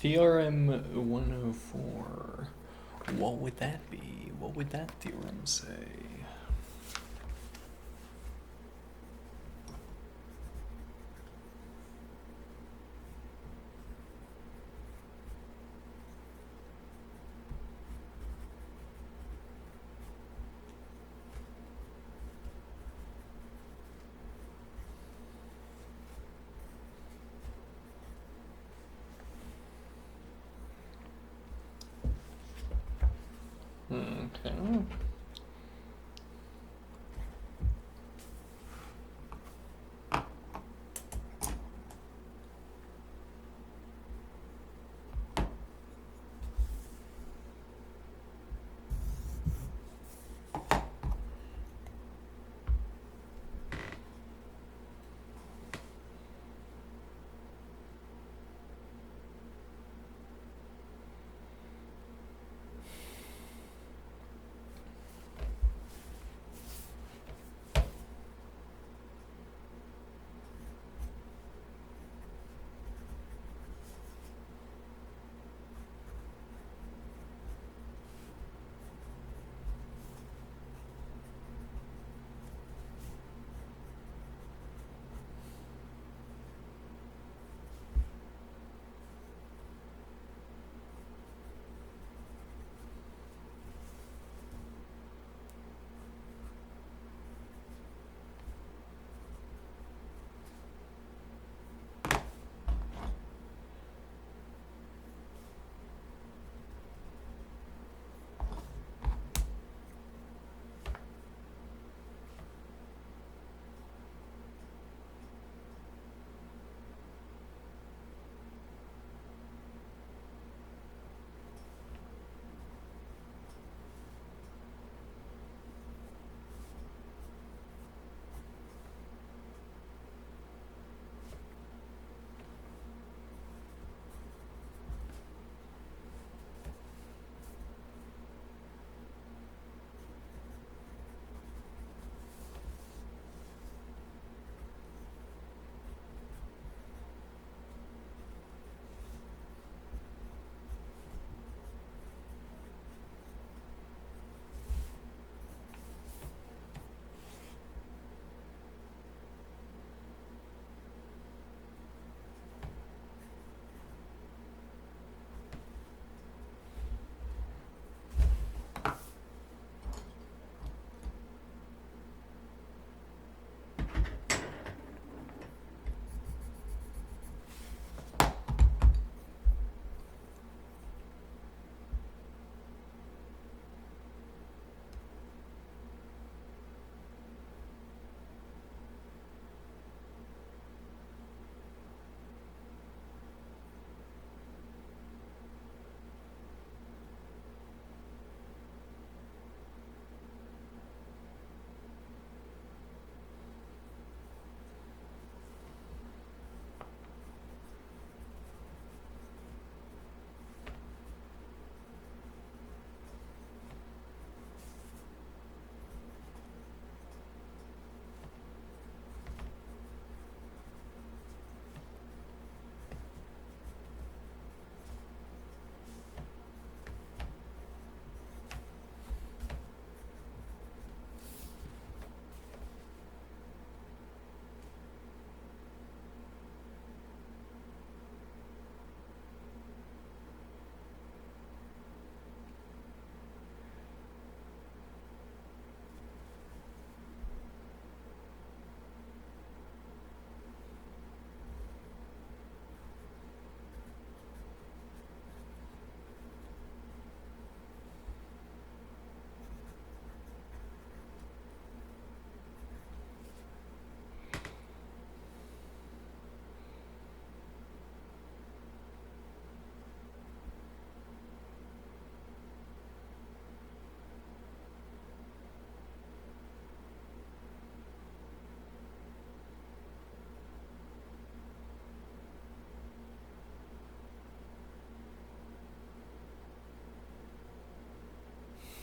Theorem 104. What would that be? What would that theorem say? Okay.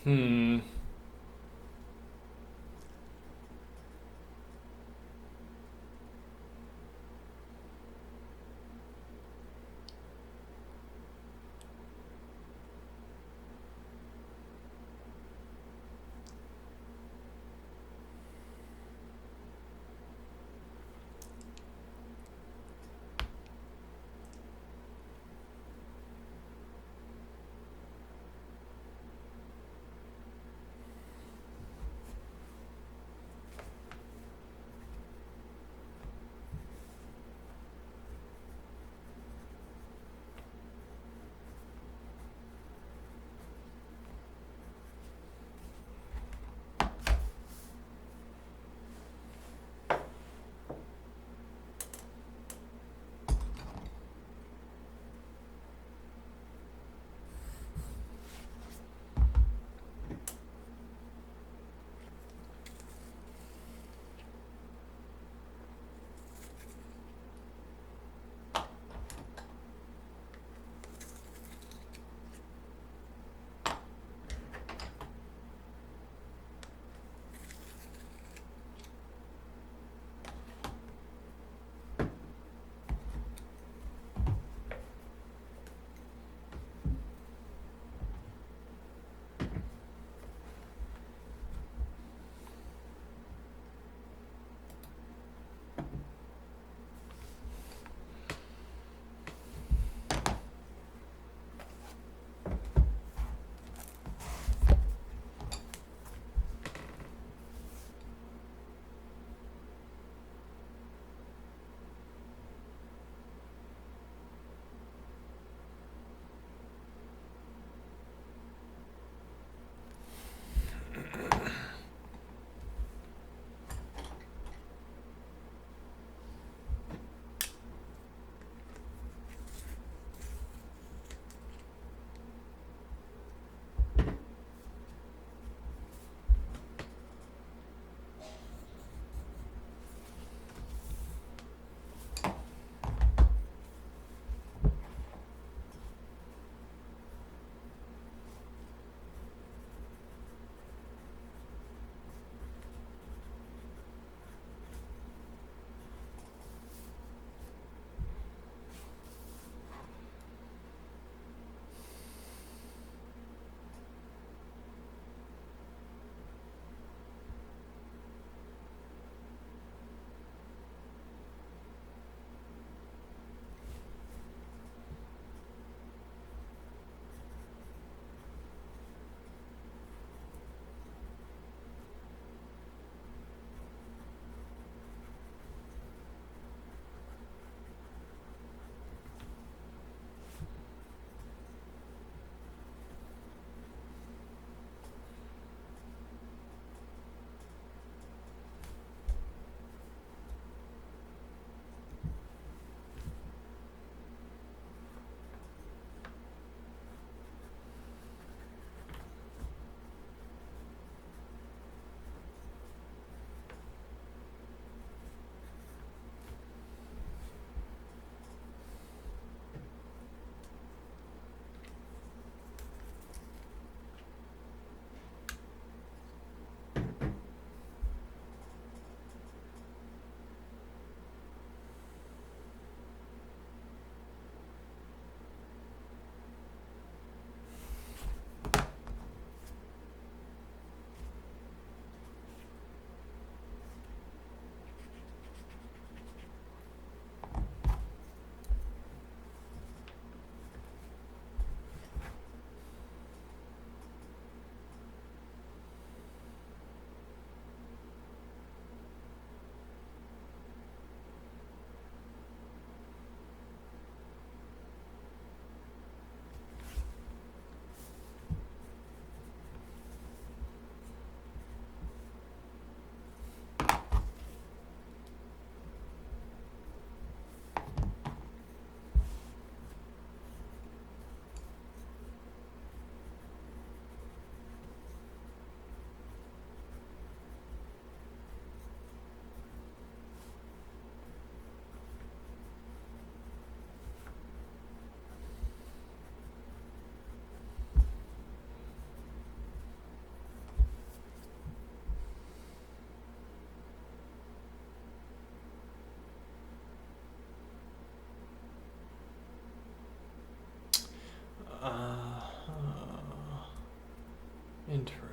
Hmm.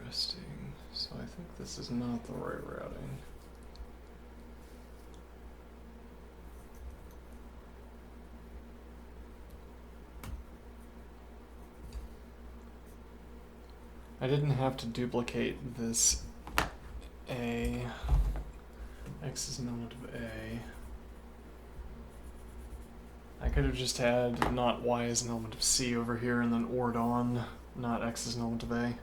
Interesting. So I think this is not the right routing. I didn't have to duplicate this A. X is an element of A. I could have just had not Y as an element of C over here and then ORed on, not X as an element of A.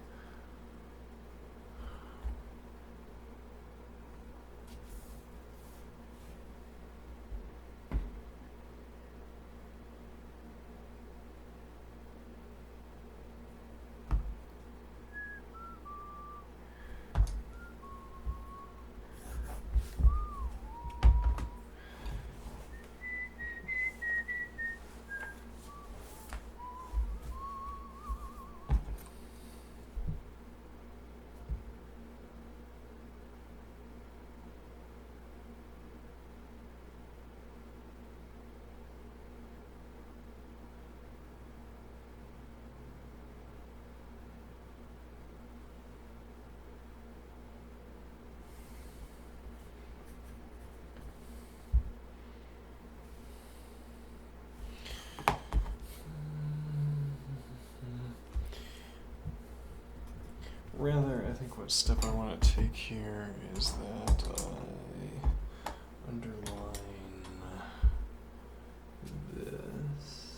Rather, I think what step I want to take here is that I underline this.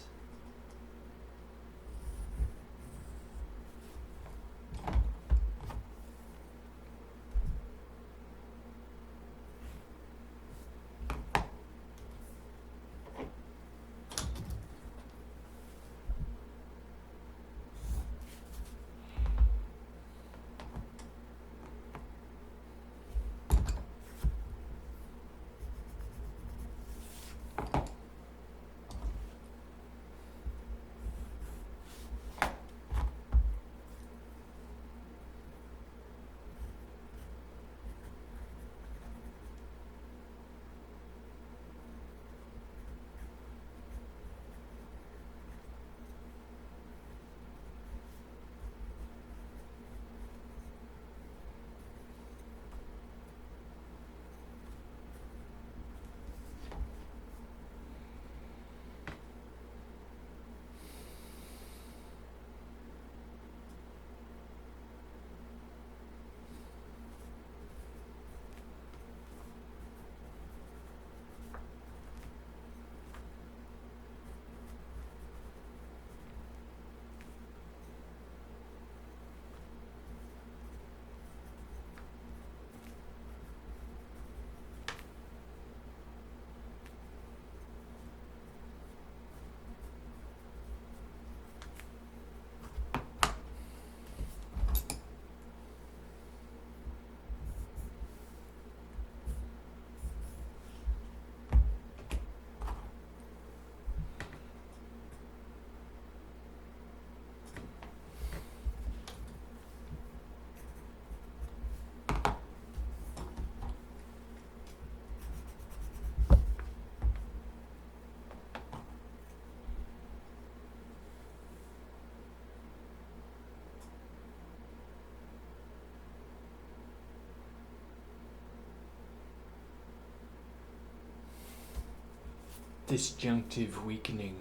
Disjunctive weakening.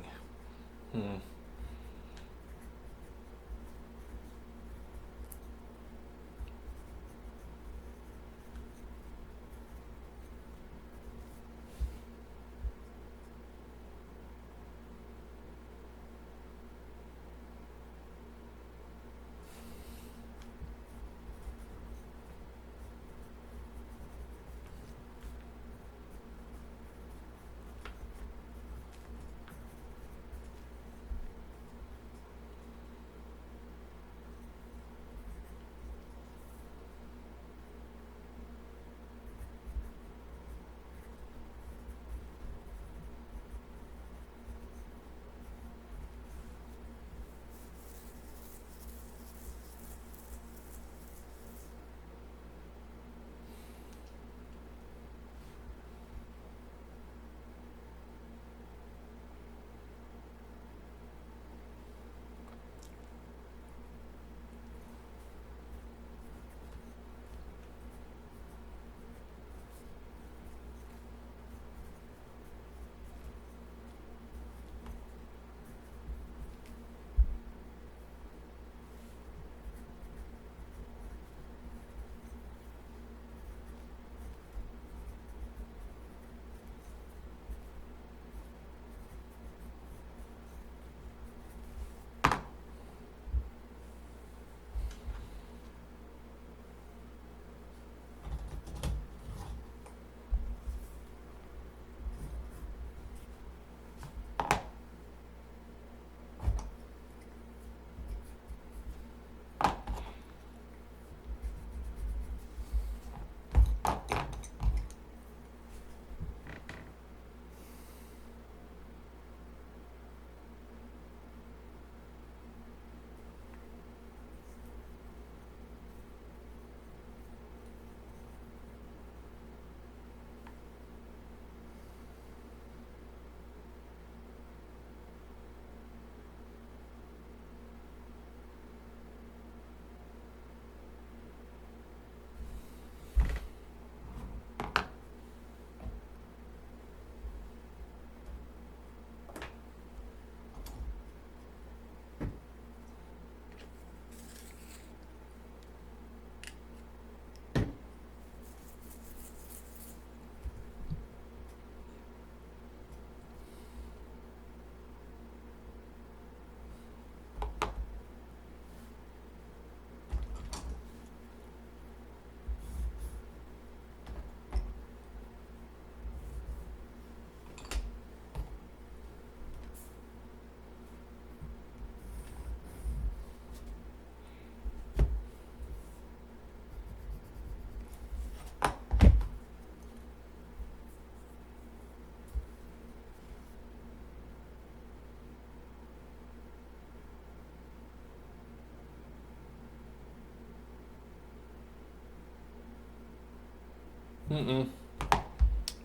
Mm-mm.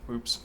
Oops.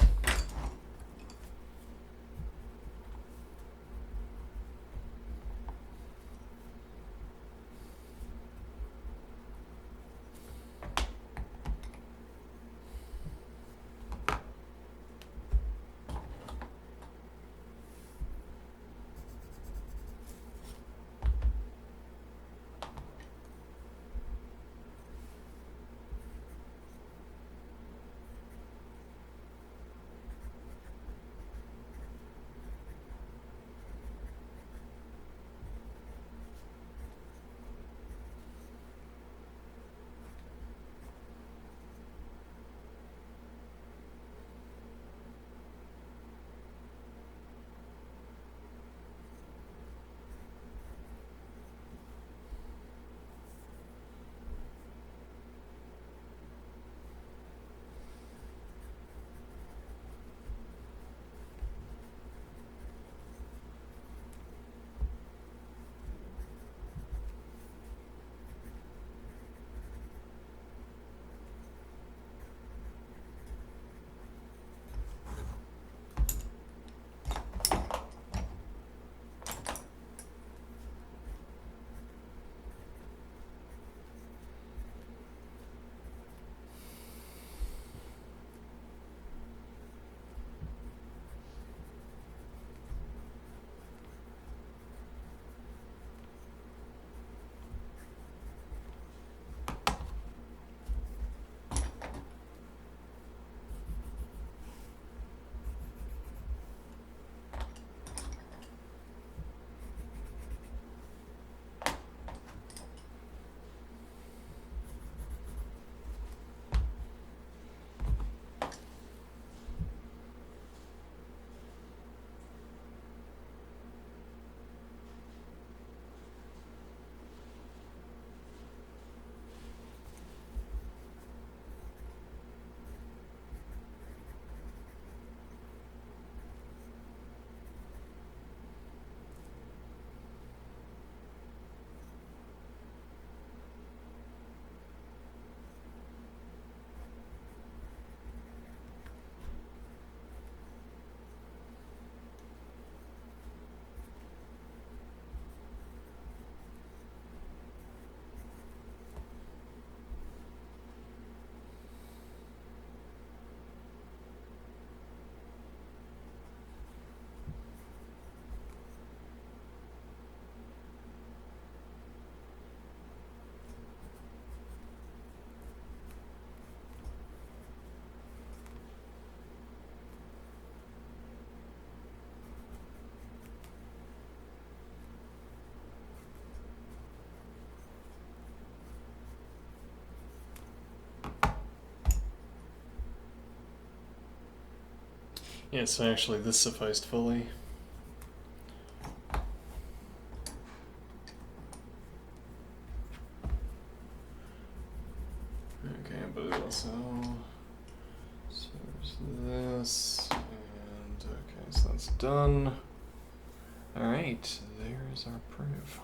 Yeah, so actually this sufficed fully. Okay, but it also serves this, and okay, so that's done. Alright, there's our proof.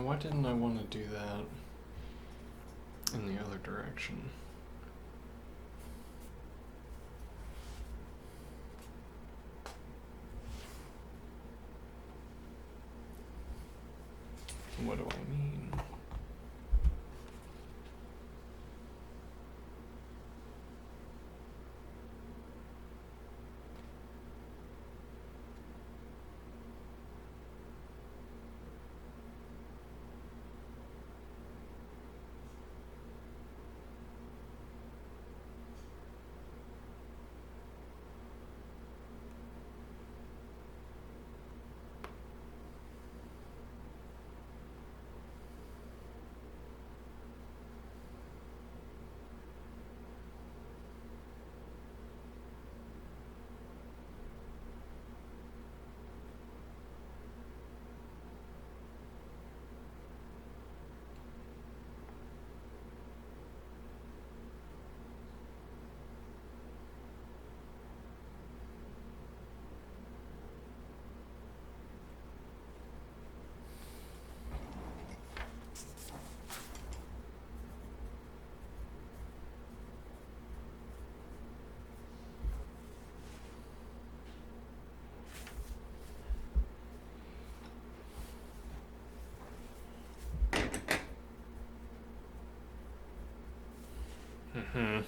why didn't I want to do that in the other direction? What do I mean? Mm-hmm.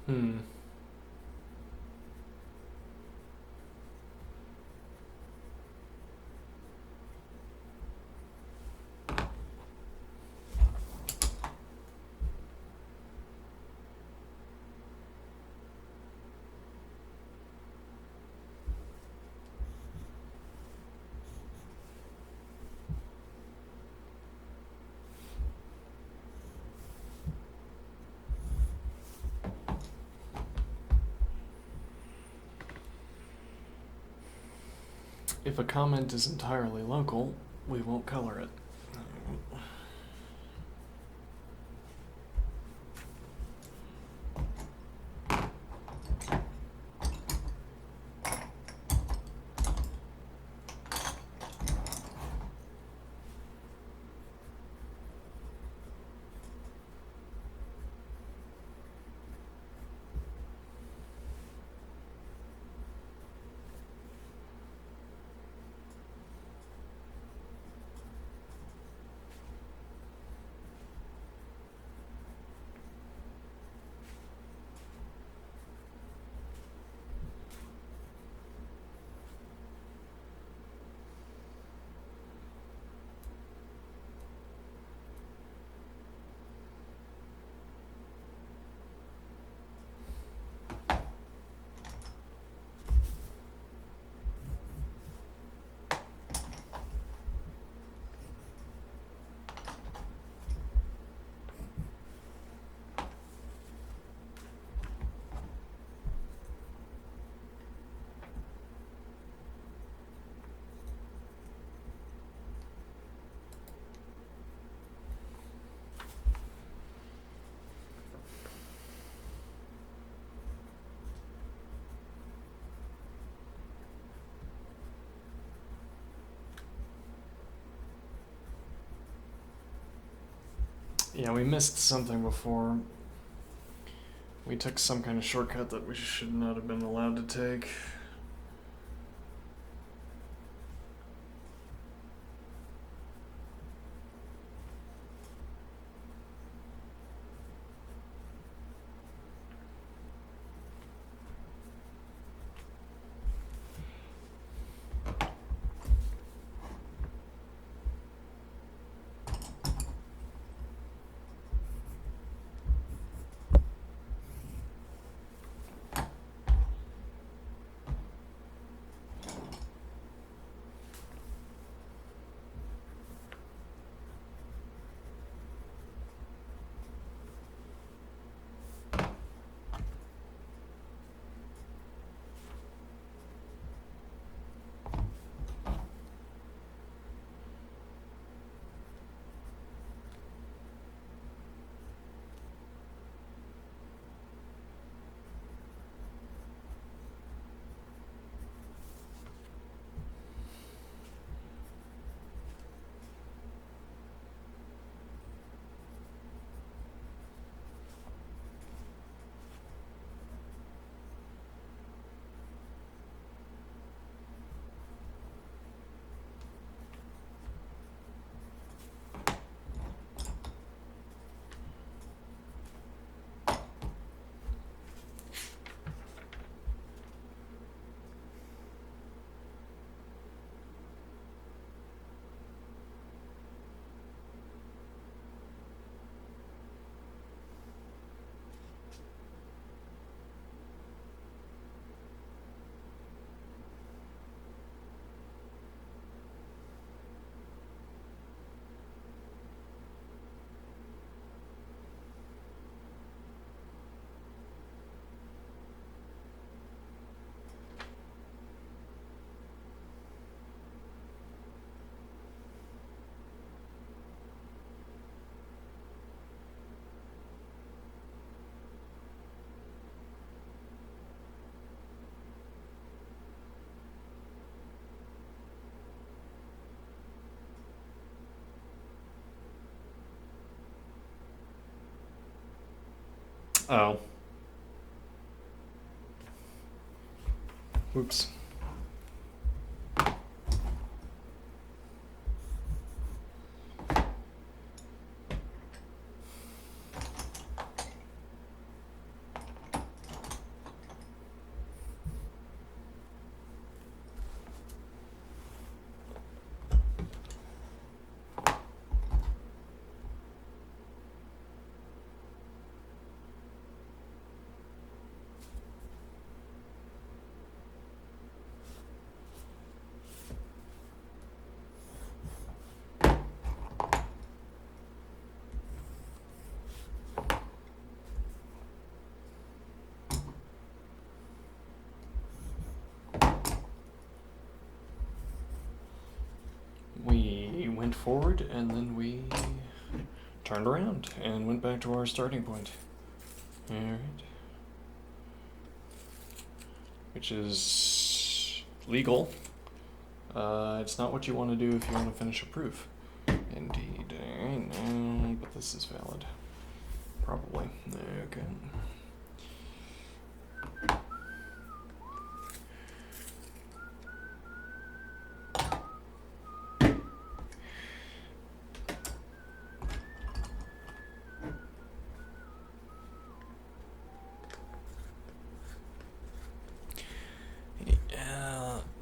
Hmm. If a comment is entirely local, we won't color it. Yeah, we missed something before. We took some kind of shortcut that we should not have been allowed to take. Oh. Oops. went forward, and then we turned around and went back to our starting point. Alright. Which is legal. It's not what you want to do if you want to finish a proof. Indeed. No, but this is valid. Probably. Okay.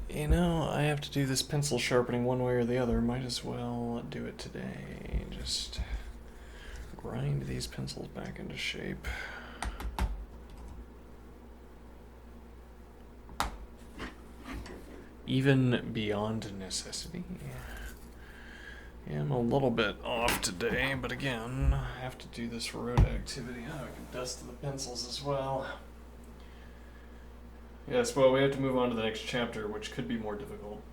You know, I have to do this pencil sharpening one way or the other. Might as well do it today. Just grind these pencils back into shape. Even beyond necessity. Yeah, I'm a little bit off today, but again, I have to do this road activity. Oh, I can dust the pencils as well. Yes, well, we have to move on to the next chapter, which could be more difficult.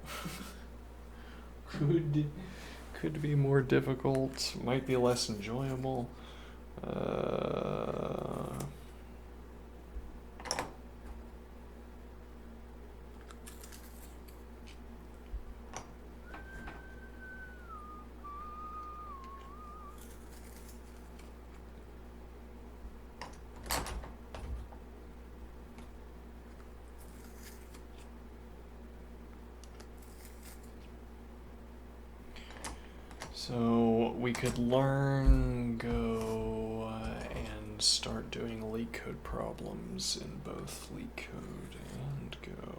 could be more difficult. Might be less enjoyable. So we could learn Go and start doing LeetCode problems in both LeetCode and Go.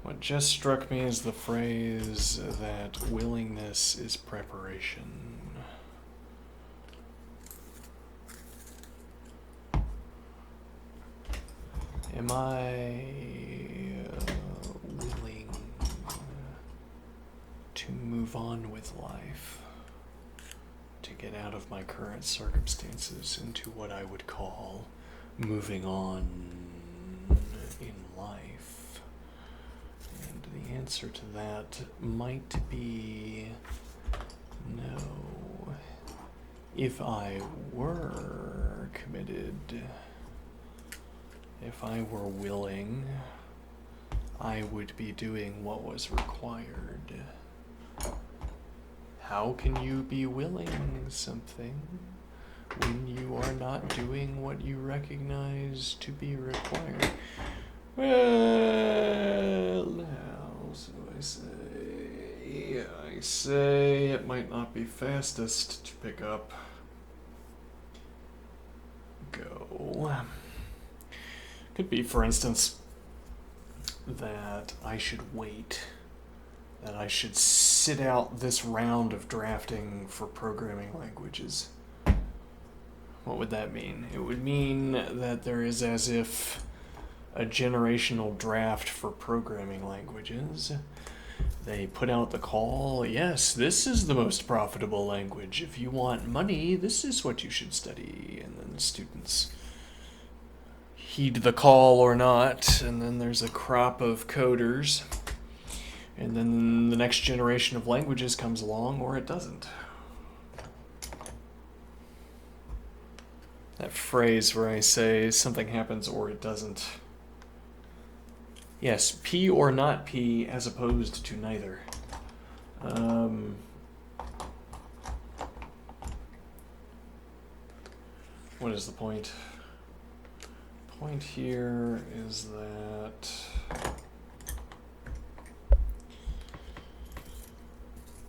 What just struck me is the phrase that willingness is preparation. Am I willing to move on with life, to get out of my current circumstances into what I would call moving on in life? And the answer to that might be no. If I were committed, if I were willing, I would be doing what was required. How can you be willing something when you are not doing what you recognize to be required? Well, how shall I say? I say it might not be fastest to pick up Go. Could be, for instance, that I should wait, that I should sit out this round of drafting for programming languages. What would that mean? It would mean that there is as if a generational draft for programming languages. They put out the call, yes, this is the most profitable language. If you want money, this is what you should study. And then students heed the call or not, and then there's a crop of coders, and then the next generation of languages comes along, or it doesn't. That phrase where I say something happens or it doesn't. Yes, P or not P as opposed to neither. What is the point? Point here is that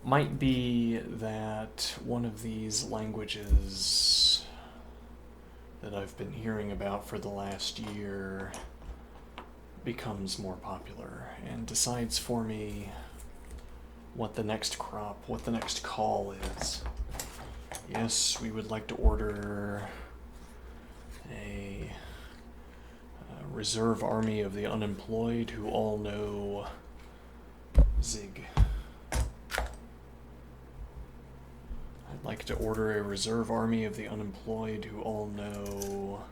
might be that one of these languages that I've been hearing about for the last year becomes more popular and decides for me what the next crop, what the next call is. Yes, we would like to order a reserve army of the unemployed who all know Zig. I'd like to order a reserve army of the unemployed who all know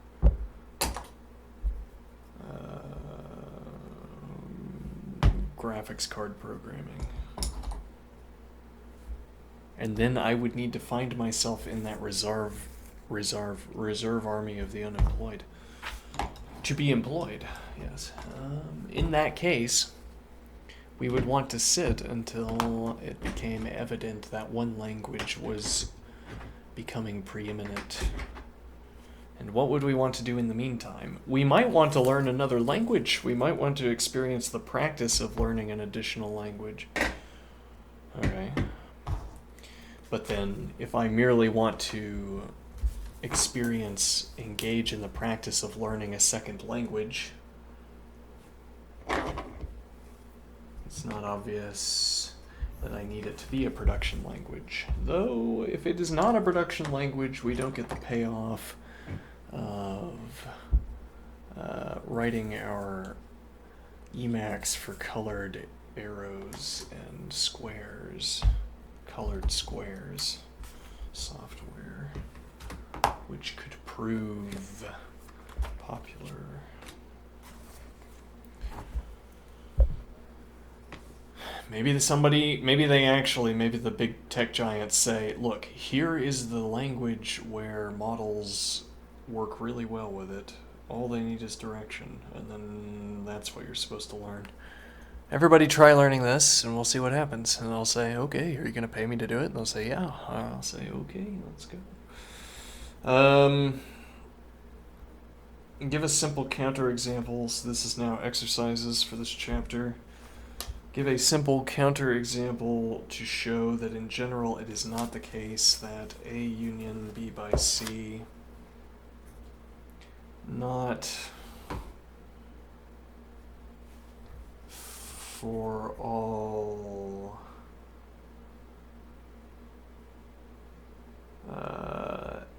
graphics card programming. And then I would need to find myself in that reserve army of the unemployed. To be employed, yes. In that case, we would want to sit until it became evident that one language was becoming preeminent. And what would we want to do in the meantime? We might want to learn another language. We might want to experience the practice of learning an additional language. Okay. But then, if I merely want to engage in the practice of learning a second language, it's not obvious that I need it to be a production language. Though, if it is not a production language, we don't get the payoff of writing our Emacs for colored arrows and squares, colored squares software, which could prove popular. Maybe the big tech giants say, look, here is the language where models work really well with it. All they need is direction, and then that's what you're supposed to learn. Everybody try learning this, and we'll see what happens. And I'll say, okay, are you going to pay me to do it? And they'll say, yeah. I'll say, okay, let's go. Give us simple counterexamples. This is now exercises for this chapter. Give a simple counterexample to show that in general it is not the case that A union B by C not for all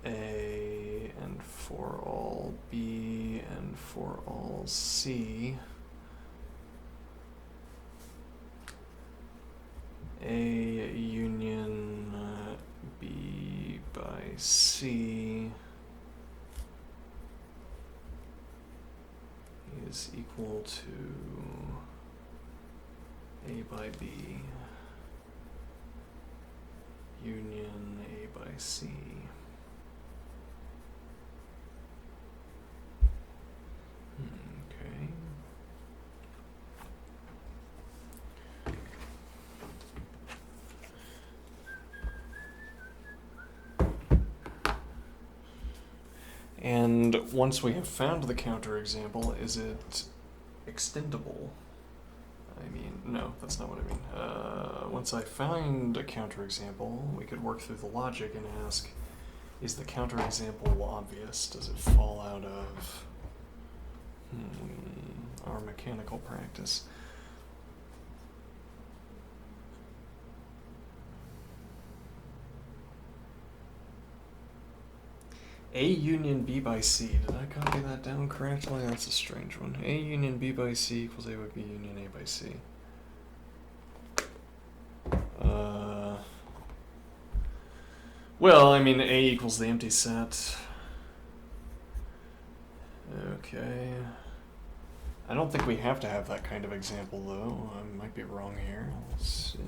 A and for all B and for all C, A union B by C is equal to A by B union A by C. Okay. And once we have found the counterexample, is it extendable? I mean, no, that's not what I mean. Once I find a counterexample, we could work through the logic and ask, is the counterexample obvious? Does it fall out of our mechanical practice? A union B by C. Did I copy that down correctly? That's a strange one. A union B by C equals A by B union A by C. Well, I mean, A equals the empty set. Okay. I don't think we have to have that kind of example, though. I might be wrong here. Let's see.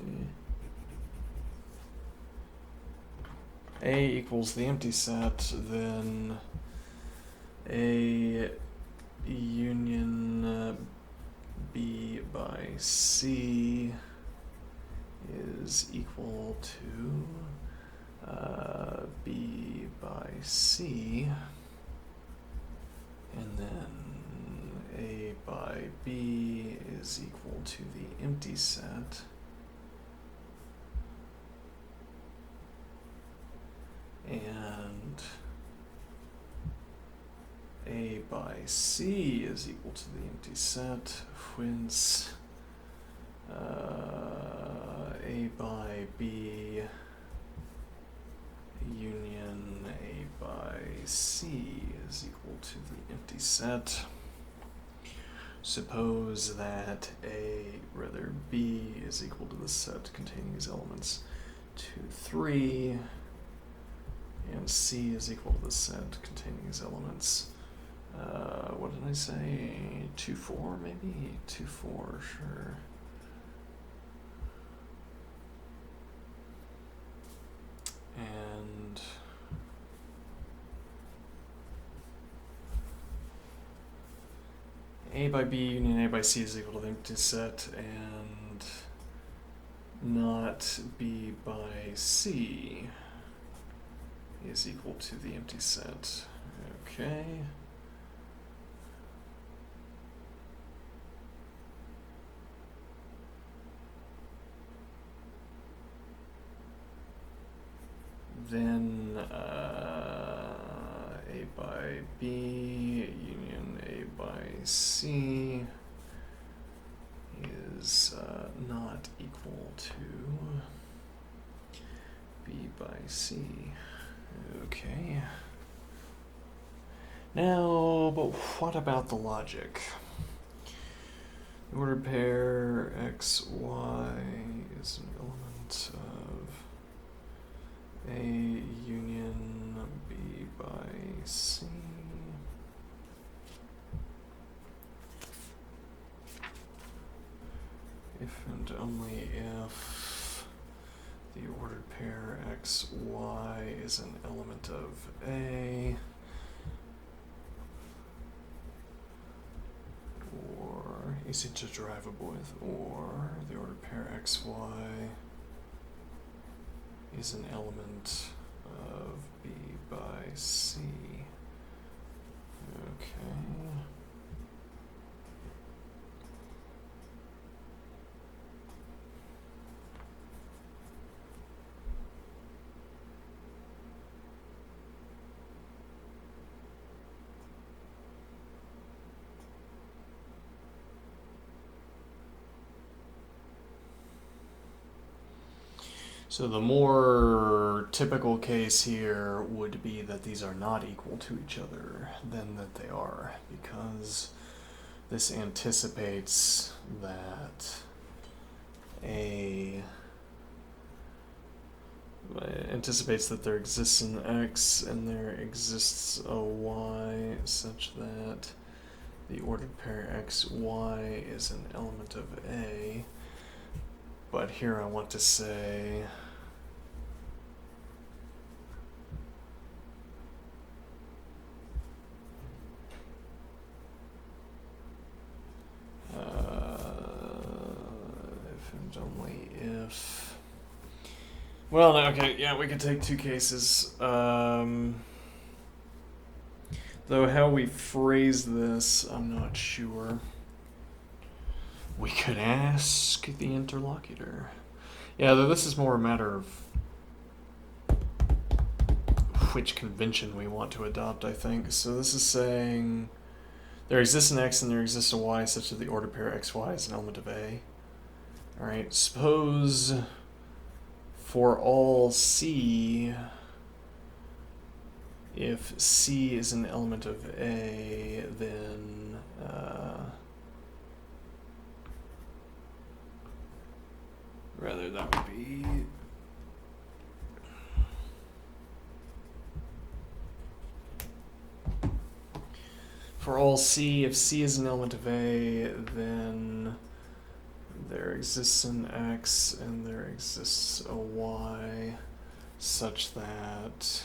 A equals the empty set, then A union B by C is equal to B by C, and then A by B is equal to the empty set. And A by C is equal to the empty set, whence A by B union A by C is equal to the empty set. Suppose that B is equal to the set containing these elements 2, 3, and C is equal to the set containing these elements. What did I say? 2, 4 maybe? 2, 4, sure. A by B union A by C is equal to the empty set, and not B by C is equal to the empty set. Okay. Then A by B union A by C is not equal to B by C. Okay. Now, but what about the logic? The ordered pair X, Y is an element of A union B by C. If and only if the ordered pair X, Y is an element of A, or easy to derive with, or the ordered pair X, Y is an element of B by C. Okay. So the more typical case here would be that these are not equal to each other than that they are, because this anticipates that there exists an X and there exists a Y such that the ordered pair X, Y is an element of A. But here I want to say if and only if. Well, okay, yeah, we could take two cases. Though how we phrase this, I'm not sure. We could ask the interlocutor. Yeah, though this is more a matter of which convention we want to adopt, I think. So this is saying there exists an X and there exists a Y such that the ordered pair XY is an element of A. Alright, suppose for all C, if C is an element of A, then rather that would be for all C, if C is an element of A, then there exists an X and there exists a Y such that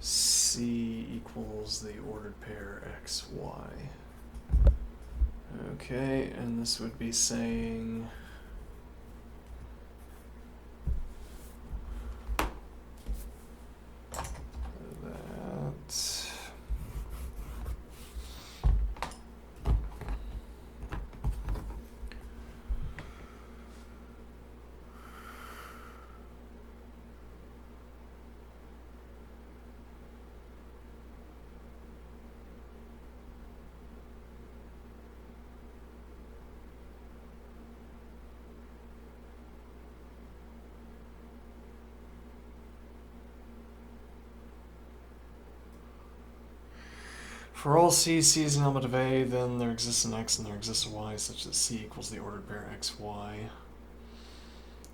C equals the ordered pair XY. Okay, and this would be saying that for all C, C is an element of A, then there exists an X and there exists a Y such that C equals the ordered pair XY.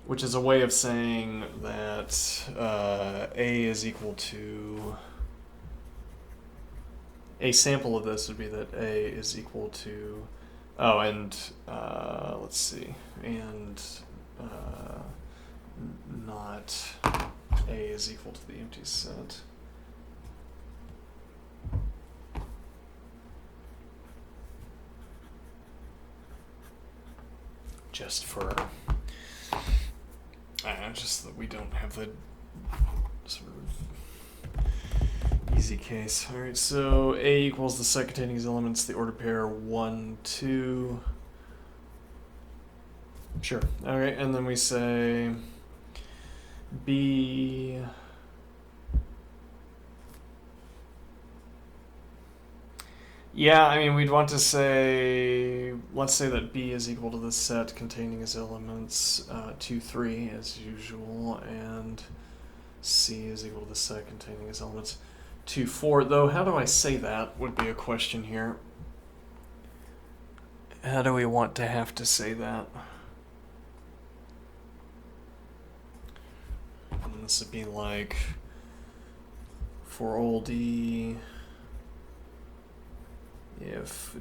Which is a way of saying that A is equal to... A sample of this would be that A is equal to... Oh, and let's see. And not A is equal to the empty set. just for just that we don't have the sort of easy case. All right, so A equals the set containing these elements, the ordered pair 1, 2. Sure. All right, and then we say B. Yeah, I mean, we'd want to say, let's say that B is equal to the set containing its elements 2, 3, as usual, and C is equal to the set containing its elements 2, 4. Though, how do I say that would be a question here. How do we want to have to say that? And this would be like, for all D, if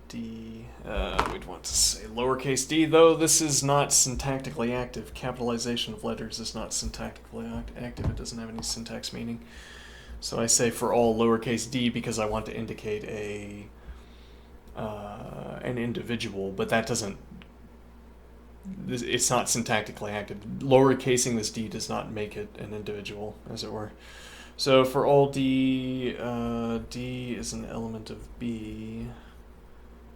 D, we'd want to say lowercase d, though this is not syntactically active. Capitalization of letters is not syntactically active. It doesn't have any syntax meaning. So I say for all lowercase d because I want to indicate an individual, but that doesn't, it's not syntactically active. Lowercasing this d does not make it an individual, as it were. So for all D, D is an element of B,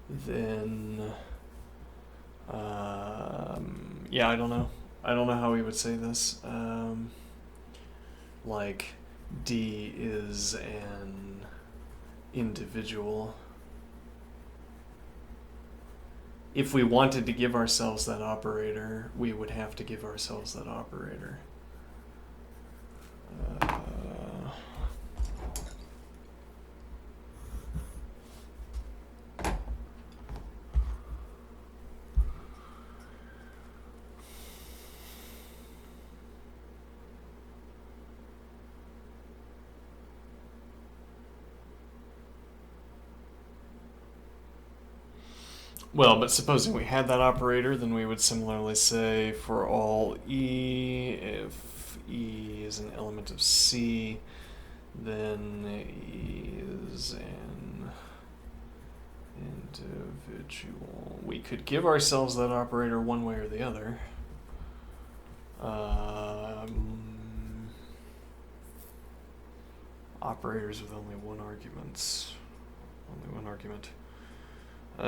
then, yeah, I don't know. I don't know how we would say this. Like, D is an individual. If we wanted to give ourselves that operator, we would have to give ourselves that operator. Well, but supposing we had that operator, then we would similarly say for all E, if E is an element of C, then E is an individual. We could give ourselves that operator one way or the other. Operators with only one argument. What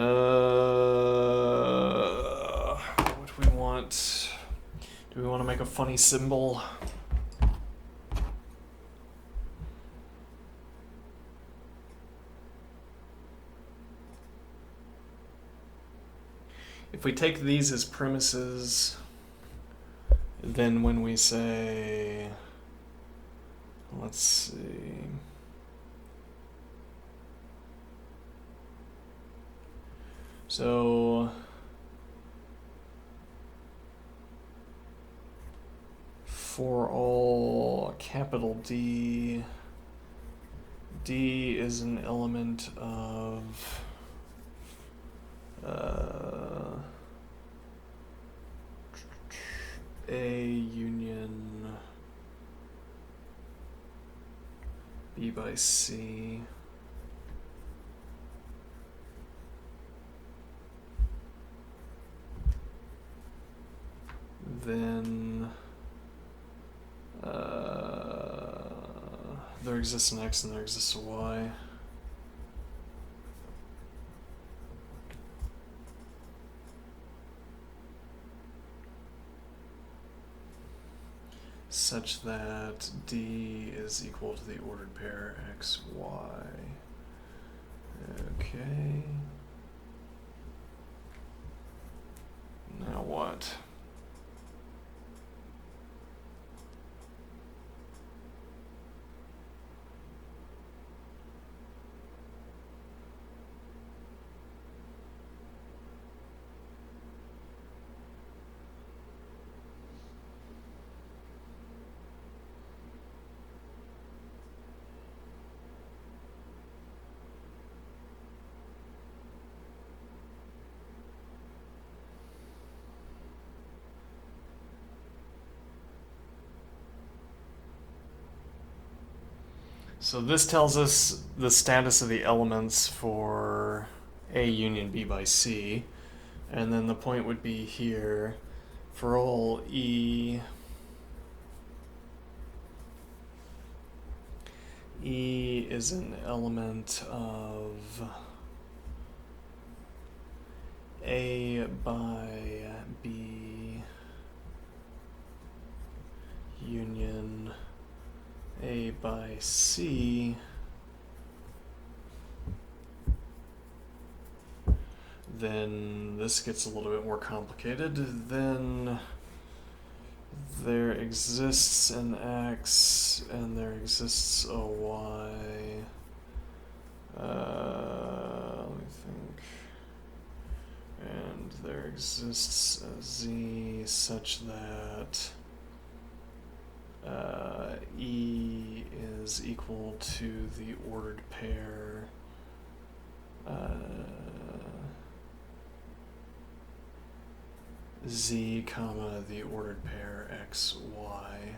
do we want? Do we want to make a funny symbol? If we take these as premises, then when we say, let's see, so for all capital D, D is an element of A union B by C. Then there exists an X and there exists a Y. Such that D is equal to the ordered pair X, Y. Okay. Now what? So this tells us the status of the elements for A union B by C. And then the point would be here for all E is an element of A by B union A by C, then this gets a little bit more complicated. Then there exists an X and there exists a Y. Let me think. And there exists a Z such that E is equal to the ordered pair Z comma the ordered pair X, Y.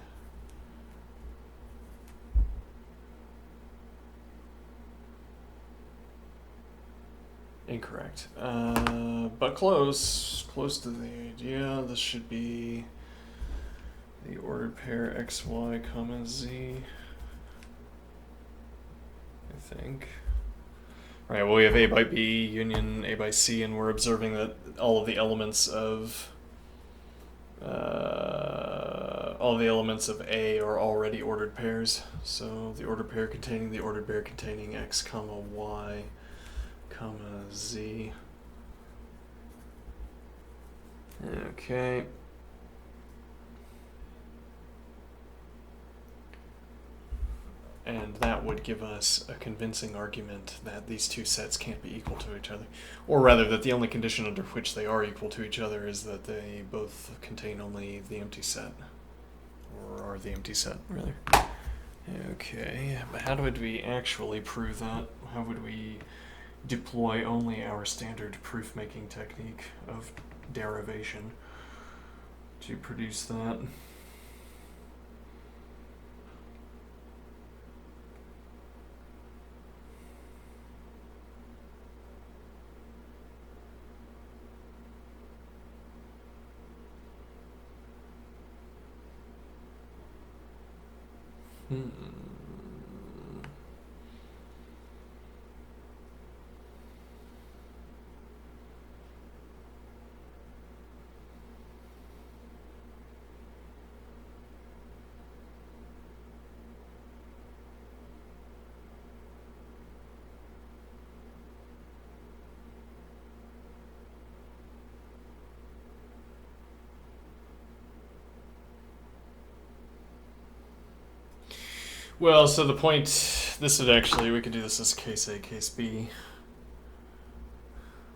Incorrect. But close to the idea. This should be the ordered pair X, Y, comma, Z. I think. Right, well, we have A by B union A by C, and we're observing that all of the elements of A are already ordered pairs. So the ordered pair containing the ordered pair containing X, comma, Y, comma, Z. Okay. And that would give us a convincing argument that these two sets can't be equal to each other. Or rather, that the only condition under which they are equal to each other is that they both contain only the empty set. Or are the empty set, rather. Okay, but how would we actually prove that? How would we deploy only our standard proof-making technique of derivation to produce that? Well, so the point, this would actually, we could do this as case A, case B.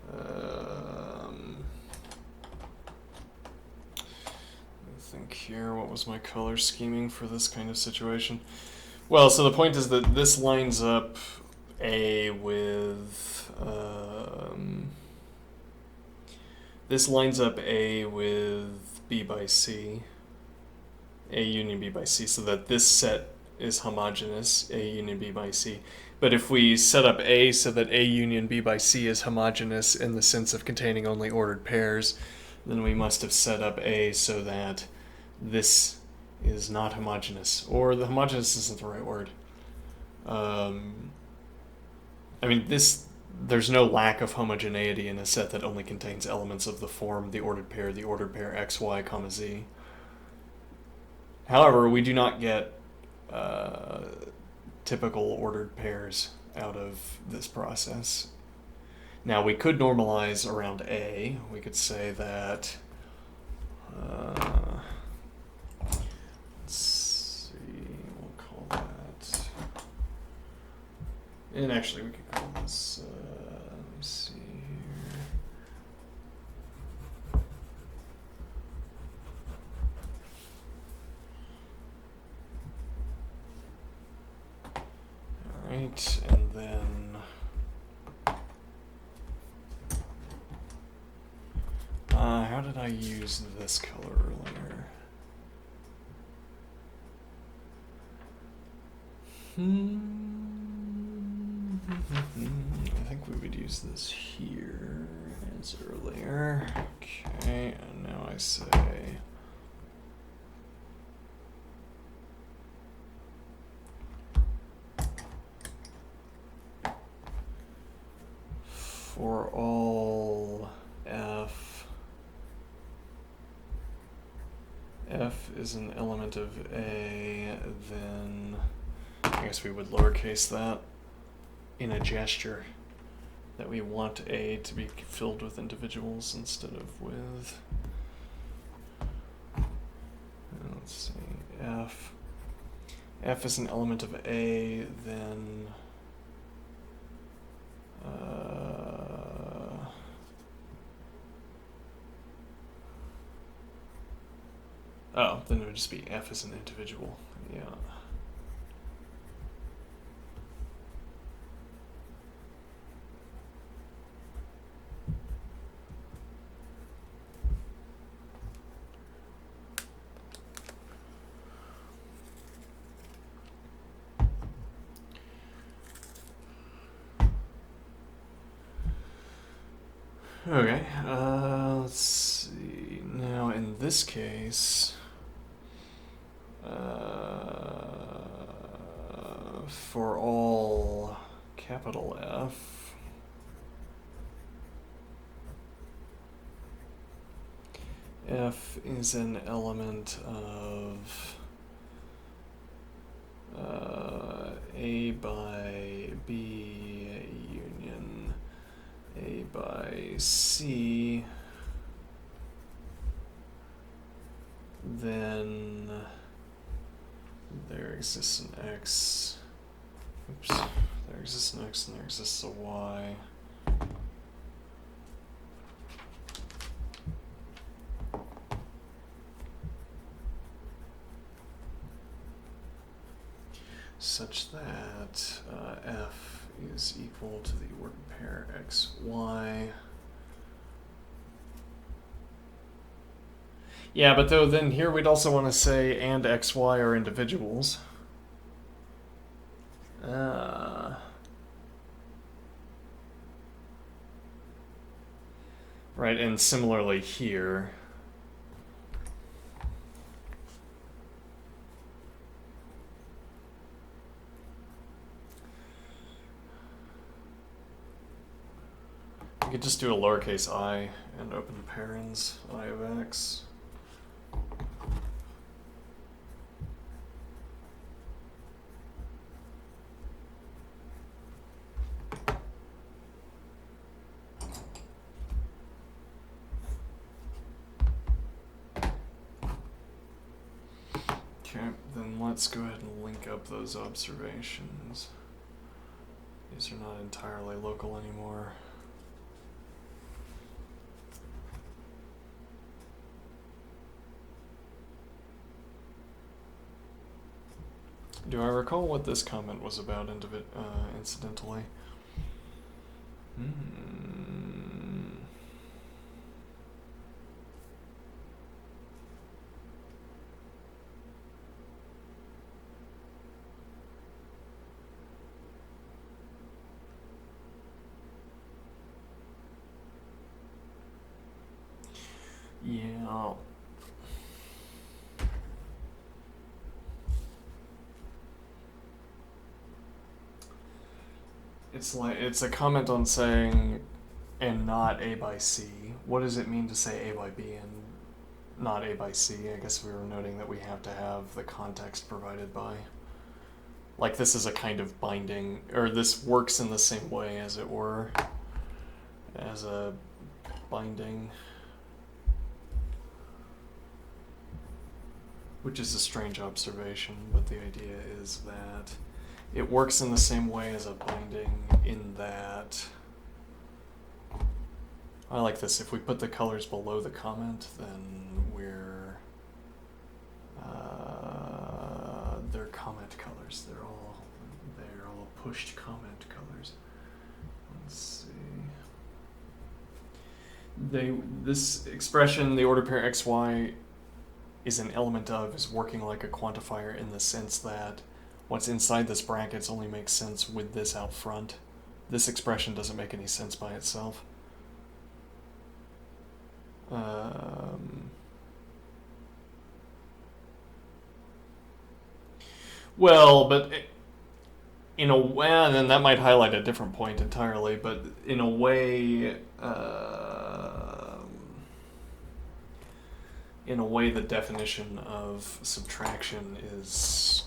I think here, what was my color scheming for this kind of situation? Well, so the point is that this lines up A with, B by C, A union B by C, so that this set is homogeneous, A union B by C. But if we set up A so that A union B by C is homogeneous in the sense of containing only ordered pairs, then we must have set up A so that this is not homogeneous. Or the homogeneous isn't the right word. I mean, there's no lack of homogeneity in a set that only contains elements of the form the ordered pair X, Y, comma, Z. However, we do not get typical ordered pairs out of this process. Now, we could normalize around A. We could say that, let's see, we'll call that, and actually we could call this, let me see here. Right, and then how did I use this color earlier? I think we would use this here as earlier. Okay, and now I say for all f is an element of A, then I guess we would lowercase that in a gesture that we want A to be filled with individuals instead of with, let's see, f is an element of A, then then it would just be f as an individual. Yeah. Okay, let's see. Now in this case, for all capital F, F is an element of A by B union A by C, then there exists an X. Oops. There exists an X and there exists a Y. Such that F is equal to the ordered pair XY. Yeah, but though then here we'd also want to say and XY are individuals. Right, and similarly here. You could just do a lowercase I and open parens I of X. Okay, then let's go ahead and link up those observations. These are not entirely local anymore. Do I recall what this comment was about incidentally? Yeah. It's a comment on saying and not A by C. What does it mean to say A by B and not A by C? I guess we were noting that we have to have the context provided by. Like this is a kind of binding, or this works in the same way as it were, as a binding. Which is a strange observation, but the idea is that it works in the same way as a binding in that, I like this, if we put the colors below the comment, then they're comment colors. They're all pushed comment colors. Let's see. This expression, the order pair XY, is an element of, is working like a quantifier in the sense that what's inside this brackets only makes sense with this out front. This expression doesn't make any sense by itself. Well, but in a way, and then that might highlight a different point entirely. But in a way, the definition of subtraction is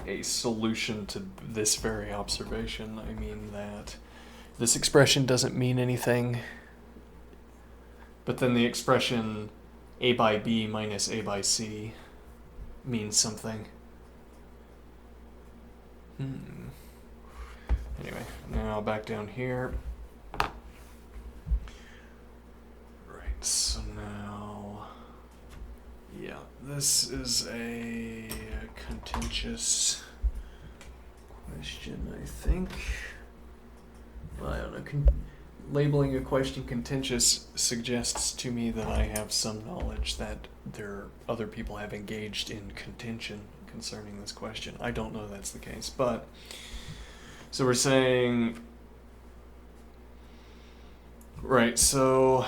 a solution to this very observation. I mean that this expression doesn't mean anything, but then the expression a by b minus a by c means something. Anyway, now back down here. Right, so now, yeah, this is a contentious question, I think. Well, I don't know. Labeling a question contentious suggests to me that I have some knowledge that other people have engaged in contention concerning this question. I don't know that's the case, but so we're saying, right, so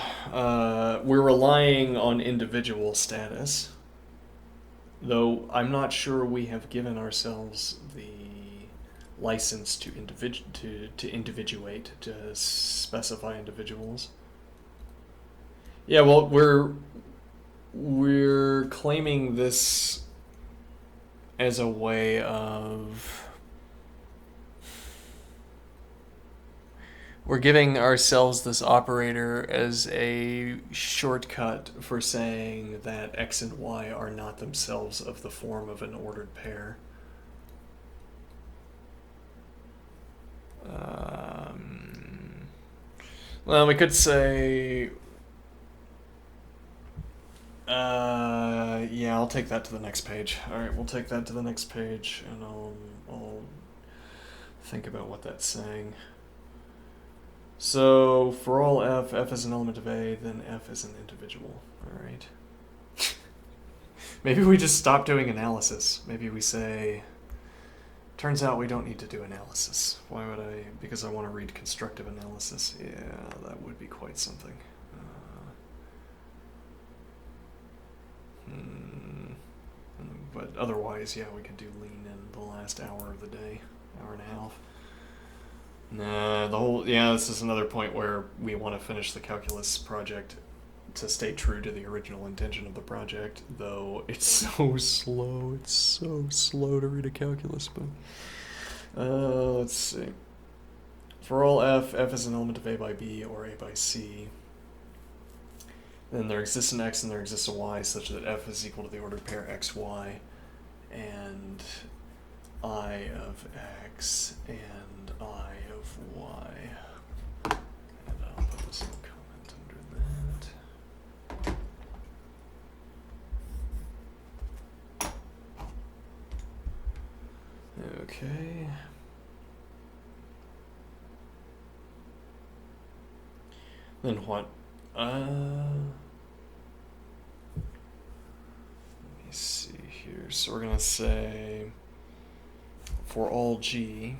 we're relying on individual status, though I'm not sure we have given ourselves the license to individuate, to specify individuals. Yeah, well, we're claiming this as a way of, we're giving ourselves this operator as a shortcut for saying that x and y are not themselves of the form of an ordered pair. Well, we could say, yeah, I'll take that to the next page. All right, we'll take that to the next page, and I'll think about what that's saying. So for all f is an element of A, then f is an individual. All right. Maybe we just stop doing analysis. Maybe we say, turns out we don't need to do analysis. Why would I? Because I want to read constructive analysis. Yeah, that would be quite something. But otherwise, yeah, we could do lean in the last hour of the day, hour and a half. Nah, this is another point where we want to finish the calculus project to stay true to the original intention of the project, though it's so slow. It's so slow to read a calculus book. Let's see. For all f is an element of a by b or a by c. Then there exists an x and there exists a y such that f is equal to the ordered pair xy and I of x and I of y. And I'll put this in a comment under that. Okay. Then what? Let me see here. So we're going to say for all G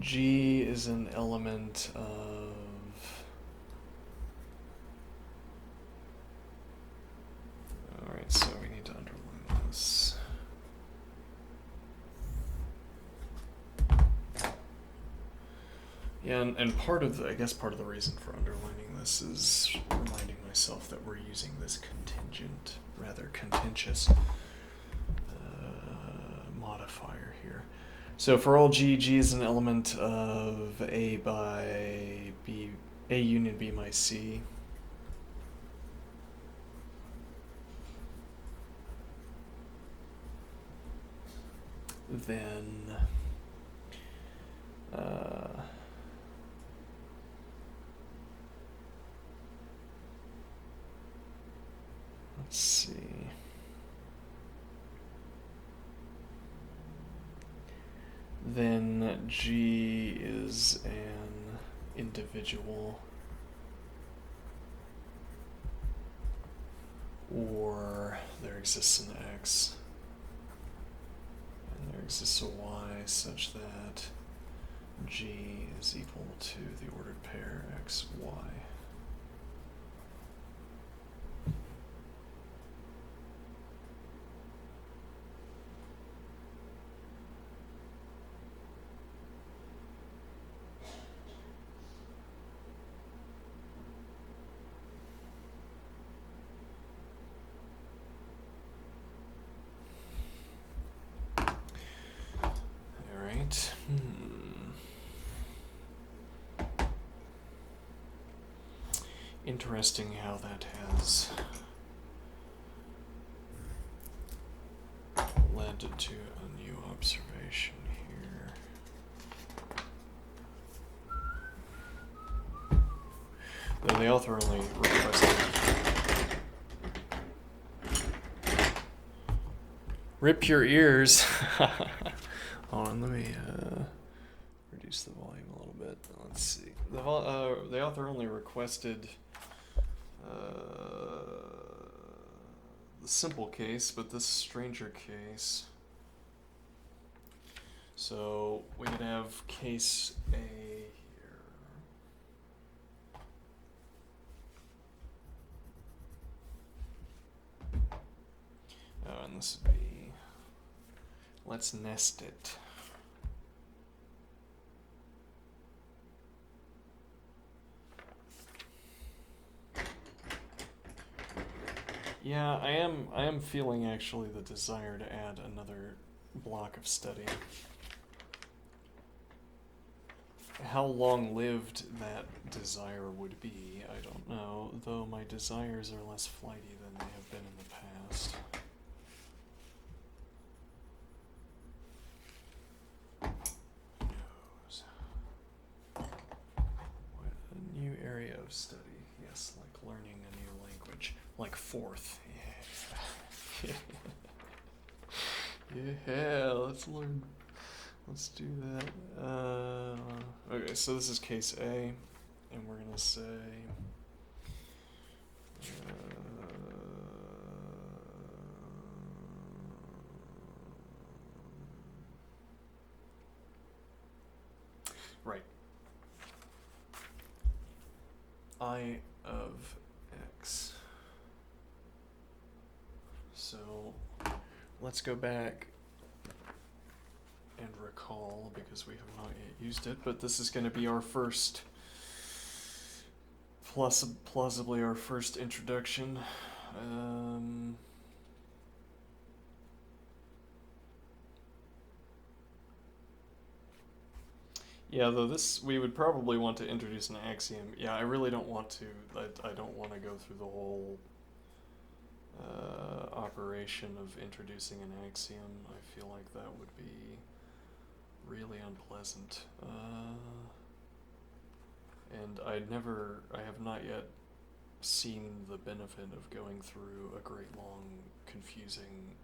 is an element of alright, so we need to underline this. Yeah, and part of the reason for underlining this is reminding myself that we're using this contingent, rather contentious modifier here. So for all G is an element of A by B, A union B by C. Then let's see. Then G is an individual, or there exists an X and there exists a Y such that G is equal to the ordered pair x, y. Alright. Interesting how that has led to a new observation here. Though the author only requested. Rip your ears! Hold on, let me reduce the volume a little bit. Let's see. The author only requested the simple case, but this stranger case. So we could have case A here. Oh, and this would be, let's nest it. Yeah, I am feeling actually the desire to add another block of study. How long-lived that desire would be, I don't know, though my desires are less flighty than they have been in the past. Who knows? What a new area of study. Yes, like learning a new language. Like fourth. Yeah. Yeah, let's learn. Let's do that. Okay, so this is case A, and we're gonna say right. I of x. So let's go back and recall, because we have not yet used it, but this is going to be our first, plausibly our first introduction. Yeah, though this, we would probably want to introduce an axiom. Yeah, I really don't want to, I don't want to go through the whole operation of introducing an axiom. I feel like that would be really unpleasant. And I have not yet seen the benefit of going through a great long, confusing,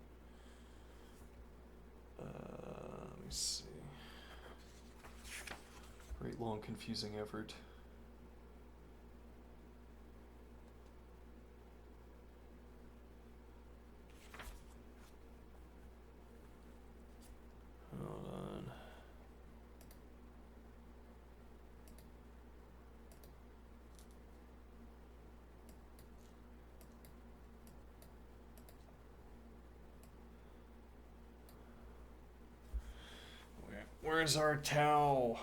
let me see, great long, confusing effort. Hold on. Where's our tau?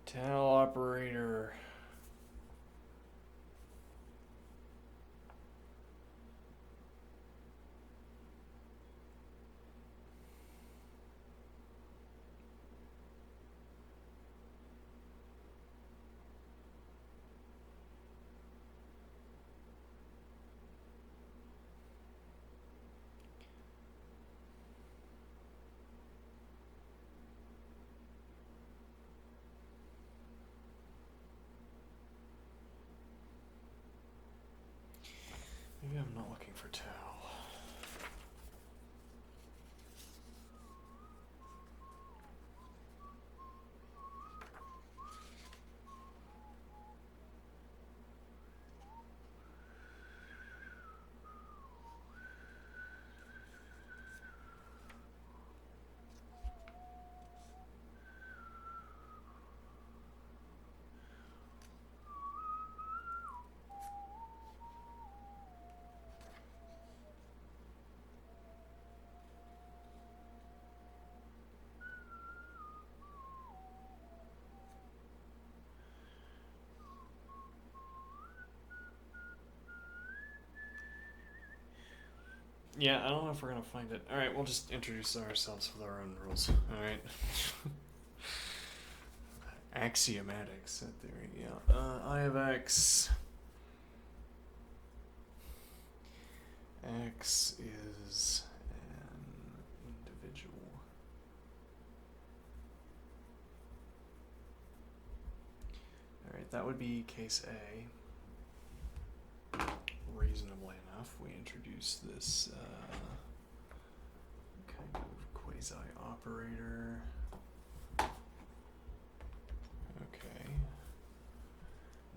Tau operator. Maybe I'm not looking for tau. Yeah, I don't know if we're gonna find it. All right, we'll just introduce ourselves with our own rules. All right. Axiomatic set theory. Yeah. I of x. X is an individual. All right, that would be case A. Reasonably enough, we introduce this kind of quasi-operator. Okay.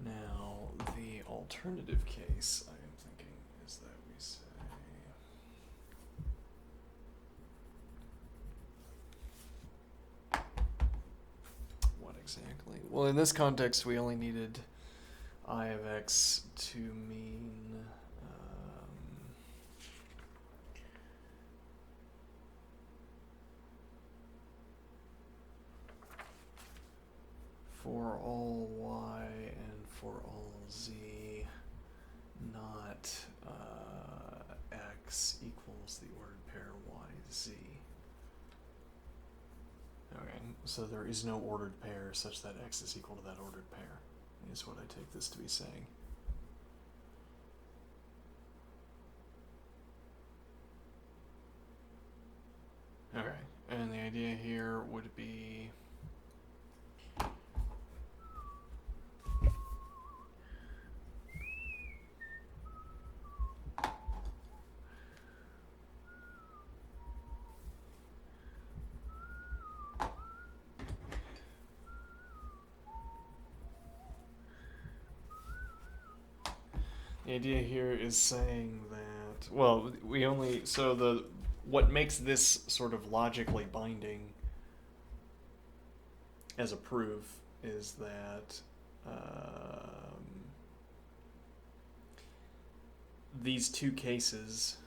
Now, the alternative case, I am thinking, is that we say... What exactly? Well, in this context, we only needed I of x to mean... for all y and for all z, not x equals the ordered pair yz. Okay, so there is no ordered pair such that x is equal to that ordered pair, is what I take this to be saying. Okay, and the idea here would be... The idea here is saying that, well, we only, so what makes this sort of logically binding as a proof is that these two cases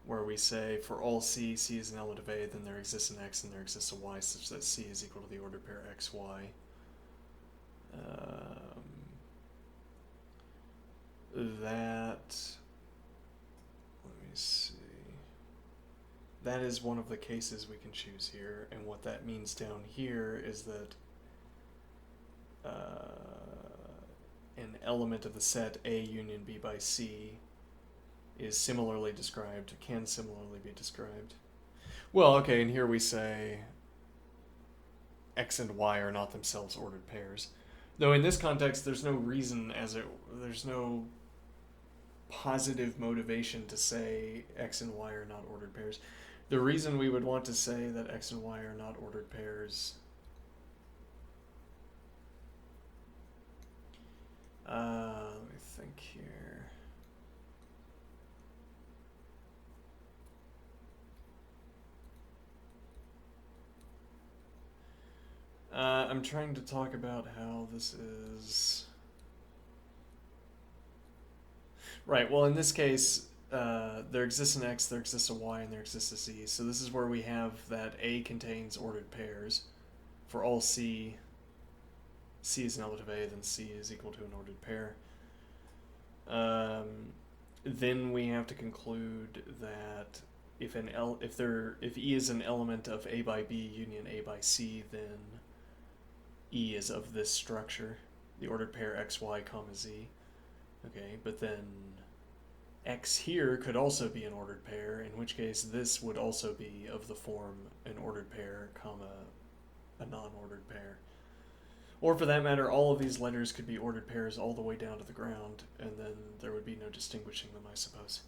where we say for all C, C is an element of A, then there exists an X and there exists a Y such that C is equal to the ordered pair XY. That, let me see, that is one of the cases we can choose here, and what that means down here is that an element of the set A union B by C is similarly described, can similarly be described. Well, okay, and here we say X and Y are not themselves ordered pairs. Though in this context, there's no reason there's no positive motivation to say X and Y are not ordered pairs. The reason we would want to say that X and Y are not ordered pairs, let me think here. I'm trying to talk about how this is... Right, well in this case, there exists an X, there exists a Y, and there exists a Z. So this is where we have that A contains ordered pairs. For all C, C is an element of A, then C is equal to an ordered pair. Then we have to conclude that if E is an element of A by B union A by C, then E is of this structure, the ordered pair XY comma Z. Okay, but then X here could also be an ordered pair, in which case this would also be of the form an ordered pair comma a non-ordered pair. Or for that matter, all of these letters could be ordered pairs all the way down to the ground, and then there would be no distinguishing them, I suppose.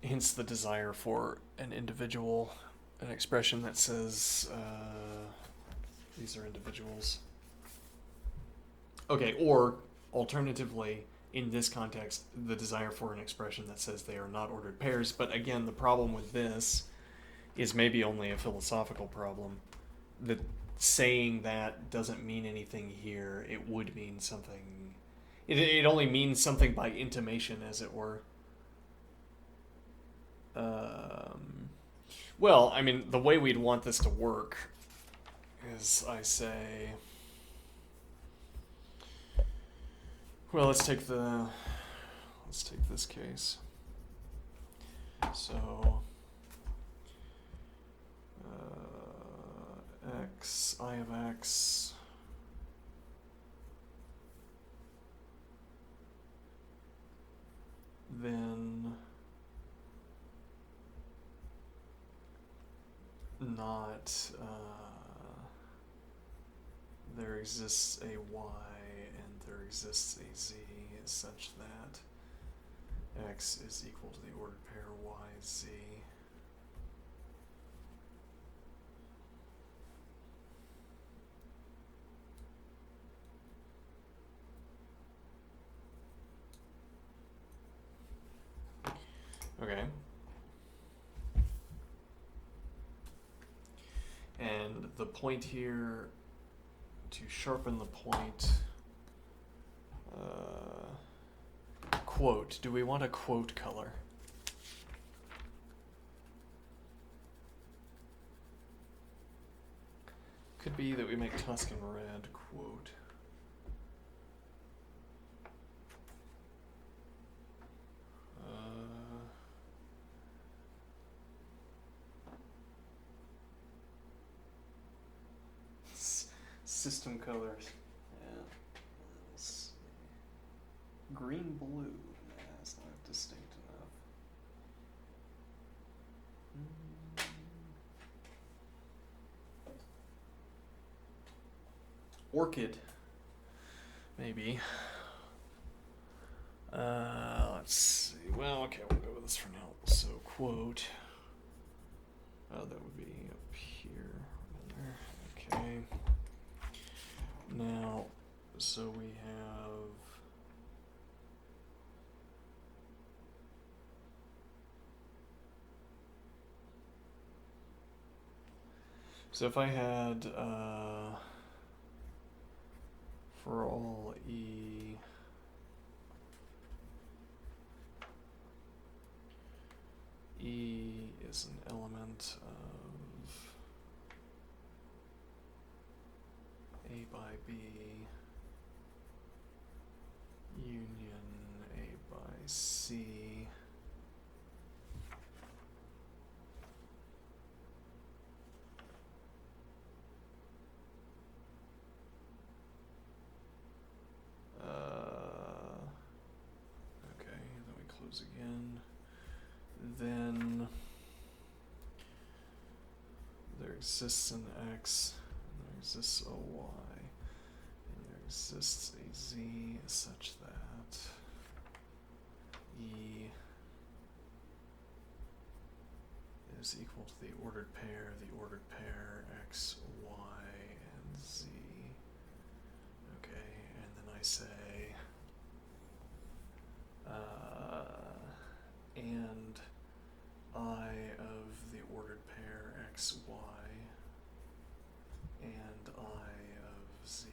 Hence the desire for an individual, an expression that says these are individuals. Okay, or alternatively, in this context, the desire for an expression that says they are not ordered pairs. But again, the problem with this is maybe only a philosophical problem. That saying that doesn't mean anything here. It would mean something. It only means something by intimation, as it were. Well, I mean, the way we'd want this to work is I say... Well, let's take this case. So x, I of x then not there exists a y and there exists a z such that x is equal to the ordered pair y, z. Okay. And the point here, to sharpen the point, quote. Do we want a quote color? Could be that we make Tuscan red, quote. System colors. Yeah. Let's see. Green, blue. Nah, it's not distinct enough. Orchid. Maybe. Let's see. Well, okay, we'll go with this for now. So, quote. Oh, that would be up here. There. Okay. Now, so we have so if I had for all E is an element of A by B union A by C okay, then we close again. Then there exists an X, and there exists a Y, and there exists a Z such that E is equal to the ordered pair X, Y, and Z. Okay, and then I say and I of the ordered pair X, Y, and I of Z.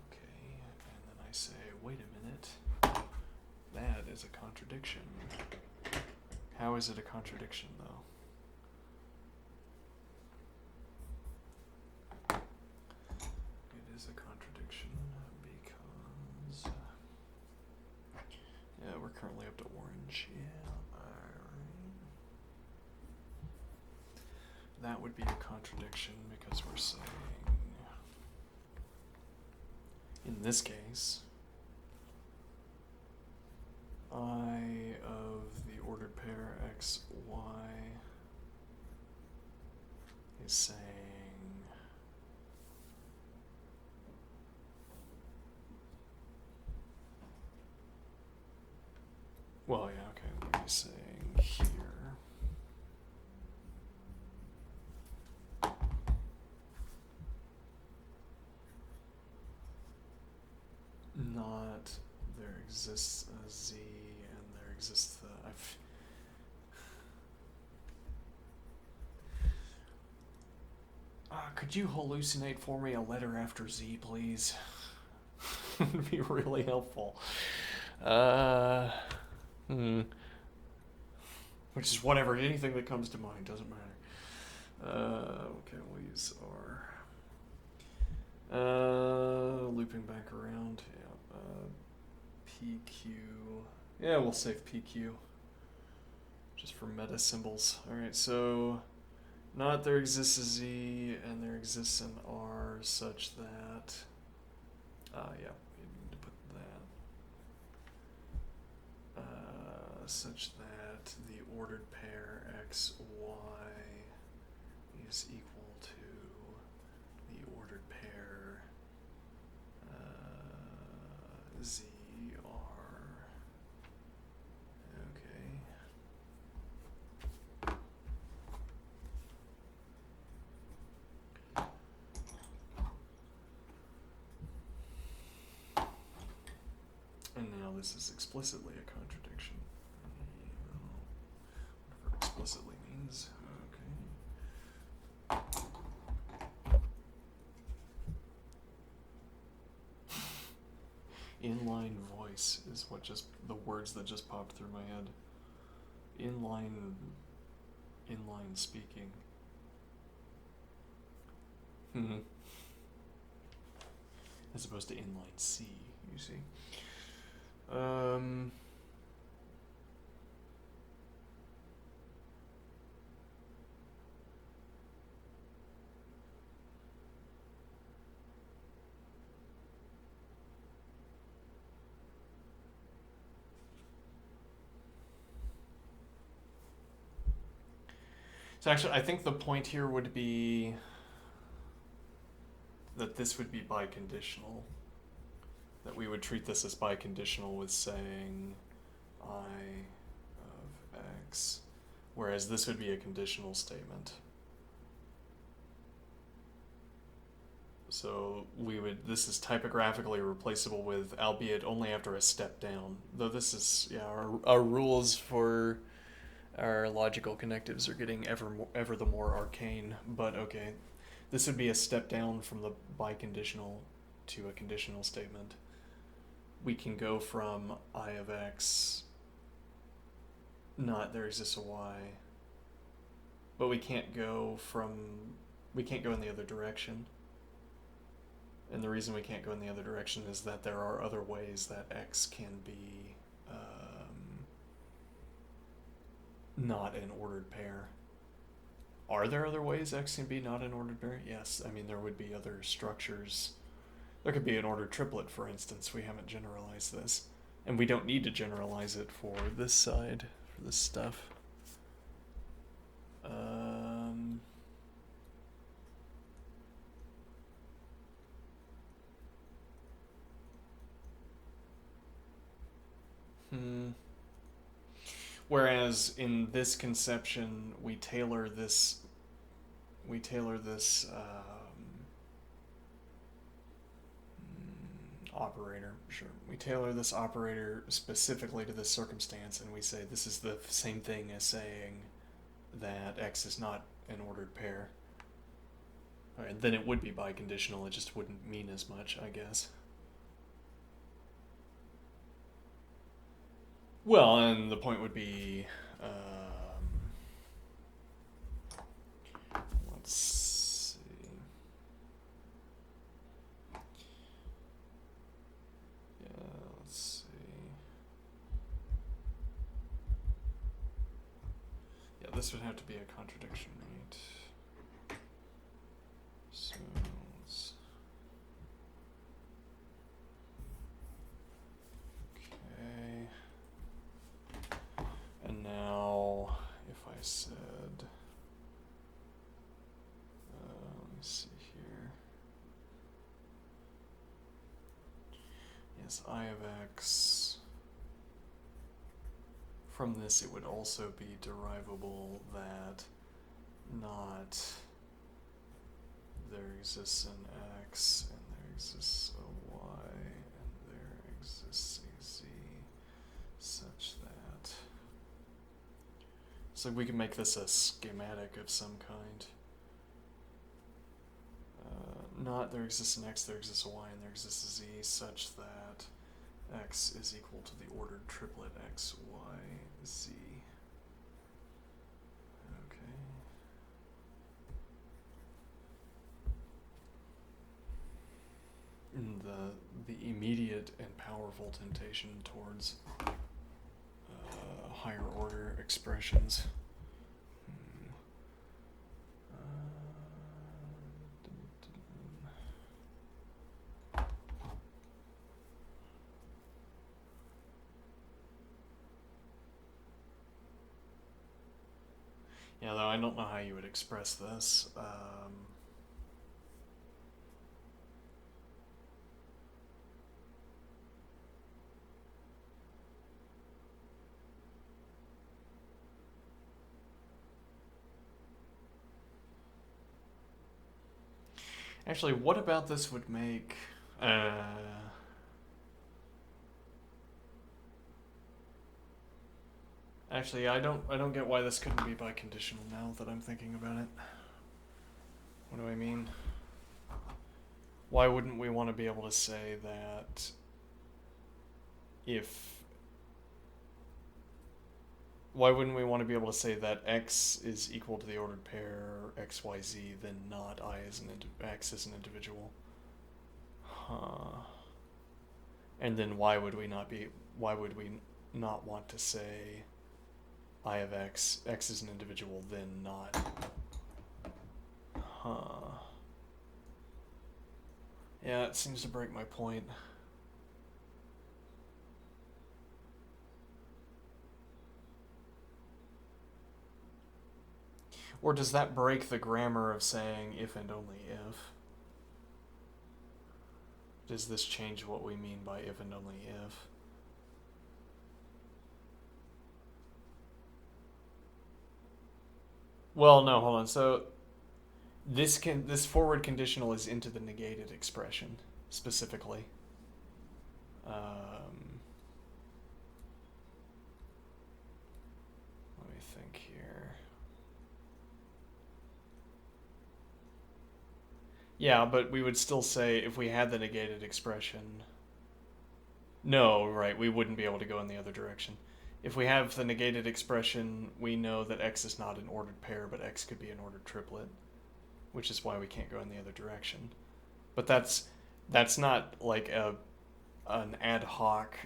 Okay, and then I say, wait a minute, that is a contradiction. How is it a contradiction, though? It is a contradiction because yeah, we're currently up to orange. Yeah, alright. That would be a contradiction because we're saying, in this case, I of the ordered pair X, Y is saying well, yeah, okay, what are we saying here? Not there exists a Z and there exists the could you hallucinate for me a letter after Z, please? It'd be really helpful. Which is whatever, anything that comes to mind, doesn't matter. Okay, we'll use R. Looping back around, yeah. PQ. Yeah, we'll save PQ just for meta symbols. All right, so not there exists a Z and there exists an R such that. Yeah, we need to put that. Such that the ordered pair X, Y is equal to the ordered pair Z, R. Okay. And now this is explicitly a contradiction. Whatever explicitly means. Okay. Inline voice is what just the words that just popped through my head. Inline speaking. As opposed to inline C, you see. So actually, I think the point here would be that this would be biconditional. That we would treat this as biconditional with saying I of X, whereas this would be a conditional statement. So this is typographically replaceable with, albeit only after a step down. Though this is, yeah, our rules for our logical connectives are getting ever the more arcane, but okay. This would be a step down from the biconditional to a conditional statement. We can go from I of X, not there exists a Y, but we can't go in the other direction. And the reason we can't go in the other direction is that there are other ways that X can be not an ordered pair. Are there other ways X can be not an ordered pair? Yes. I mean, there would be other structures. There could be an ordered triplet, for instance. We haven't generalized this. And we don't need to generalize it for this side, for this stuff. Whereas in this conception, we tailor this operator. Sure, we tailor this operator specifically to this circumstance, and we say this is the same thing as saying that X is not an ordered pair. All right, then it would be biconditional. It just wouldn't mean as much, I guess. Well, and the point would be, let's see. Yeah, let's see. Yeah, this would have to be a contradiction, right? So let's. Okay. And now, if I said, let me see here. Yes, I of X. From this, it would also be derivable that not there exists an X and there exists a Y and there exists a Z such that. So we can make this a schematic of some kind. Not there exists an X, there exists a Y, and there exists a Z such that X is equal to the ordered triplet X, Y, Z. Okay. And the immediate and powerful temptation towards higher order expressions. Yeah, though I don't know how you would express this. Actually, what about this would make... Actually, I don't get why this couldn't be biconditional now that I'm thinking about it. What do I mean? Why wouldn't we want to be able to say that if... Why wouldn't we want to be able to say that x is equal to the ordered pair xyz, then not I as x as an individual? Huh. And then why would we not want to say I of x is an individual, then not? Huh. Yeah, it seems to break my point. Or does that break the grammar of saying if and only if? Does this change what we mean by if and only if? Well, no, hold on. So this forward conditional is into the negated expression specifically. Let me think here. Yeah, but we would still say if we had the negated expression. No, right, we wouldn't be able to go in the other direction. If we have the negated expression, we know that x is not an ordered pair, but x could be an ordered triplet, which is why we can't go in the other direction. But that's not like an ad hoc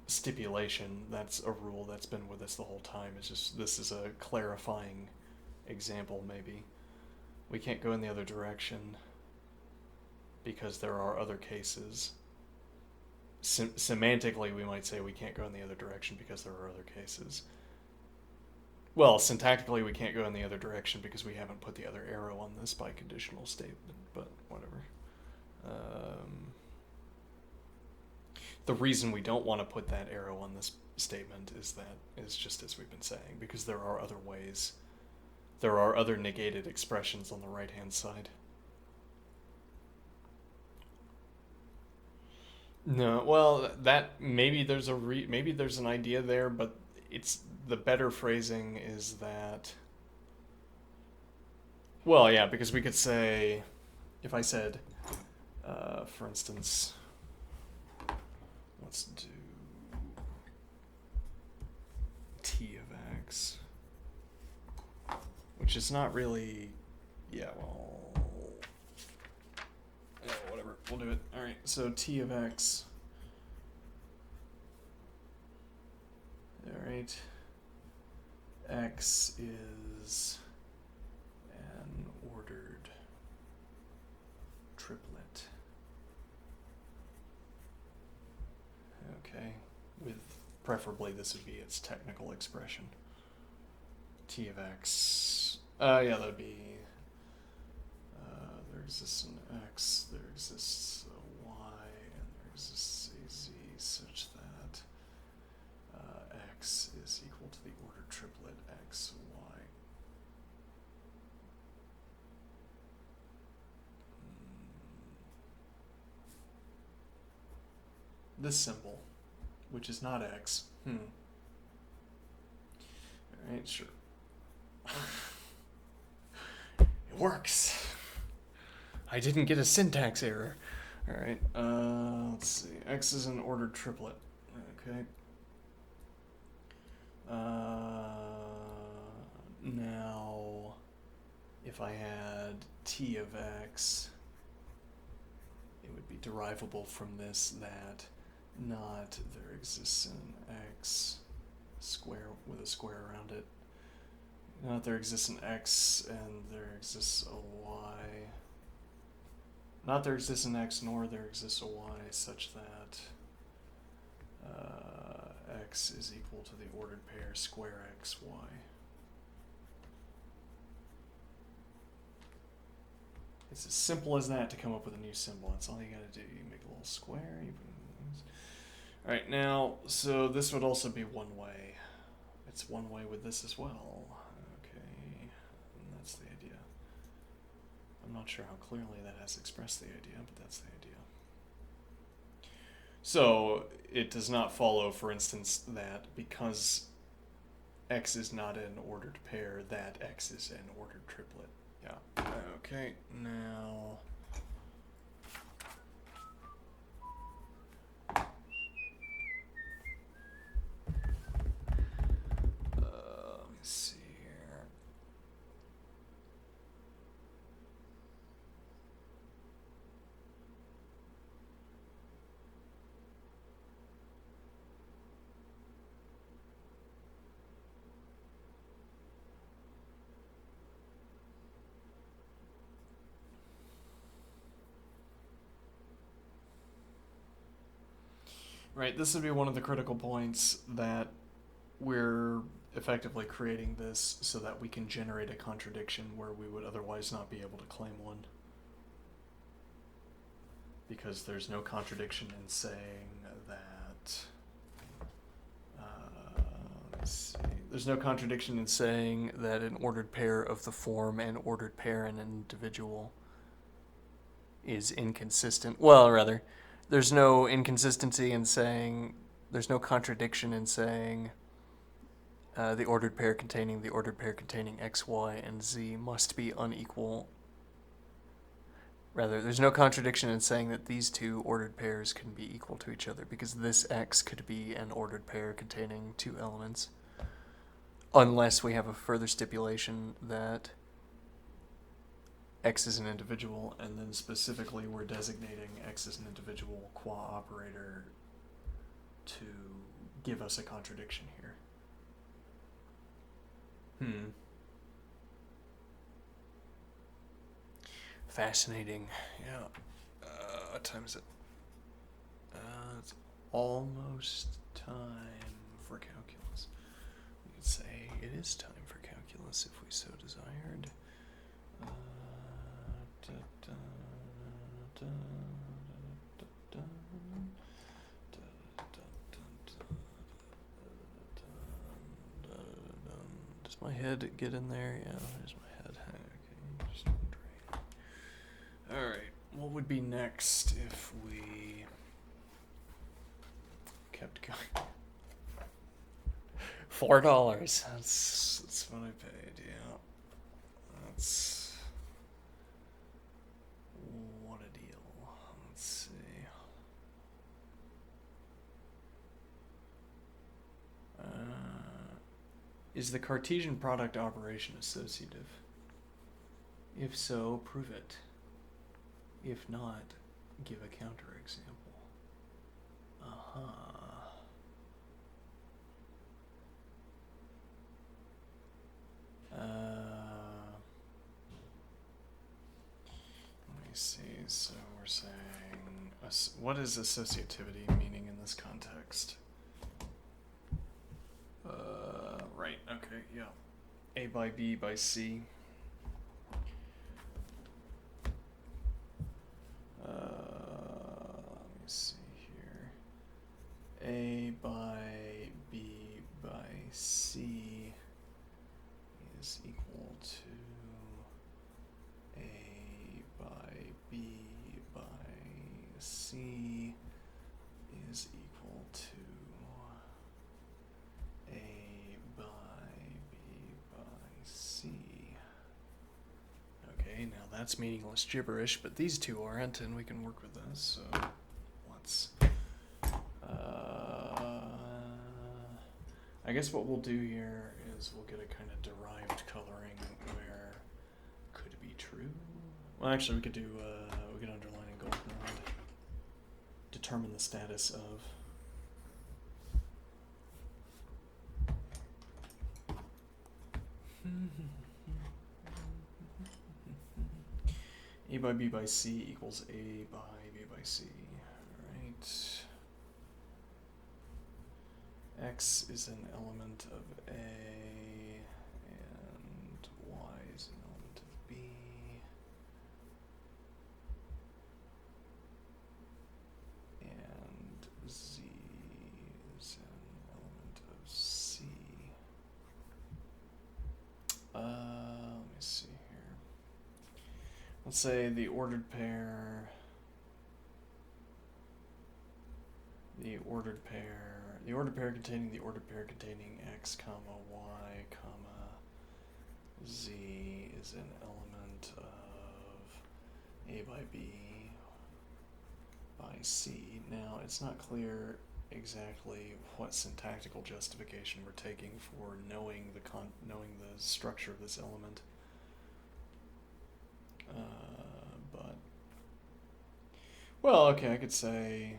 stipulation. That's a rule that's been with us the whole time. It's just this is a clarifying example, maybe. We can't go in the other direction because there are other cases. Semantically, we might say we can't go in the other direction because there are other cases. Well, syntactically, we can't go in the other direction because we haven't put the other arrow on this biconditional statement, but whatever. The reason we don't want to put that arrow on this statement is just as we've been saying, because there are other ways. There are other negated expressions on the right-hand side. No, well, that maybe there's maybe there's an idea there, but it's the better phrasing is that. Well, yeah, because we could say, if I said, for instance, let's do t of x, which is not really, yeah, well, yeah, whatever, we'll do it. All right, so t of x. All right, x is an ordered triplet. Okay, with preferably this would be its technical expression. T of x. Yeah, that'd be. There exists an x, there exists a y, and there exists a z such that x is equal to the ordered triplet x, y. This symbol, which is not x. Alright, sure. It works. I didn't get a syntax error. Alright, let's see. X is an ordered triplet. Okay. Now, if I had t of x, it would would be derivable from this that not there exists an x square with a square around it. Not there exists an x and there exists a y. Not there exists an x nor there exists a y such that x is equal to the ordered pair square x, y. It's as simple as that to come up with a new symbol. That's all you gotta do. You make a little square. Alright, now, so this would also be one way. It's one way with this as well. Okay, and that's the idea. I'm not sure how clearly that has expressed the idea, but that's the idea. So, it does not follow, for instance, that because x is not an ordered pair, that x is an ordered triplet. Yeah. Okay, now... let me see here. Right, this would be one of the critical points that we're effectively creating this so that we can generate a contradiction where we would otherwise not be able to claim one. Because there's no contradiction in saying that... let's see. There's no contradiction in saying that an ordered pair of the form and ordered pair in an individual is inconsistent. Well, rather, there's no inconsistency in saying... There's no contradiction in saying the ordered pair containing x, y, and z must be unequal. Rather, there's no contradiction in saying that these two ordered pairs can be equal to each other, because this x could be an ordered pair containing two elements, unless we have a further stipulation that x is an individual, and then specifically we're designating x as an individual qua operator to give us a contradiction here. Fascinating. Yeah. What time is it? It's almost time for calculus. We could say it is time for calculus if we so desired. Does my head get in there? Yeah, there's my head. Okay, just drain. Alright, what would be next if we kept going? $4. That's what I paid, yeah. That's... what a deal. Let's see. Is the Cartesian product operation associative? If so, prove it. If not, give a counterexample. Let me see. So we're saying, what is associativity meaning in this context? Right. Okay. Yeah. A by B by C. Let me see here. A by B by C is equal to A by B by C is equal to A by B by C. Okay, now that's meaningless gibberish, but these two aren't, and we can work with this, so let's... I guess what we'll do here is we'll get a kind of derived coloring where could be true. Well, actually, we could do we could underline in goldenrod. determine the status of. A by B by C equals A by B by C. Alright. X is an element of A, and Y is an element of B. And Z is an element of C. Let me see here. Let's say the ordered pair, the ordered pair containing the ordered pair containing X, comma, Y, comma, Z is an element of A by B by C. Now, it's not clear exactly what syntactical justification we're taking for knowing the structure of this element. But well, okay, I could say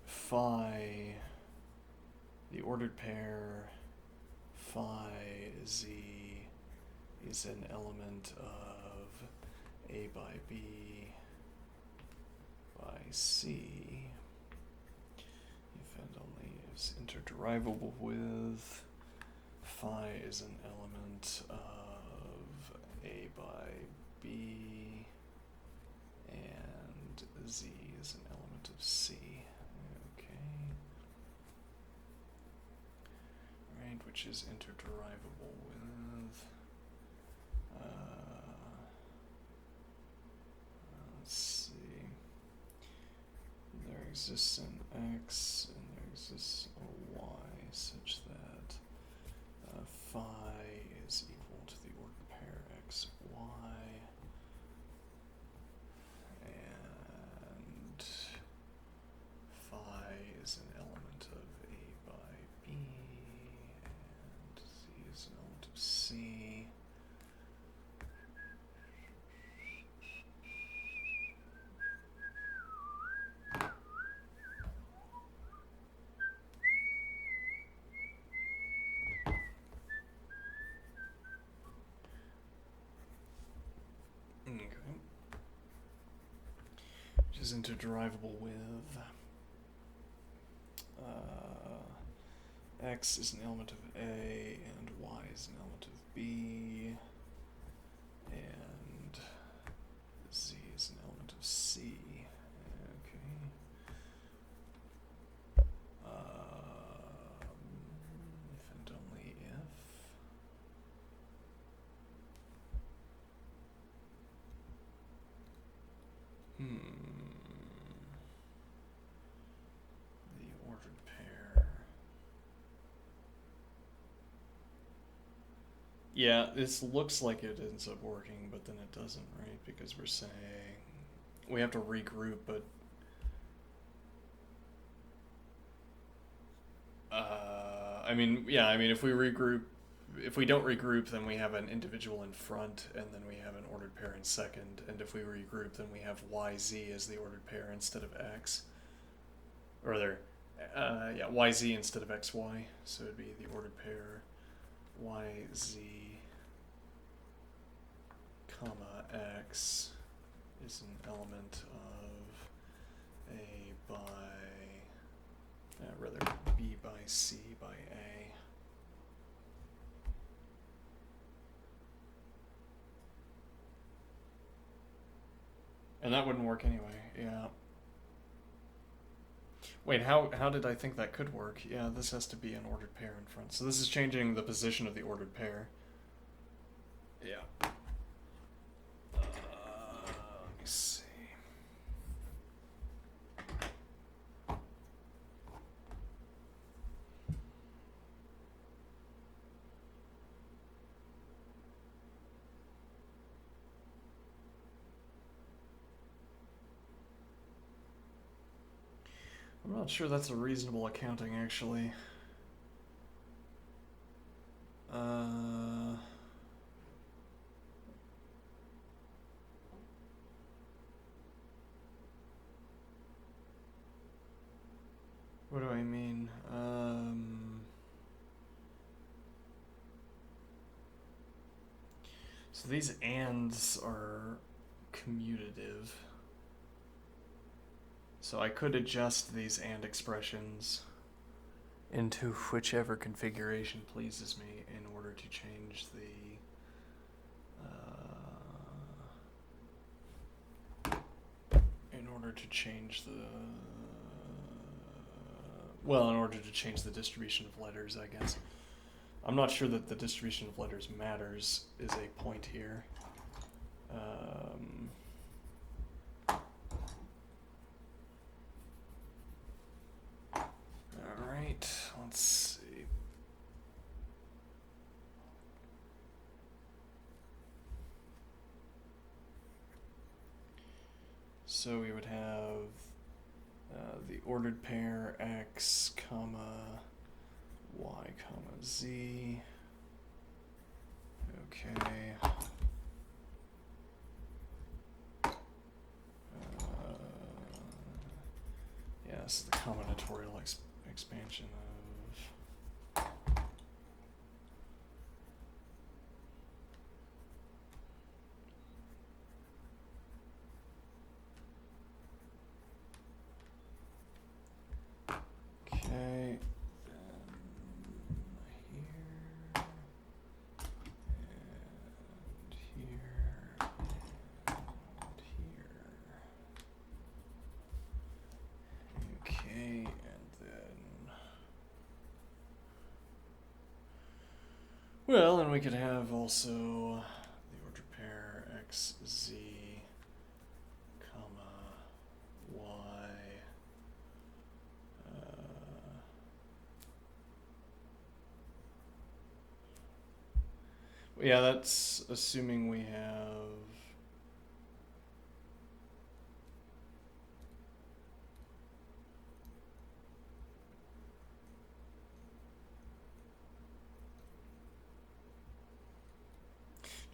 phi, the ordered pair phi Z is an element of A by B by C if and only is interderivable with. Phi is an element of A by B, and Z is an element of C. Okay. Right, which is interderivable with. Let's see. There exists an X and there exists a Y such that phi is equal to the ordered pair X, Y, and phi is an element of A by B, and Z is an element of C. Okay. Which is interderivable with X is an element of A and Y is an element of B and Z is an element of C. Okay. If and only if. The ordered pair. Yeah, this looks like it ends up working, but then it doesn't, right? Because we're saying we have to regroup, but if we regroup, if we don't regroup, then we have an individual in front, and then we have an ordered pair in second, and if we regroup, then we have YZ as the ordered pair instead of X. Or there, YZ instead of XY, so it'd be the ordered pair YZ, comma, X is an element of A by, rather B by C by A. And that wouldn't work anyway, yeah. Wait, how did I think that could work? Yeah, this has to be an ordered pair in front. So this is changing the position of the ordered pair. Yeah. Let me see. I'm not sure that's a reasonable accounting, actually. What do I mean? So these ands are commutative. So I could adjust these and expressions into whichever configuration pleases me in order to change the in order to change the distribution of letters, I guess. I'm not sure that the distribution of letters matters is a point here. Alright, let's see. So we would have the ordered pair x comma y comma z. Okay. Yeah, this is the combinatorial expansion of. Okay, then here, and here, and here. Okay, and then. Well, and we could have also the ordered pair x, z, comma, y. Yeah, that's assuming we have.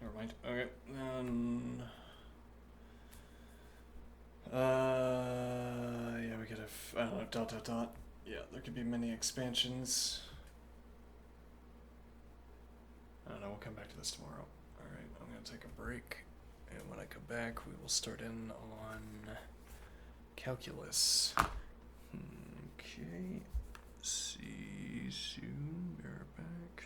Never mind. Okay, then. Yeah, we could have. I don't know, dot dot dot. Yeah, there could be many expansions. I don't know, we'll come back to this tomorrow. Alright, I'm gonna take a break. And when I come back, we will start in on calculus. Okay. See you soon. Be right back.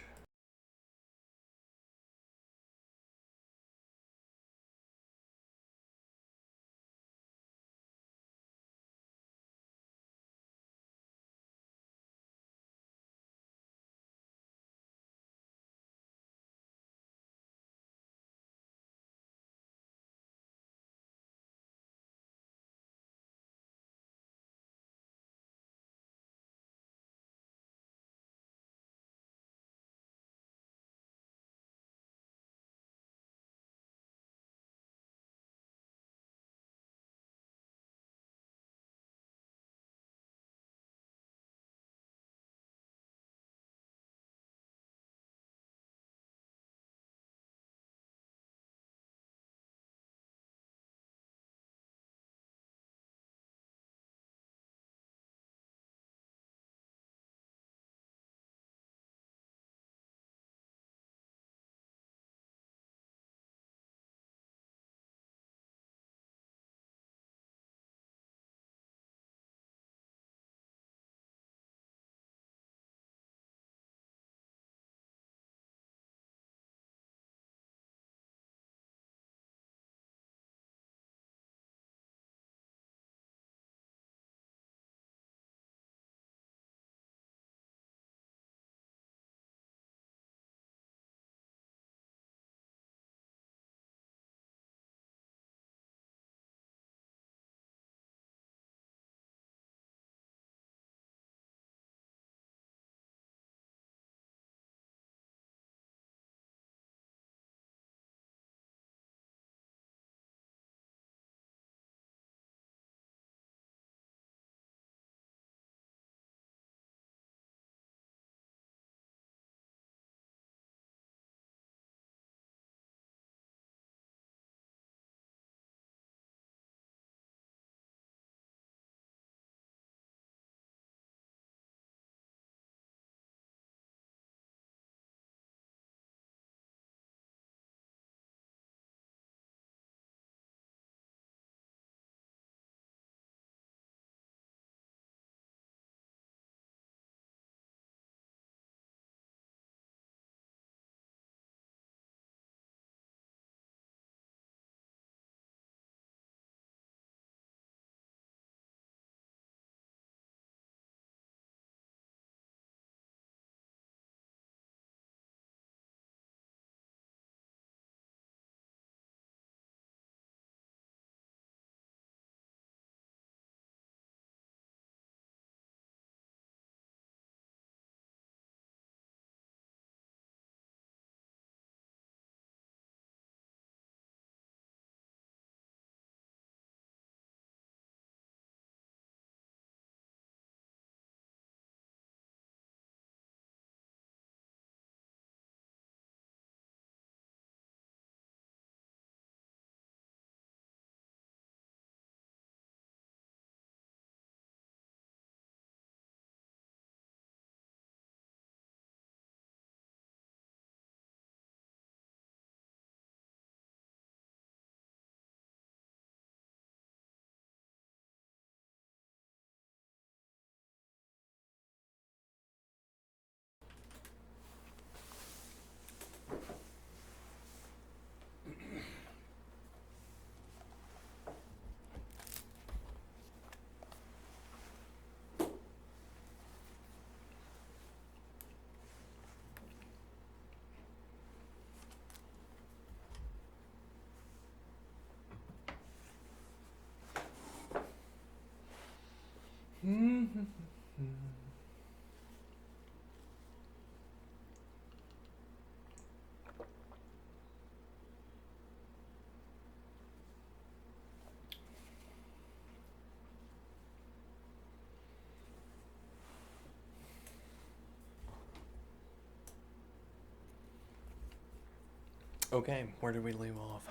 Okay, where did we leave off?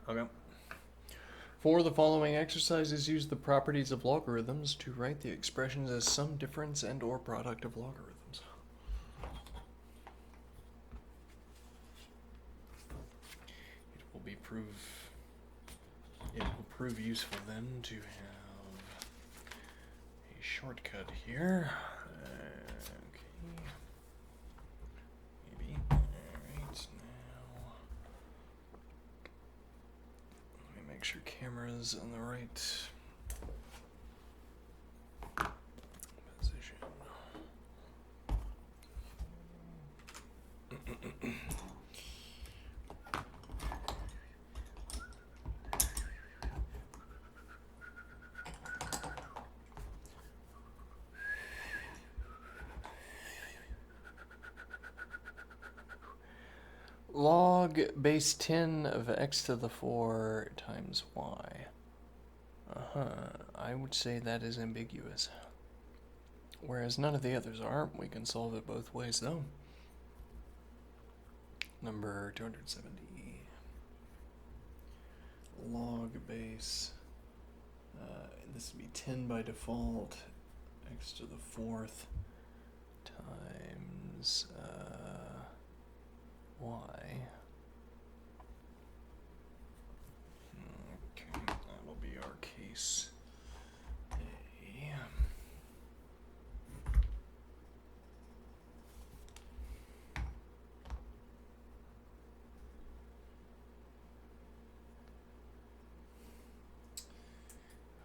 Okay. For the following exercises, use the properties of logarithms to write the expressions as sum, difference, and or product of logarithms. It will prove useful then to have a shortcut here. Okay. Maybe. Alright, now let me make sure camera's in the right position. Log base 10 of x to the 4 times y. I would say that is ambiguous. Whereas none of the others are. We can solve it both ways, though. Number 270. Log base. This would be 10 by default. X to the 4th times y. Okay, that'll be our case A.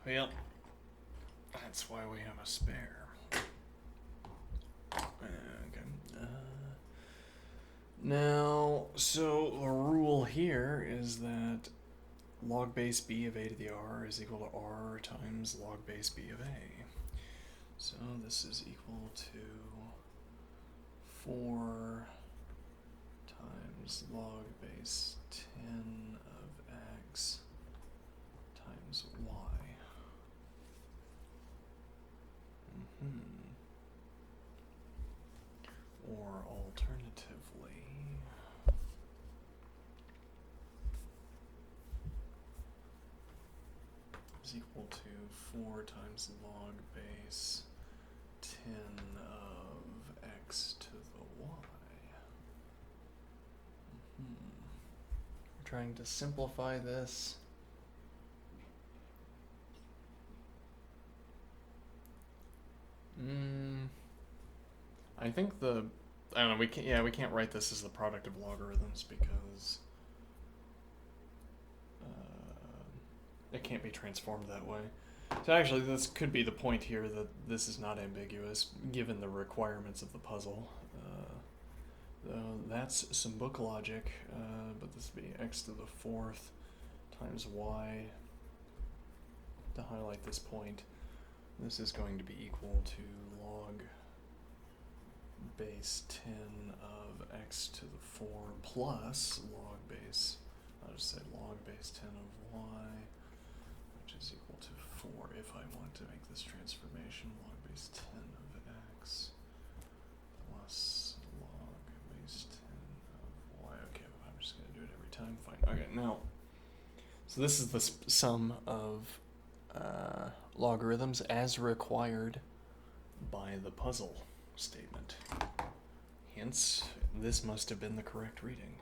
Well, that's why we have a spare. Okay. Now, so the rule here is that log base b of a to the r is equal to r times log base b of a. So this is equal to 4 times log base 10 of x times y. Or alternatively, is equal to 4 times log base 10 of x to the y. We're trying to simplify this. I think I don't know, we can't write this as the product of logarithms because it can't be transformed that way. So actually, this could be the point here, that this is not ambiguous given the requirements of the puzzle. That's some book logic, but this would be x to the 4th times y. To highlight this point, this is going to be equal to log base 10 of x to the 4 plus log base, I'll just say log base 10 of y, which is equal to 4 if I want to make this transformation. Log base 10 of x plus log base 10 of y. Okay, I'm just going to do it every time. Fine. Okay, now, so this is the sum of logarithms as required by the puzzle statement. Hence, this must have been the correct reading.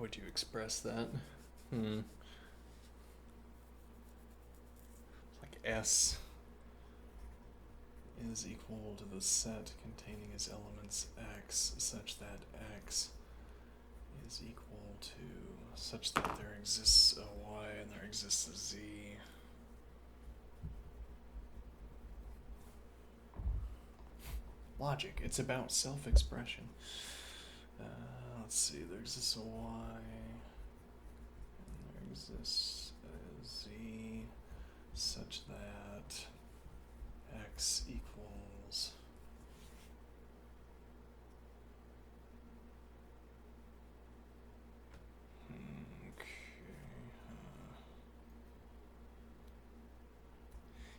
would you express that? Hmm. Like S is equal to the set containing as elements X such that X is equal to such that there exists a Y and there exists a Z. Logic. It's about self-expression. Let's see. There exists a Y and there exists a Z such that X equals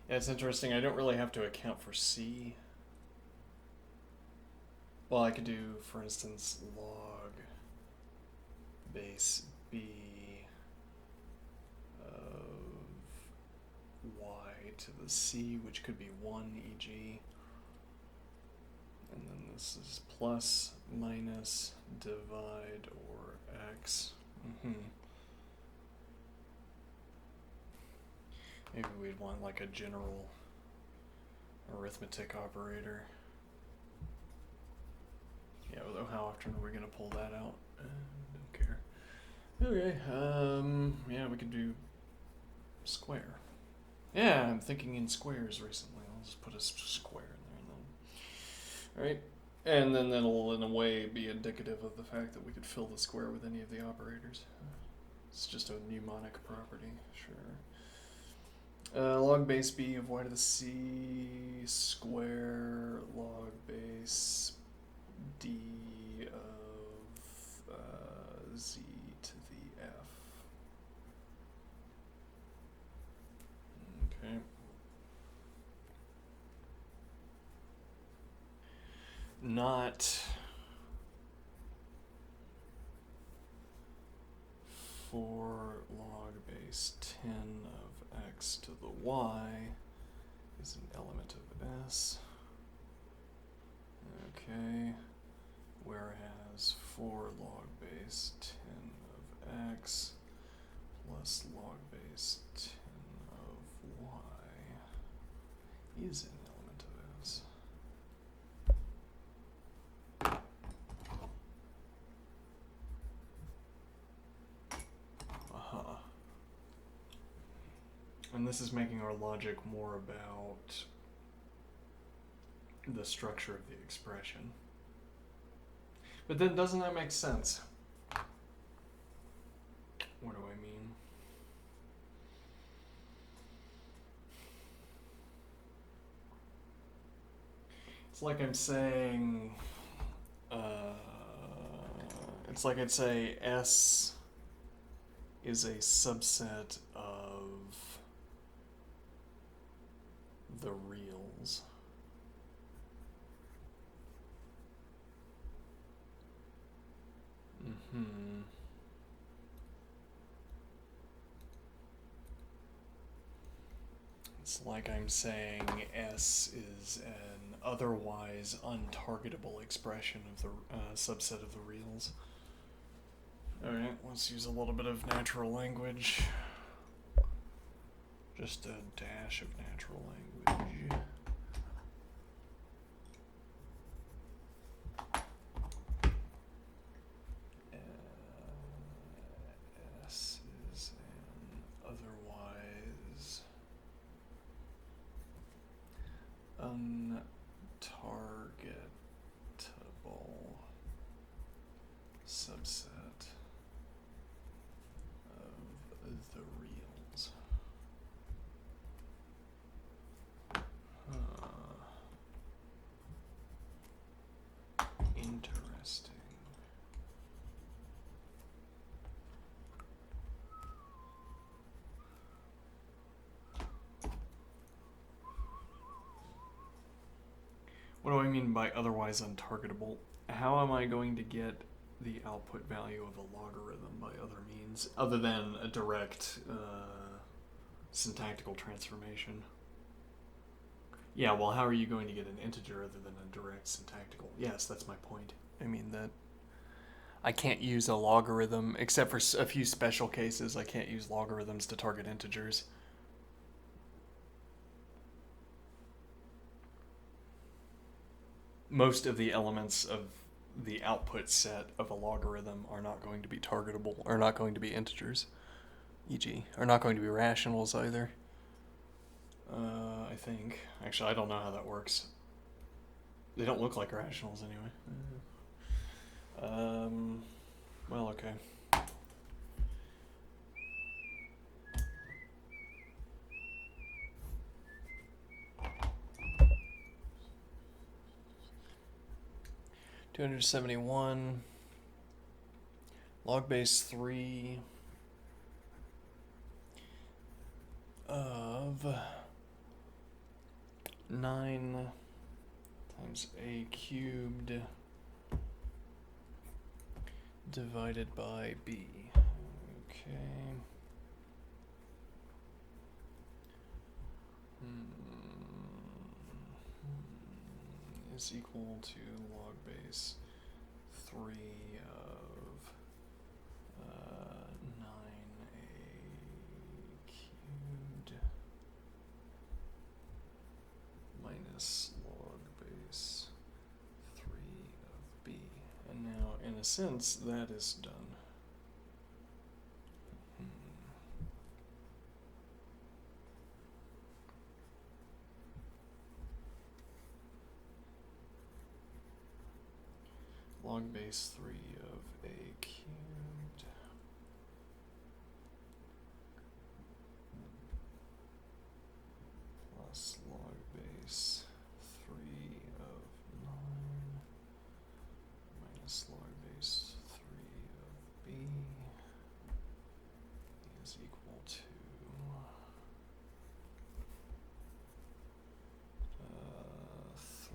yeah, it's interesting. I don't really have to account for C. Well, I could do, for instance, log base B of Y to the C, which could be 1, e.g. And then this is plus, minus, divide, or X. Maybe we'd want like a general arithmetic operator. Yeah, although how often are we going to pull that out? Don't care. Okay, yeah, we could do square. Yeah, I'm thinking in squares recently. I'll just put a square in there. Alright, and then that'll in a way be indicative of the fact that we could fill the square with any of the operators. It's just a mnemonic property, sure. Log base B of Y to the C square log base D of Z to the F. Okay. Not for log base 10 of X to the Y is an element of S. Okay. Whereas for log base 10 of X plus log base 10 of Y is an element of S. Aha. And this is making our logic more about the structure of the expression. But then doesn't that make sense? What do I mean? It's like I'm saying, it's like I'd say S is a subset of the reals. It's like I'm saying S is an otherwise untargetable expression of the subset of the reals. Alright, let's use a little bit of natural language. Just a dash of natural language. S is an otherwise untargetable subset of the reals. Interesting. What do I mean by otherwise untargetable? How am I going to get the output value of a logarithm by other means, other than a direct syntactical transformation? Yeah, well, how are you going to get an integer other than a direct syntactical? Yes, that's my point. I mean that I can't use a logarithm, except for a few special cases. I can't use logarithms to target integers. Most of the elements of the output set of a logarithm are not going to be targetable, are not going to be integers, e.g., are not going to be rationals either. I think. Actually, I don't know how that works. They don't look like rationals anyway. Well, okay. $271 log base 3 of 9 times a cubed divided by b. Okay. Is equal to log base 3 of 9a cubed minus log base 3 of b. And now, in a sense, that is done. Log base 3 of a cubed plus log base 3 of 9 minus log base 3 of b is equal to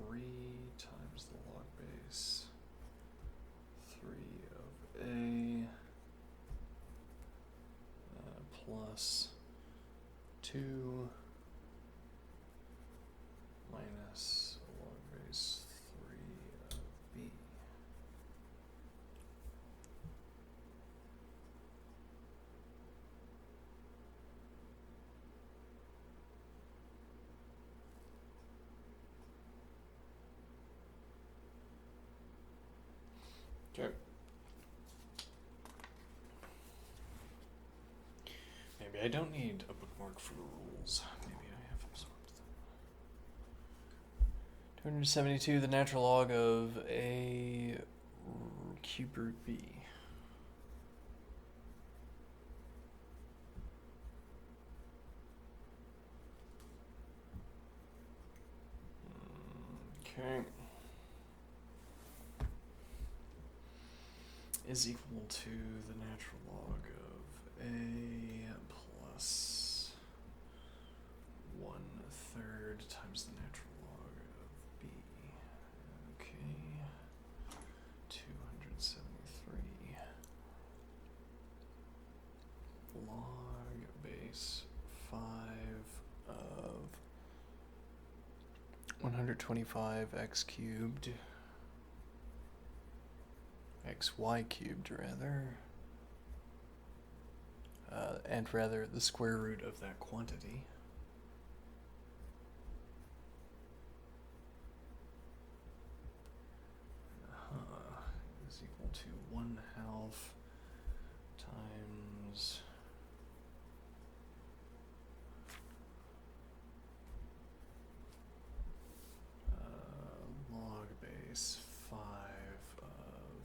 3 times the log base 3 of a plus 2 minus log base 3 of b. Okay. Maybe I don't need a bookmark for rules. Maybe I have absorbed them. 272, the natural log of a cube root b. Okay. Is equal to the natural log of a plus 1/3 times the natural log of b. Okay. 273 log base 5 of 125 x cubed, xy cubed rather, and rather the square root of that quantity. Is equal to 1/2 times log base 5 of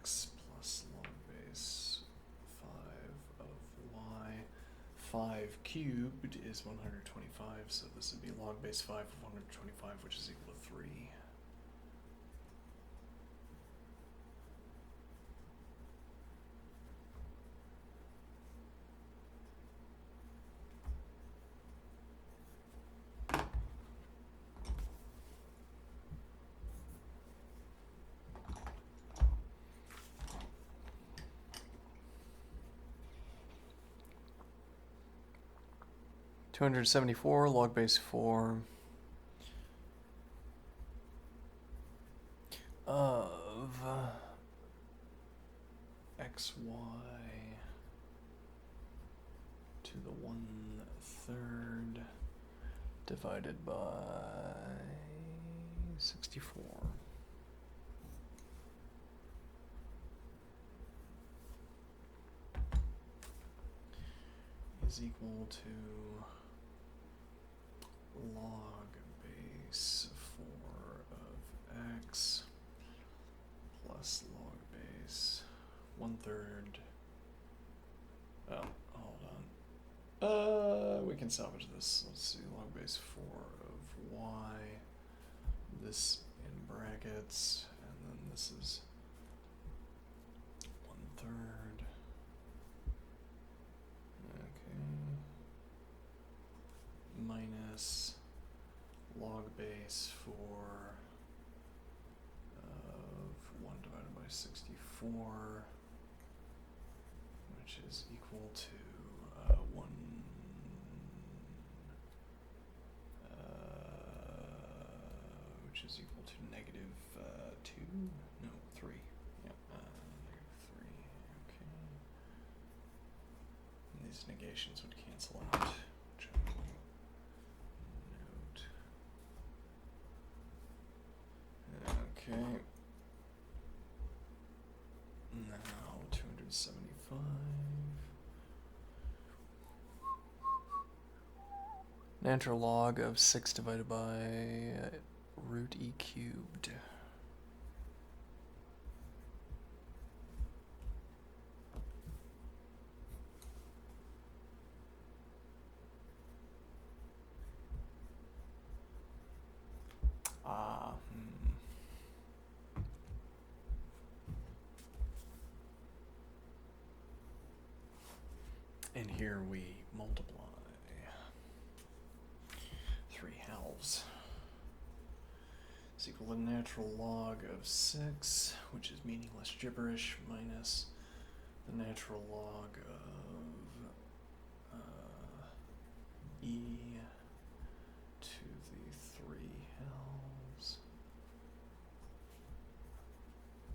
x plus log base 5 of y. 5 cubed is 125, so this would be log base 5 of 125, which is equal to 3. $274 log base 4 of xy to the 1/3 divided by 64 is equal to log base 4 of x plus log base 1/3. Oh, hold on. We can salvage this. Let's see, log base 4 of y. This in brackets, and then this is 1/3. Okay. Minus log base 4 of 1 divided by 64, which is equal to 1, which is equal to negative 2, no, 3. Yep, negative 3, okay. And these negations would cancel out, which I will note. Okay. Now 275. Natural log of 6 divided by root e cubed. And here we multiply 3/2 is equal to natural log of 6, which is meaningless gibberish, minus the natural log of e to the 3/2,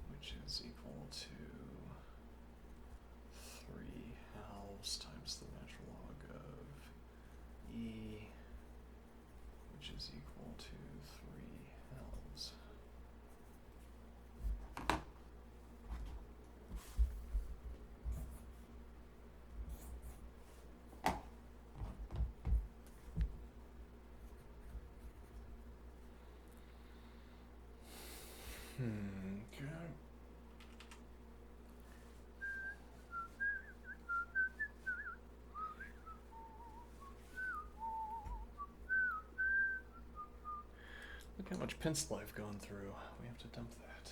which is equal to 3/2 times the natural log of e, which is equal to 3/2. Okay. Look how much pencil I've gone through. We have to dump that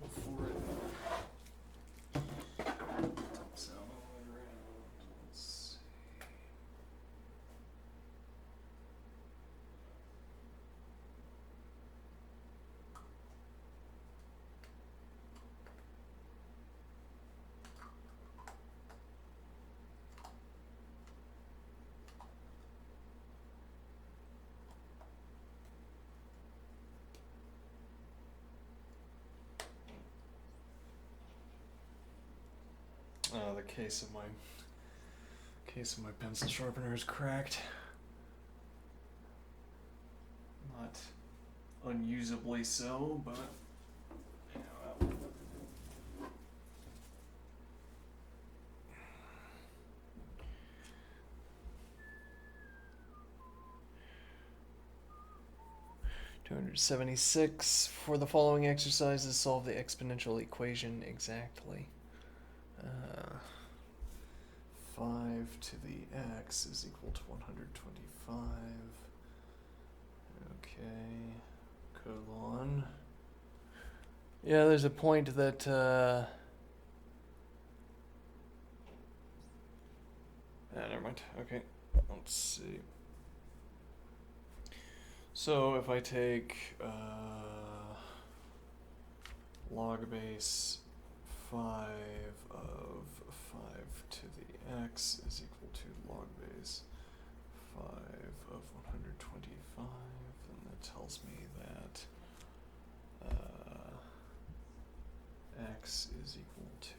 before it dumps out all the way around. Let's see. The case of my pencil sharpener is cracked. Not unusably so, but you know, 276. For the following exercises, solve the exponential equation exactly. 5 to the x is equal to 125. Okay, colon. Yeah, there's a point that never mind. Okay, let's see. So if I take log base 5 of 5 to the x is equal to log base 5 of 125, then that tells me that x x is equal to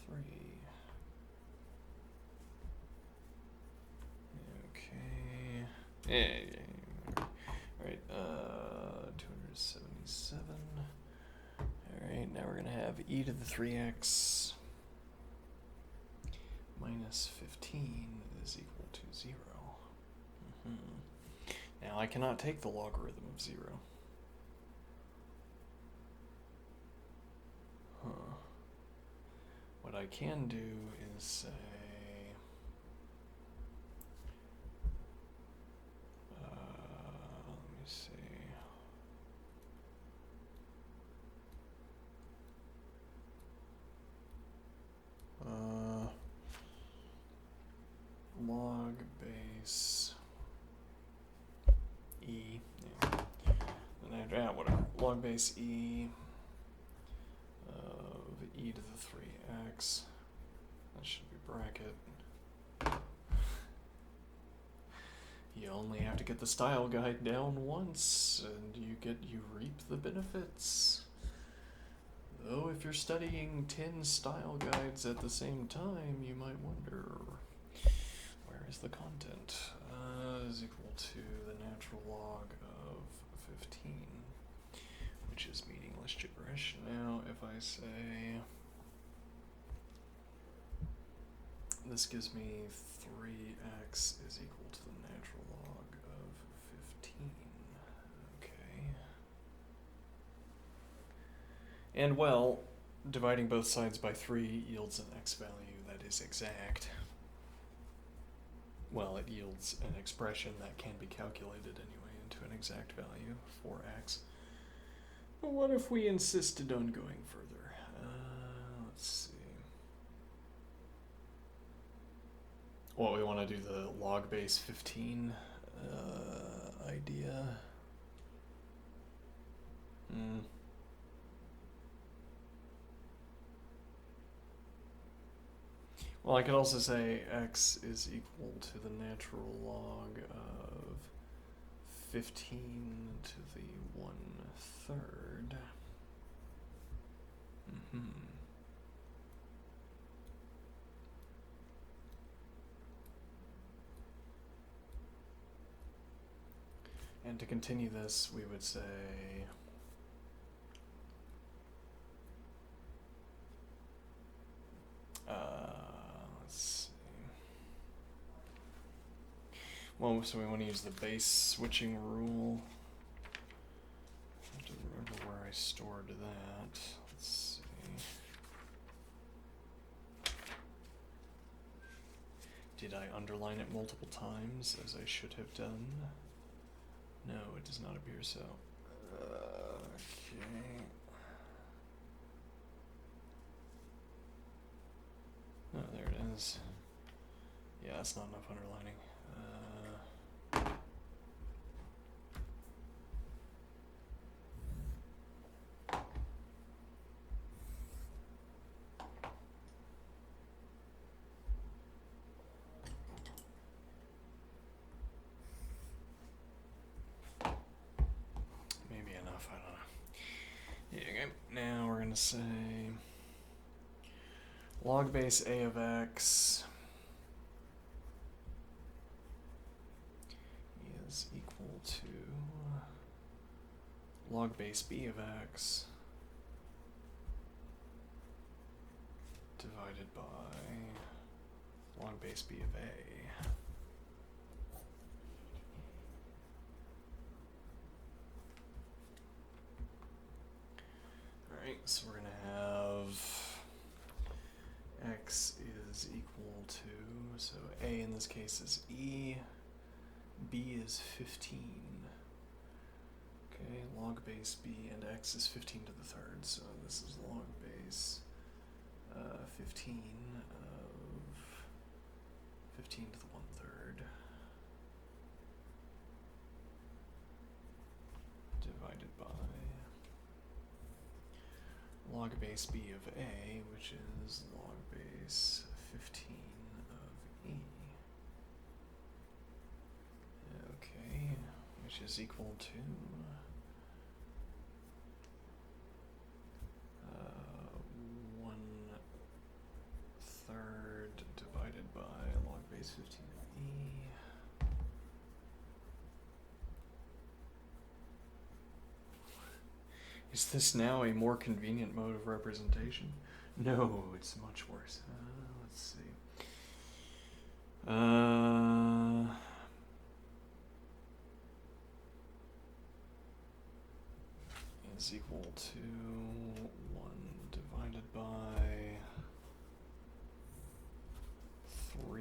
3. Okay. Alright, 277. Alright, now we're going to have e to the 3x minus 15 is equal to 0. Now I cannot take the logarithm of 0. What I can do is say, let me see. Log base e. Yeah, whatever. Log base e of e to the 3x. That should be bracket. You only have to get the style guide down once, and you reap the benefits. Though if you're studying 10 style guides at the same time, you might wonder, where is the content? Is equal to the natural log of 15, which is meaningless gibberish. Now, if I say, this gives me 3x is equal to the natural log of 15. Okay. And well, dividing both sides by 3 yields an x value that is exact. Well, it yields an expression that can be calculated anyway into an exact value for x. But what if we insisted on going further? Let's see. Well, we want to do the log base 15 idea. Well, I could also say x is equal to the natural log of 15 to the 1/3. And to continue this, we would say let's see. Well, so we want to use the base switching rule. I have to remember where I stored that. Let's see. Did I underline it multiple times, as I should have done? No, it does not appear so. Okay. Oh, there it is. Yeah, that's not enough underlining. Maybe enough, I don't know. Yeah, okay. Now we're gonna say log base a of x is equal to log base b of x divided by log base b of a. Alright, so we're going to have x is equal to, so a in this case is e, b is 15. Okay, log base b, and x is 15 to the 3rd, so this is log base 15 of 15 to the 1/3 divided by log base b of a, which is log base 15 of e. Okay, which is equal to Is this now a more convenient mode of representation? No, it's much worse. Let's see. Is equal to 1 divided by 3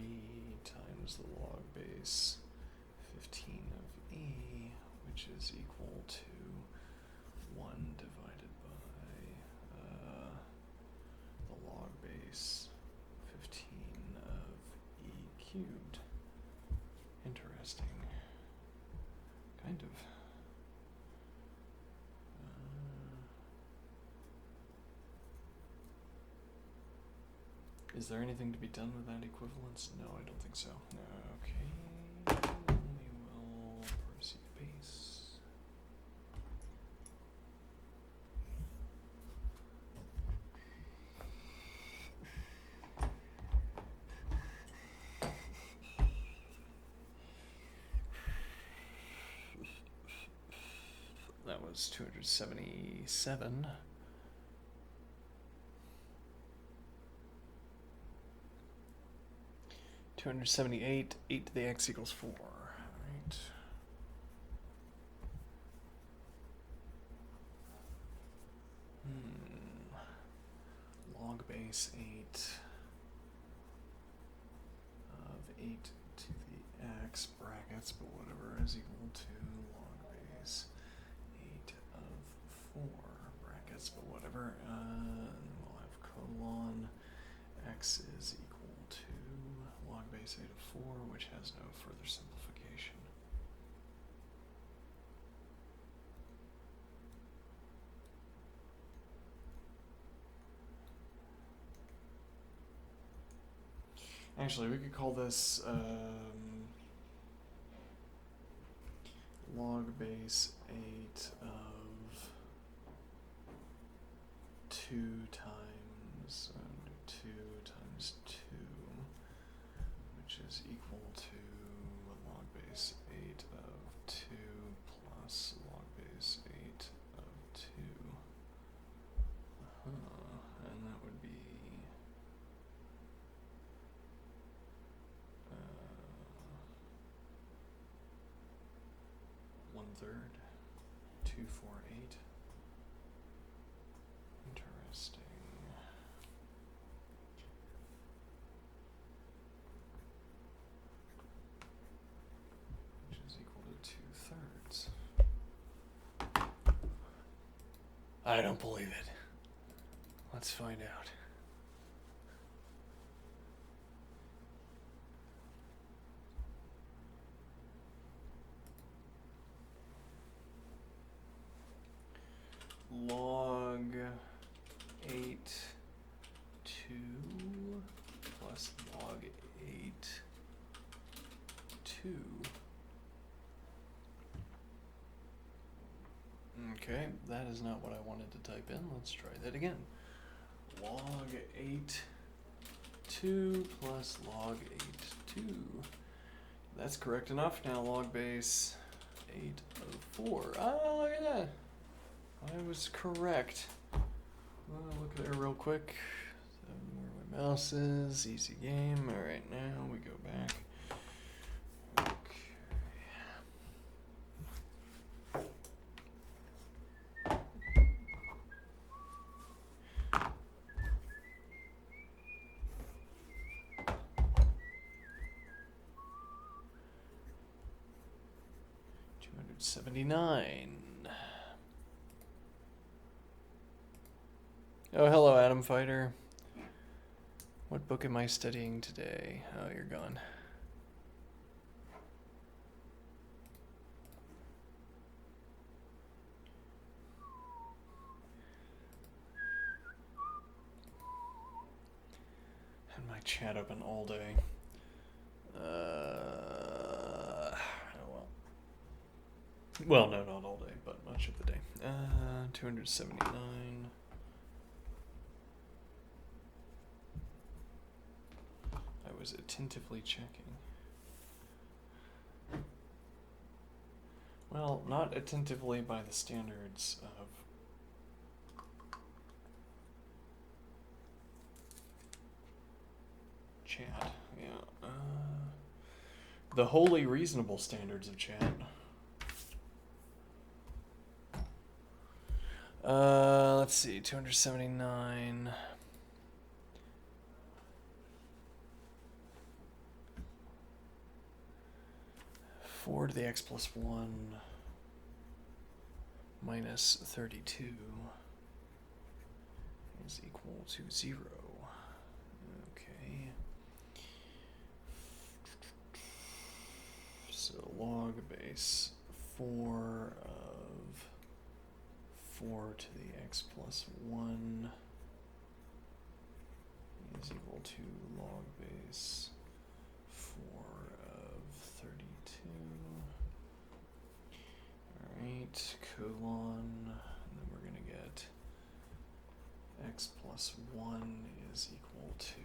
times the log base 15 of e, which is equal to 1 divided by the log base 15 of e cubed. Interesting. Kind of. Is there anything to be done with that equivalence? No, I don't think so. Okay, we will proceed base. That was 277. 278, 8 to the x equals 4. Right. Log base 8 of 8 to the x brackets, but whatever, is equal to log base 8 of 4 brackets, but whatever. We'll have colon x is equal to log base 8 of 4, which has no further simplification. Actually, we could call this log base 8 of 2 times 2 times 2, which is equal to log base 8 of 2 plus log base 8 of 2. And that would be 1/3, 248. Interesting. Which is equal to 2/3. I don't believe it. Let's find out. Log 8 2 plus log 8 2. Okay, that is not what I wanted to type in. Let's try that again. Log 8 2 plus log 8 2. That's correct enough. Now log base 8 of 4. Oh, look at that. I was correct. Well, look there real quick. Where my mouse is. Easy game. All right, now we go back. Okay. 279. Oh, hello, Atom Fighter. What book am I studying today? Oh, you're gone. Had my chat open all day. Oh well. Well, no, not all day, but much of the day. 279. I was attentively checking. Well, not attentively by the standards of The wholly reasonable standards of chat. Let's see, 279. 4 to the x plus 1 minus 32 is equal to 0. Okay. So log base 4 of 4 to the x plus 1 is equal to log base 4 of 32. Alright, colon, and then we're going to get x plus 1 is equal to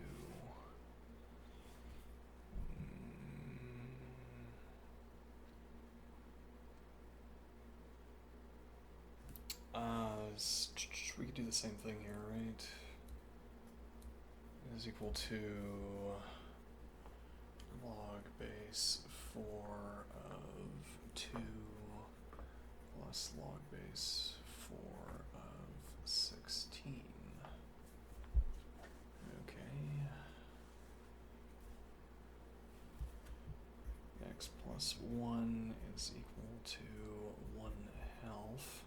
we could do the same thing here, right? Is equal to log base 4 of 2 plus log base 4 of 16. Okay. X plus 1 is equal to 1/2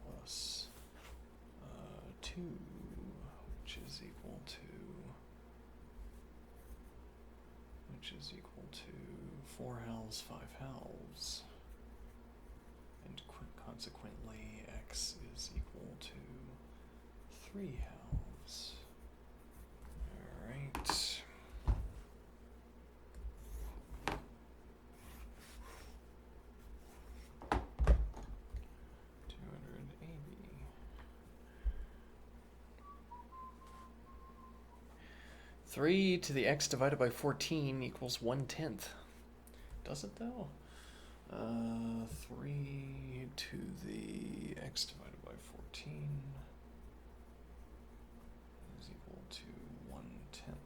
plus 2, which is equal to 4/2, 5/2, and consequently x is equal to 3/2. All right. Three to the x divided by 14 equals 1/10. Does it though? 3 to the x divided by 14 is equal to 1/10.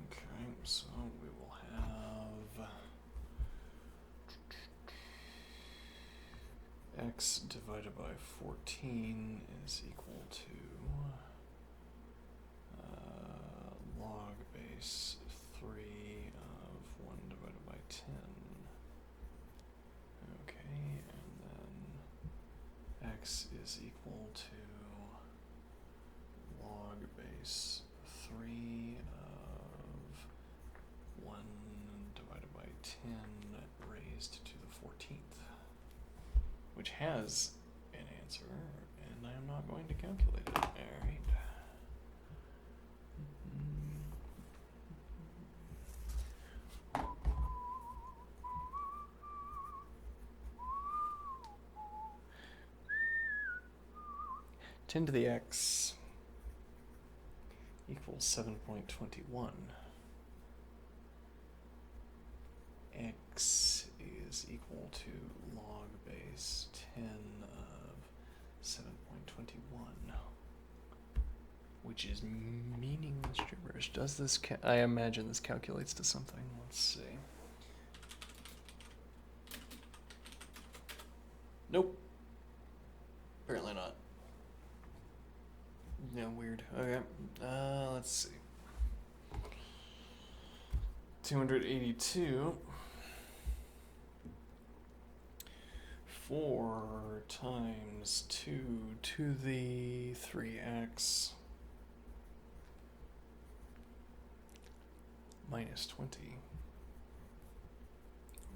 Okay, so we will have x divided by 14 is equal to log base 3 of 1 divided by 10. Okay, and then x is equal to log base 3 of 1 divided by 10 raised to the 14th, which has an answer, and I am not going to calculate it. All right. 10 to the x equals 7.21. X is equal to log base 10 of 7.21, which is meaningless gibberish. Does this I imagine this calculates to something. Let's see. Nope. Apparently not. Yeah, weird. Okay. Let's see. 282. 4 times 2 to the 3x minus 20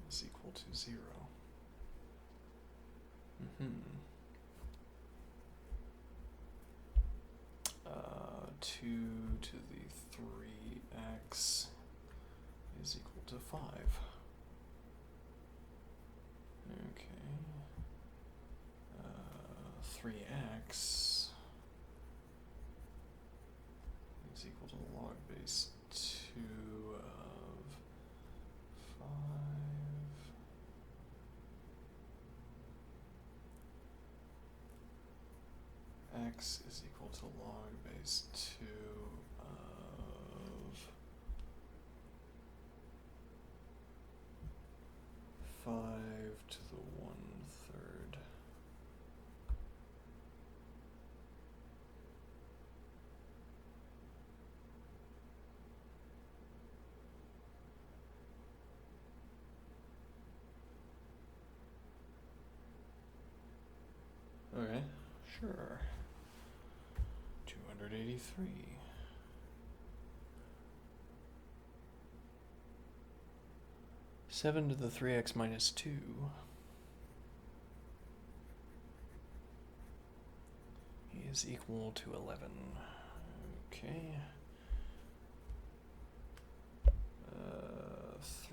is equal to 0. 2 to the 3x is equal to 5. Okay. 3x base 2 of 5 x is equal to log base 2 of 5 to the 1/3. Okay, sure. 283. Seven to the 3x minus 2 is equal to 11. Okay.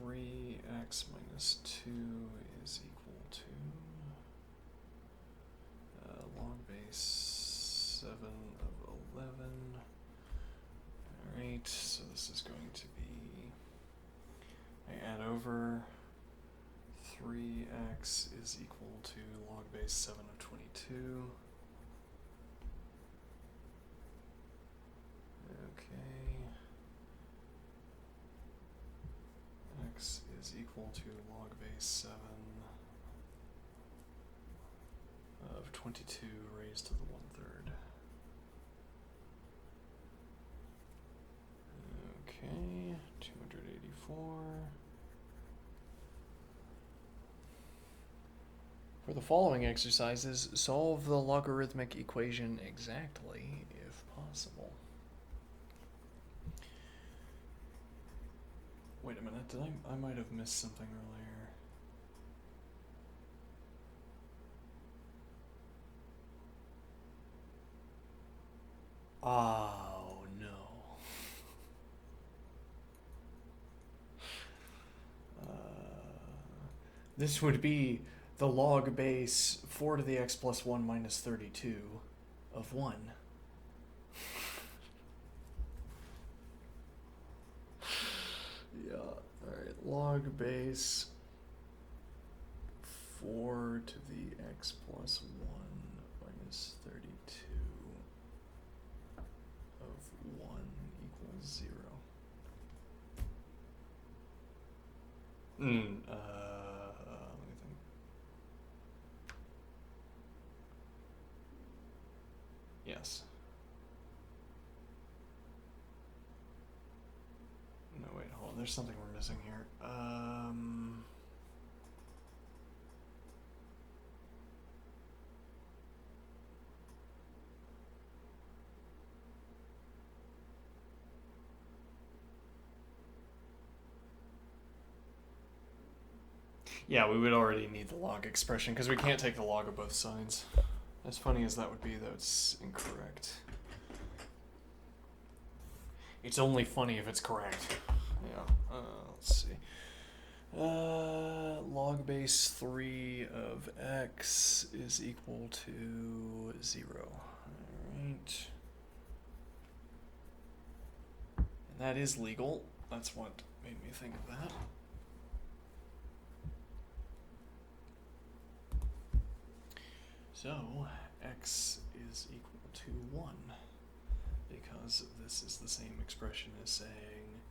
3x minus 2 is equal to log base 7 of 11. Alright, so this is going to be, I add over 3x is equal to log base 7 of 22. Okay. X is equal to log base 7 of 22 raised to the 1/3. Okay, 284. For the following exercises, solve the logarithmic equation exactly, if possible. Wait a minute, I might have missed something earlier. Oh no. This would be the log base 4 to the x plus 1 minus 32 of 1. Yeah, alright, log base 4 to the x plus 1 minus 32 of 1 equals 0. Let me think. Yes. No, wait, hold on. There's something we're missing here. Yeah, we would already need the log expression because we can't take the log of both sides. As funny as that would be, though, it's incorrect. It's only funny if it's correct. Yeah, let's see. Log base 3 of x is equal to 0. Alright. And that is legal. That's what made me think of that. So, x is equal to 1, because this is the same expression as saying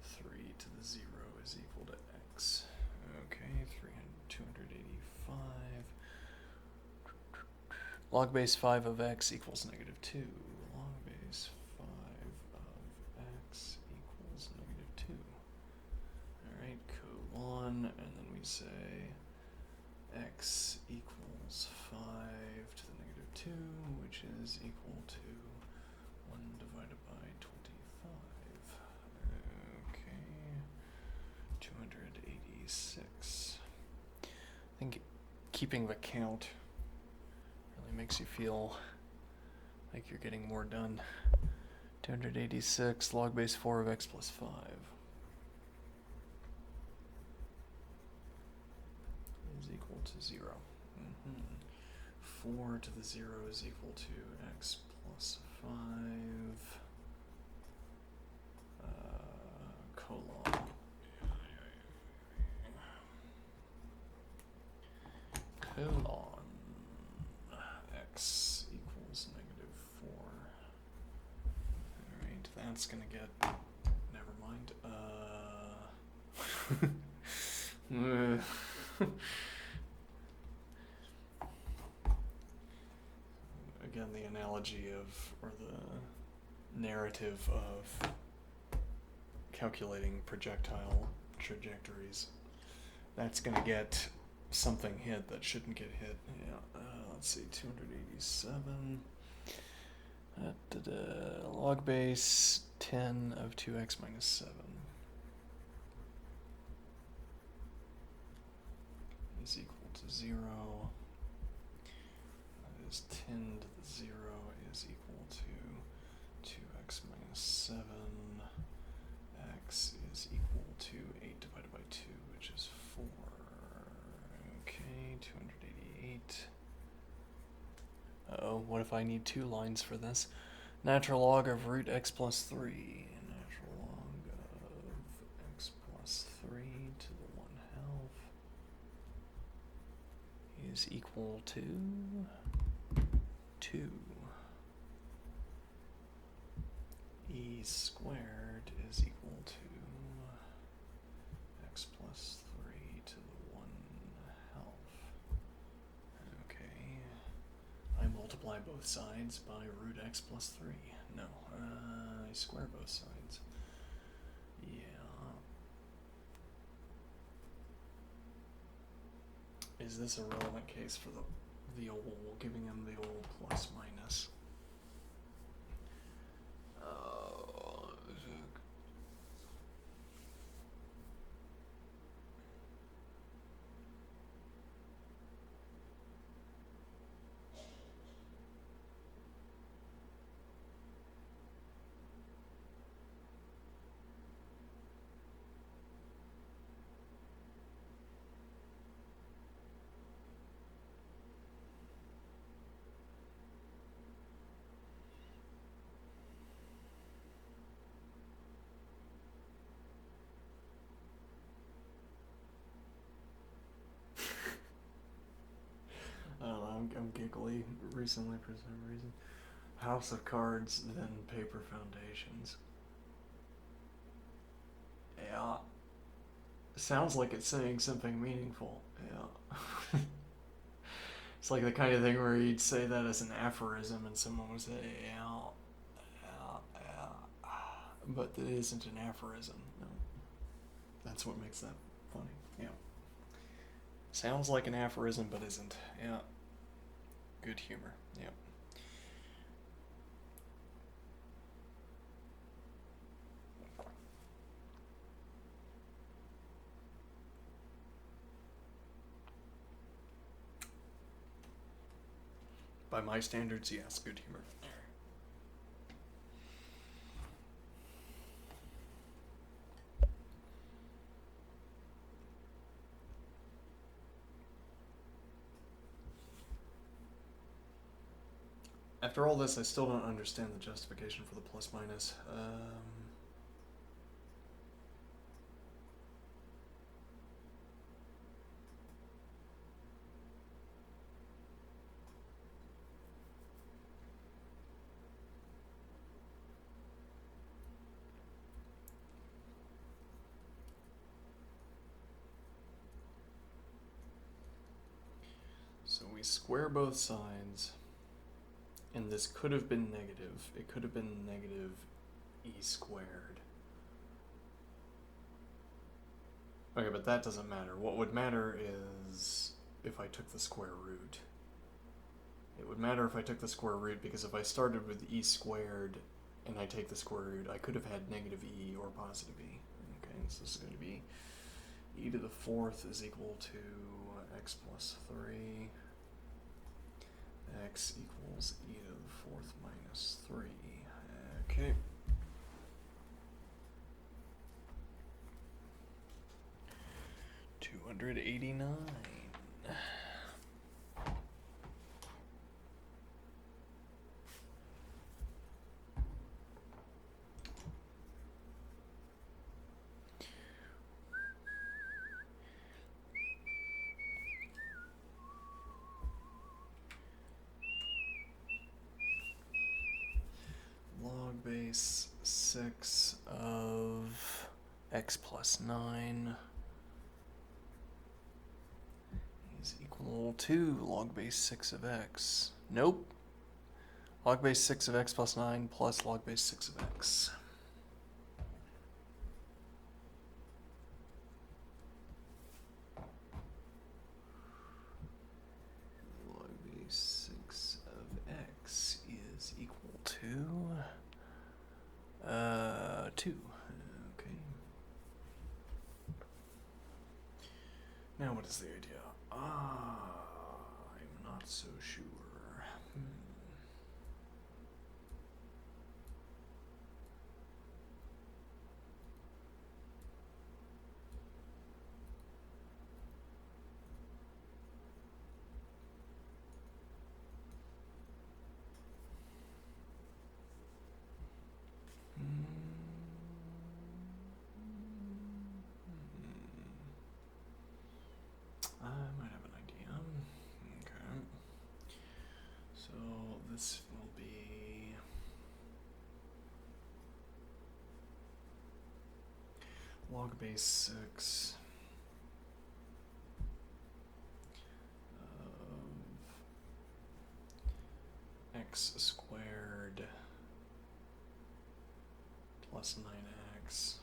3 to the 0 is equal to x. Okay, 285. Log base 5 of x equals negative 2. Log base 5 of x equals negative 2. Alright, colon, and then we say x equals 5 to the negative 2, which is equal to 1 divided by 25. Okay, 286. I think keeping the count really makes you feel like you're getting more done. 286 log base 4 of x plus 5 is equal to 0. 4 to the 0 is equal to x plus 5. that's gonna get... Never mind. Again, the analogy of, or the narrative of calculating projectile trajectories. That's gonna get something hit that shouldn't get hit. Yeah, let's see, 287. Log base 10 of 2x minus 7 is equal to 0. That is 10 to the 0 is equal to 2x minus 7. X is equal to 8 divided by 2, which is 4. Okay, 288. Uh-oh, what if I need 2 lines for this? Natural log of root x plus 3. Natural log of x plus 3 to the 1/2 is equal to 2. E squared is equal to x plus 3 to the 1/2. Okay. I multiply both sides by root x plus 3. No, I square both sides. Yeah. Is this a relevant case for the old, giving him the old plus minus? I don't know, I'm giggly recently for some reason. House of Cards, then Paper Foundations. Yeah. Sounds like it's saying something meaningful. Yeah. It's like the kind of thing where you'd say that as an aphorism and someone would say, yeah, yeah, yeah. But it isn't an aphorism. No. That's what makes that funny. Yeah. Sounds like an aphorism, but isn't. Yeah. Good humor. Yeah. By my standards, yes, good humor. After all this, I still don't understand the justification for the plus minus. So we square both sides, and this could have been negative. It could have been negative e squared. Okay, but that doesn't matter. What would matter is if I took the square root. It would matter if I took the square root, because if I started with e squared and I take the square root, I could have had negative e or positive e. Okay, so this is going to be e to the 4th is equal to x plus 3. X equals e to the 4th minus 3. Okay. $289. Log base 6 of x plus 9 is equal to log base 6 of x. Nope. Log base 6 of x plus 9 plus log base 6 of x. Log base 6 of x is equal to 2. Okay. Now what is the idea? I'm not so sure. I might have an idea. Okay. So this will be log base 6 of x squared plus 9x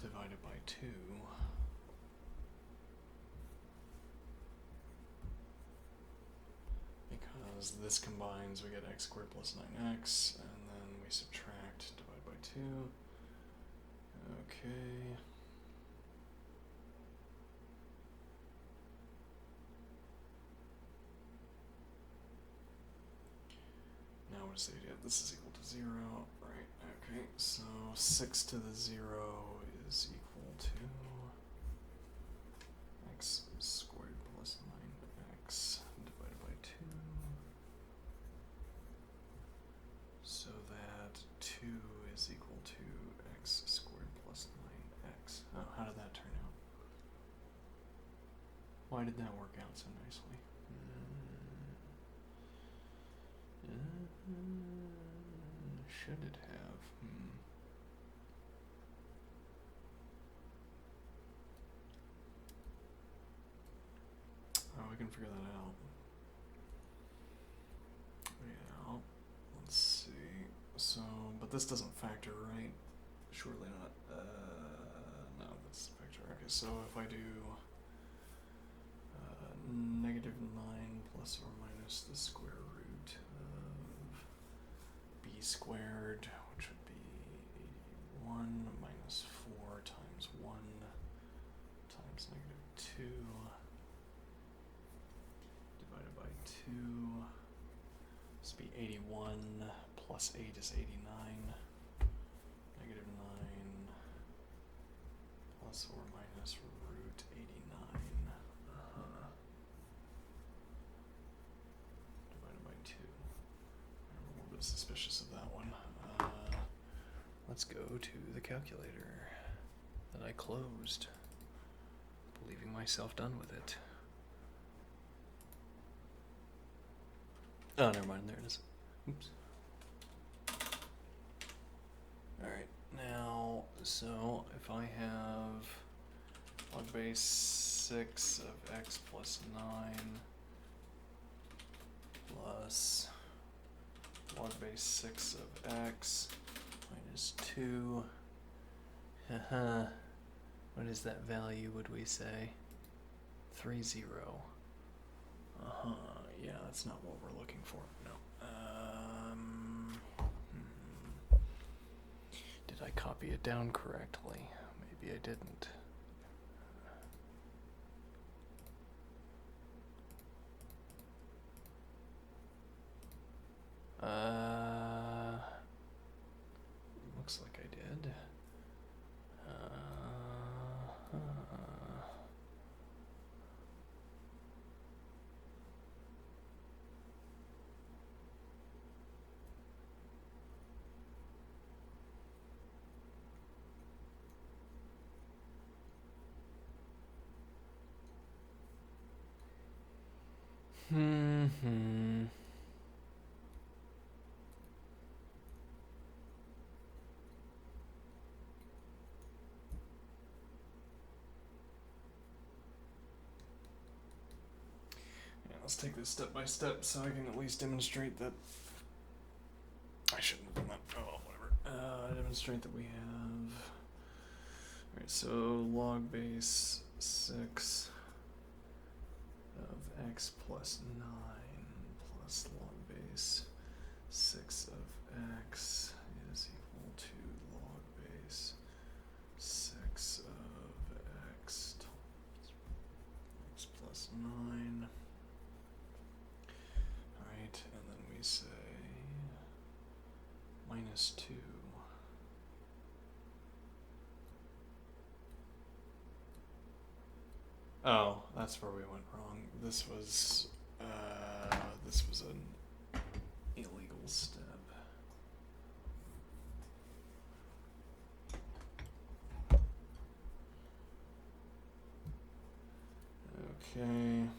divided by 2 because this combines, we get x squared plus 9x, and then we subtract, divide by 2. Okay. Now what is the idea? This is equal to 0, right? Okay, so 6 to the 0 is equal to x squared plus 9x divided by 2. So that 2 is equal to x squared plus 9x. Oh, how did that turn out? Why did that work out so nicely? Should it have? Oh, we can figure that out. Yeah, let's see. So, but this doesn't factor, right? Surely not. No, that's factor. Okay, so if I do negative 9 plus or minus the square root of b squared, which would be 81 minus 4 times 1 times negative 2 divided by 2. This would be 81 plus 8 is 89. Negative 9 plus or minus root 89. Divided by 2. I'm a little bit suspicious of that one. Let's go to the calculator that I closed, believing myself done with it. Oh, never mind, there it is. Oops. Alright, now, so if I have log base 6 of x plus 9 plus log base 6 of x minus 2. What is that value, would we say? 3, 0. Yeah, that's not what we're looking for. No. Did I copy it down correctly? Maybe I didn't. Looks like I did. let's take this step by step so I can at least demonstrate that. I shouldn't have done that. Oh, whatever. Demonstrate that we have. Alright, so log base 6 of x plus 9 plus log base 6 of x is equal to log base 6 of x plus 9. Alright, and then we say minus 2. Oh, that's where we went wrong. This was an illegal step. Okay.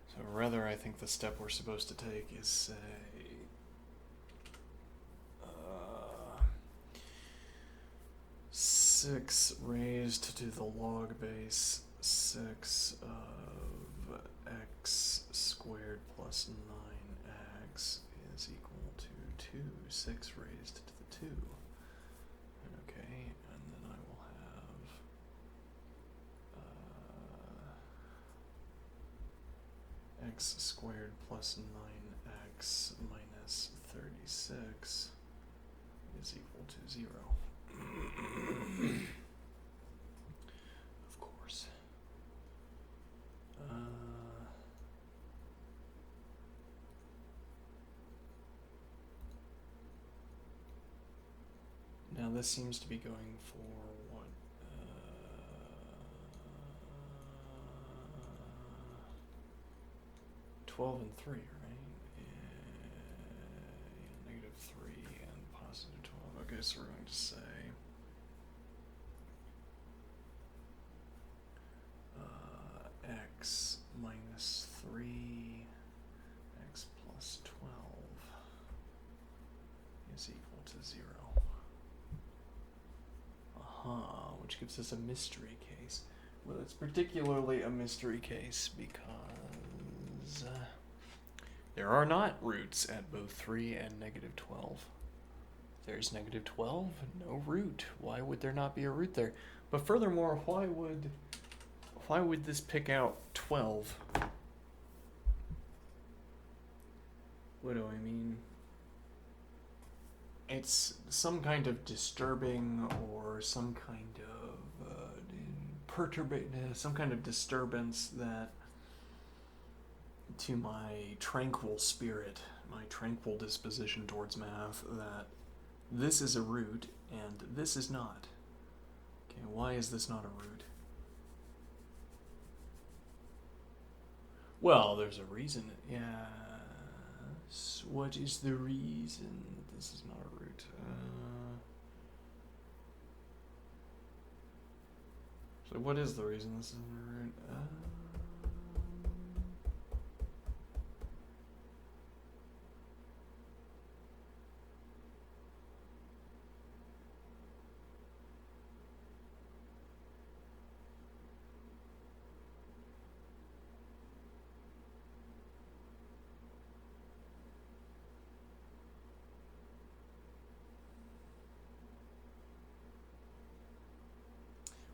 So rather, I think the step we're supposed to take is say 6 raised to the log base 6 of x squared plus 9x is equal to 2. 6 raised to the 2. Okay, and then I will have x squared plus 9x minus 36 is equal to 0. Of course. Now this seems to be going for what? 12 and 3, right? Yeah, negative 3 and positive 12. Okay, so we're going to say x minus 3, x plus 12 is equal to 0. Which gives us a mystery case. Well, it's particularly a mystery case because there are not roots at both 3 and negative 12. There's negative 12, no root. Why would there not be a root there? But furthermore, why would this pick out 12? What do I mean? It's some kind of disturbing or some kind of some kind of disturbance that to my tranquil spirit, my tranquil disposition towards math, that this is a root and this is not. Okay, why is this not a root? Well, there's a reason. Yes. What is the reason that this is not a root? So what is the reason this isn't a root?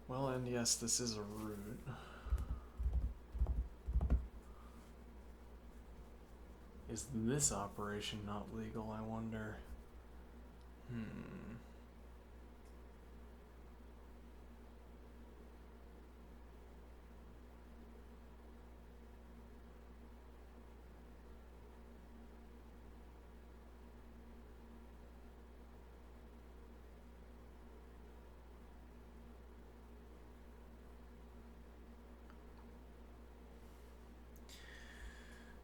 Well, and yes, this is a root. Is this operation not legal, I wonder?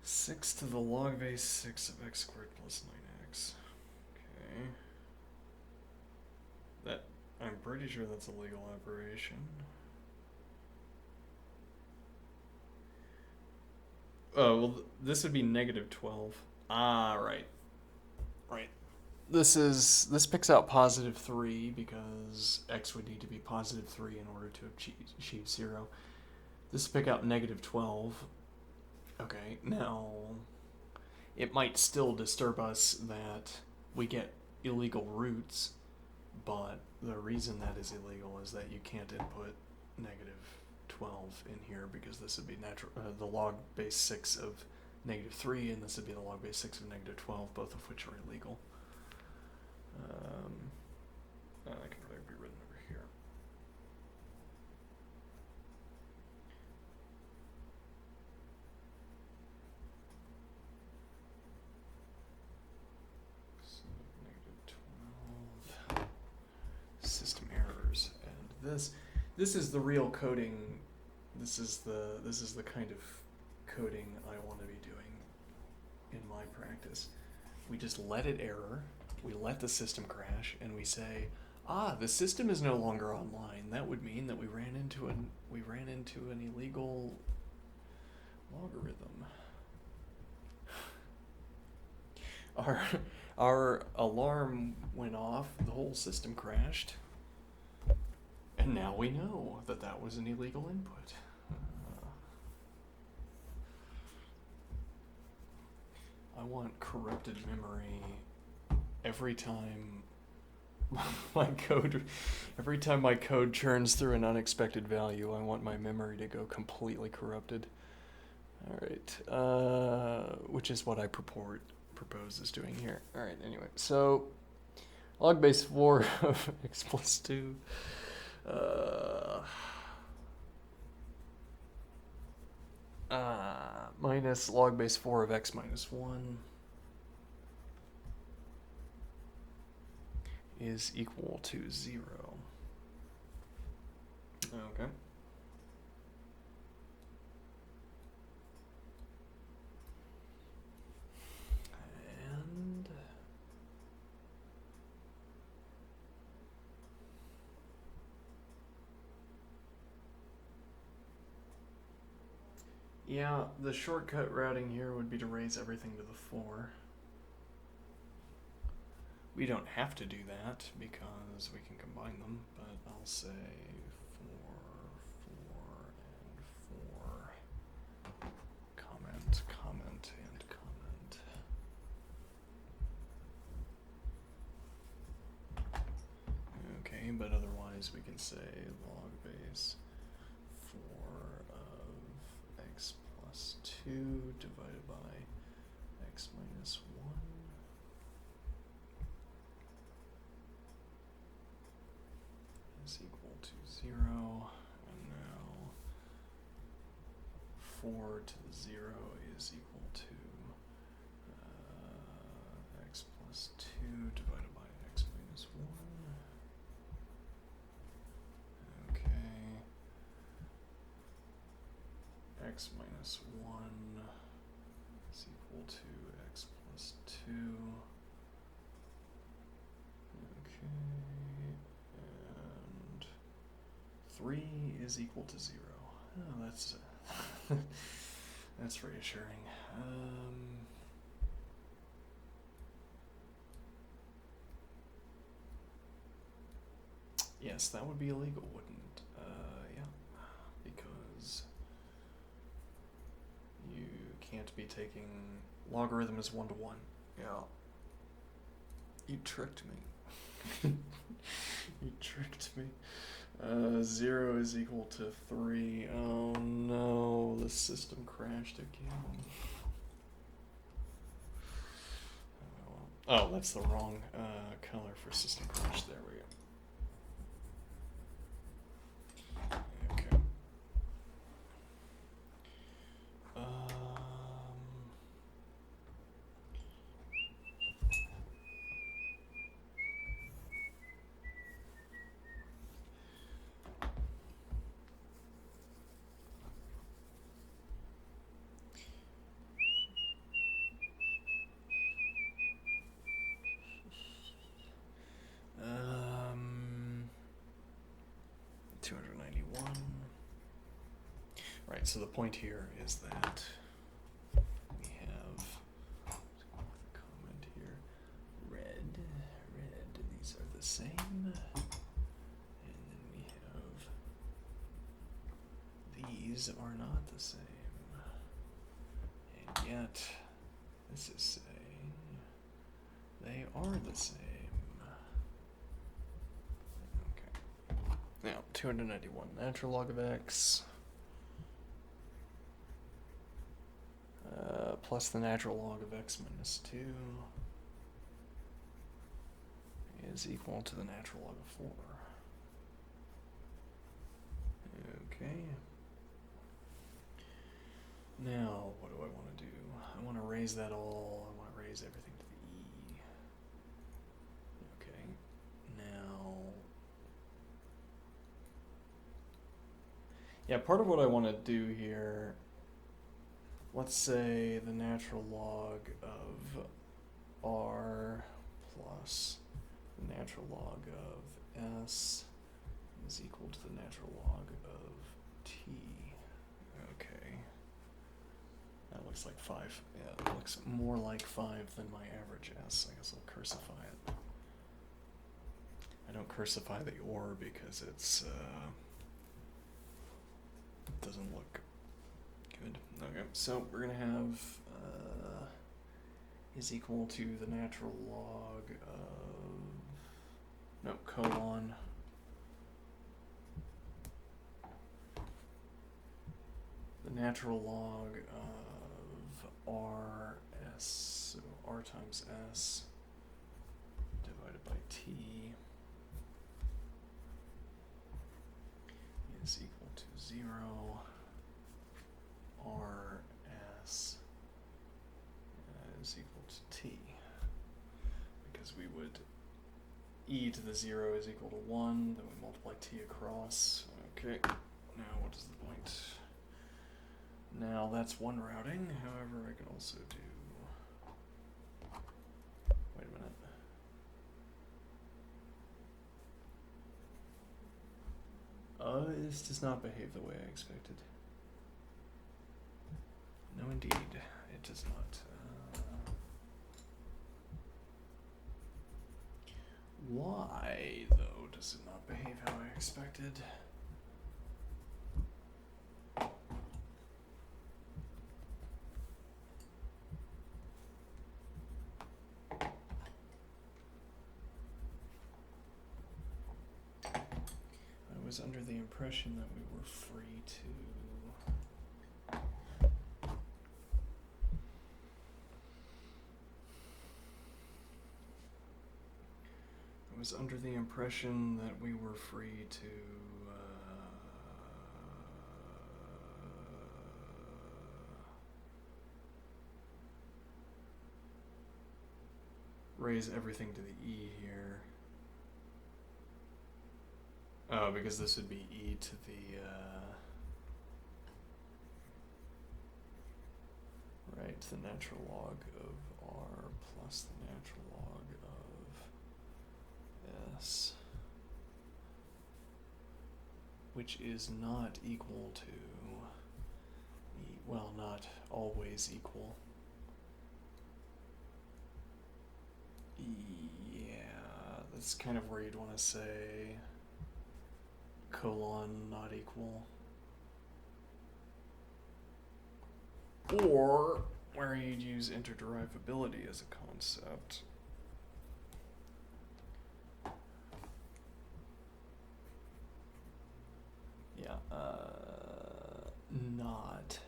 6 to the log base 6 of x squared plus 9x. Okay. I'm pretty sure that's a legal operation. Oh, well, this would be negative 12. Ah, right. Right. this picks out positive 3 because x would need to be positive 3 in order to achieve 0. This pick out negative 12. Okay, now it might still disturb us that we get illegal roots, but the reason that is illegal is that you can't input negative 12 in here because this would be the log base 6 of negative 3, and this would be the log base 6 of negative 12, both of which are illegal. That can probably be written over here. So negative 12. System errors, and this is the real coding. This is the kind of coding I want to be doing in my practice. We just let it error. We let the system crash, and we say, the system is no longer online. That would mean that we ran into an illegal logarithm. Our alarm went off, the whole system crashed, and now we know that that was an illegal input. I want corrupted memory every time my code churns through an unexpected value. I want my memory to go completely corrupted. All right, which is what I propose is doing here. All right, anyway, so log base 4 of x plus 2. Minus log base 4 of x minus 1 is equal to 0. Okay. And yeah, the shortcut routing here would be to raise everything to the 4. We don't have to do that because we can combine them, but I'll say 4, 4, and 4. Comment, comment, and comment. Okay, but otherwise we can say log base 4 of x plus 2 divided by x minus 1. Is equal to 0, and now 4 to the 0 is equal to x plus 2 divided by x minus 1. Okay. X minus 1 is equal to x plus 2. Okay. 3 is equal to 0. Oh, that's that's reassuring. Yes, that would be illegal, wouldn't it? Yeah, because you can't be taking logarithm as 1 to 1. Yeah. You tricked me. You tricked me. 0 is equal to 3. Oh no, the system crashed again. Oh, that's the wrong color for system crash. There we go. Okay. Right, so the point here is that we have, let's go with a comment here, red these are not the same. And yet, this is saying they are the same. Okay. Now, 291 natural log of x plus the natural log of x minus 2 is equal to the natural log of 4. Okay. Now, what do I want to do? I want to raise that all. I want to raise everything to the e. Okay. Now... yeah, part of what I want to do here, let's say the natural log of r plus the natural log of s is equal to the natural log of t. Okay. That looks like 5. Yeah, it looks more like 5 than my average s. I guess I'll cursify it. I don't cursify the or because it's it doesn't look good. Okay, so we're gonna have is equal to the natural log of colon the natural log of r s, so r times s divided by t is equal to 0 r s is equal to t, because we would e to the 0 is equal to 1, then we multiply t across. Okay, now what is the point? Now that's one routing, however I could also do... wait a minute. This does not behave the way I expected. No, indeed, it does not. Why, though, does it not behave how I expected? I was under the impression that we were free to... I was under the impression that we were free to raise everything to the e here. Oh, because this would be e to the right, the natural log of r plus the natural log of s, which is not equal to e, well, not always equal. Yeah, that's kind of where you'd want to say colon not equal. Or where you'd use interderivability as a concept. Yeah, not.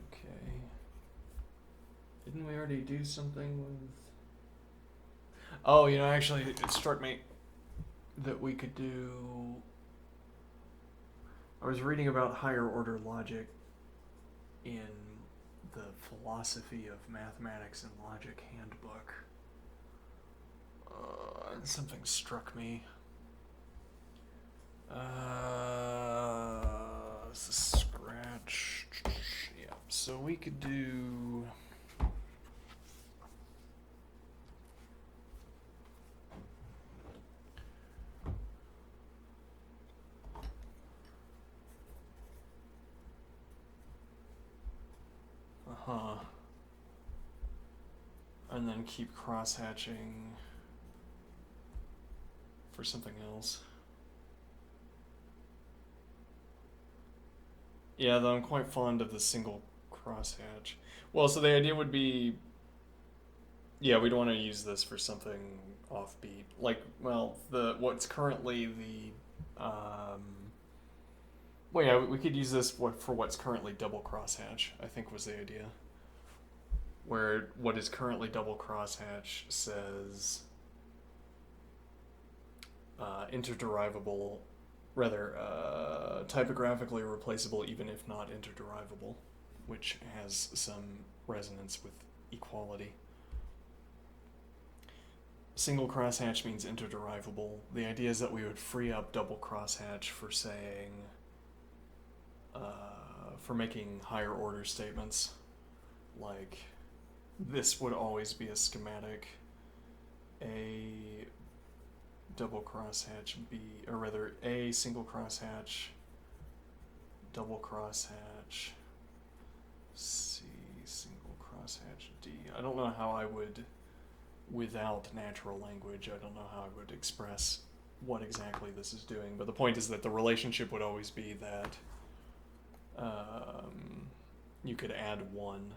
Okay. Didn't we already do something with... oh, you know, actually, it struck me that we could do... I was reading about higher order logic in the Philosophy of Mathematics and Logic handbook. And something struck me. This is scratch. Yeah, so we could do... and then keep cross-hatching for something else. Yeah, though I'm quite fond of the single crosshatch. Well, so the idea would be, yeah, we'd want to use this for something offbeat, like, well, the what's currently the, well, yeah, we could use this for what's currently double crosshatch. I think was the idea, where what is currently double crosshatch says interderivable, rather typographically replaceable even if not interderivable, which has some resonance with equality. Single crosshatch means interderivable. The idea is that we would free up double crosshatch for saying, for making higher order statements, like this would always be a schematic, a double crosshatch B, or rather A single crosshatch, double crosshatch, C single crosshatch D. I don't know how I would, without natural language, I don't know how I would express what exactly this is doing, but the point is that the relationship would always be that you could add one.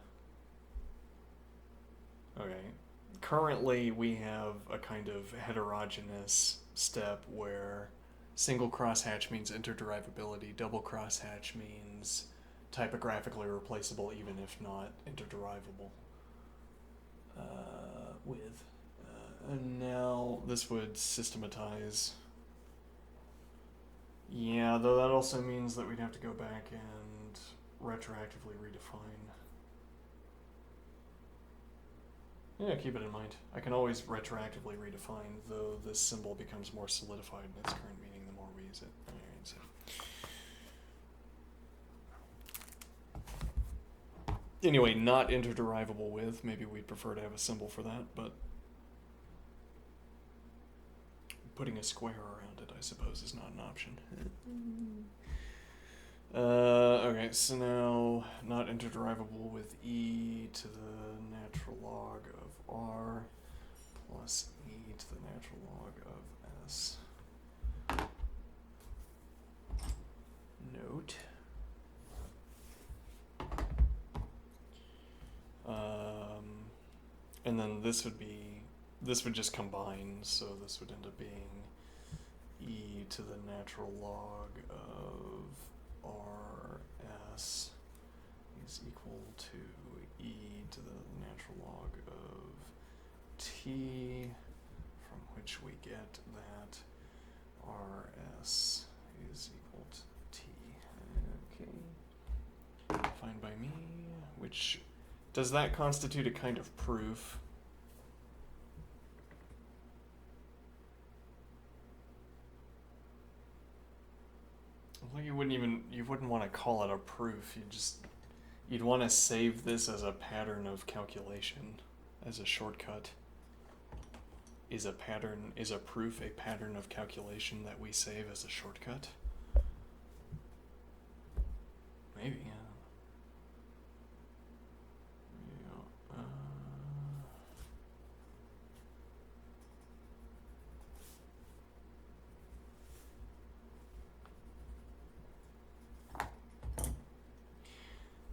Okay. Currently, we have a kind of heterogeneous step where single crosshatch means interderivability, double crosshatch means typographically replaceable even if not interderivable with. And now this would systematize. Yeah, though that also means that we'd have to go back and retroactively redefine. Yeah, keep it in mind. I can always retroactively redefine, though this symbol becomes more solidified in its current meaning the more we use it. Alright, so. Anyway, not interderivable with. Maybe we'd prefer to have a symbol for that, but putting a square around it, I suppose, is not an option. Okay, so now not interderivable with e to the natural log of r plus e to the natural log of s. Note. And then this would just combine, so this would end up being e to the natural log of rs is equal to e to the natural log of t, from which we get that rs is equal to t. Okay. Fine by me, which, does that constitute a kind of proof? Well, you wouldn't want to call it a proof. You'd want to save this as a pattern of calculation, as a shortcut. Is a proof a pattern of calculation that we save as a shortcut? Maybe, yeah.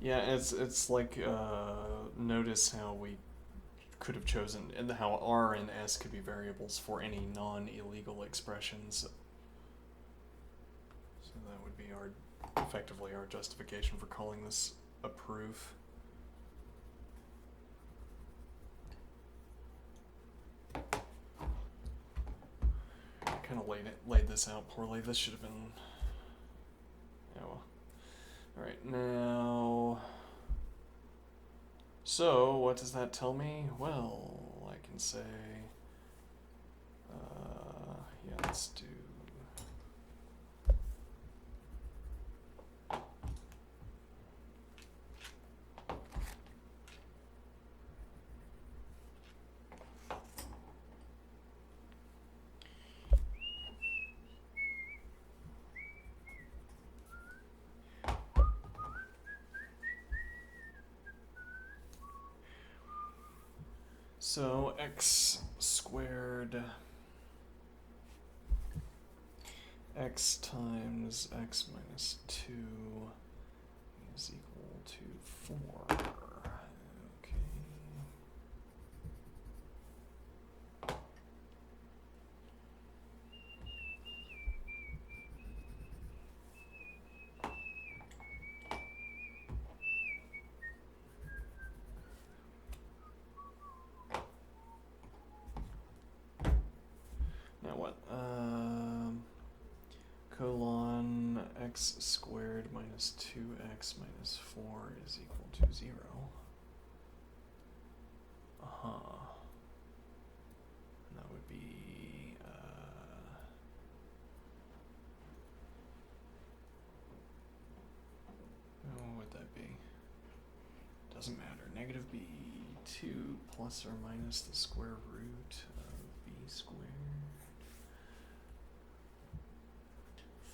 Yeah, it's like, notice how we could have chosen, and how R and S could be variables for any non-illegal expressions. So that would be effectively our justification for calling this a proof. I kind of laid this out poorly. This should have been. Yeah, well. All right, now. So, what does that tell me? Well, I can say. Yeah, let's do. So x squared, x times x minus 2 is equal to 4. Okay. Now what? Colon x squared minus 2x minus 4 is equal to 0. And that would be what would that be? Doesn't matter. Negative b 2 plus or minus the square root of b squared.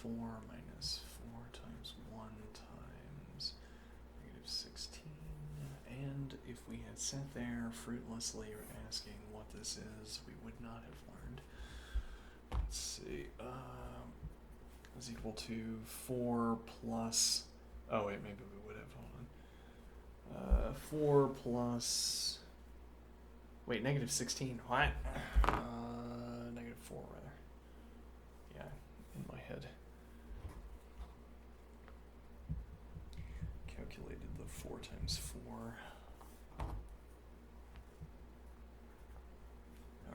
4 minus 4 times 1 times negative 16. And if we had sat there fruitlessly asking what this is, we would not have learned. Let's see. Is equal to 4 plus... Oh, wait, maybe we would have. Hold on. 4 plus... Wait, negative 16. What? Negative 4, rather. Yeah, in my head. Calculated the 4 times 4.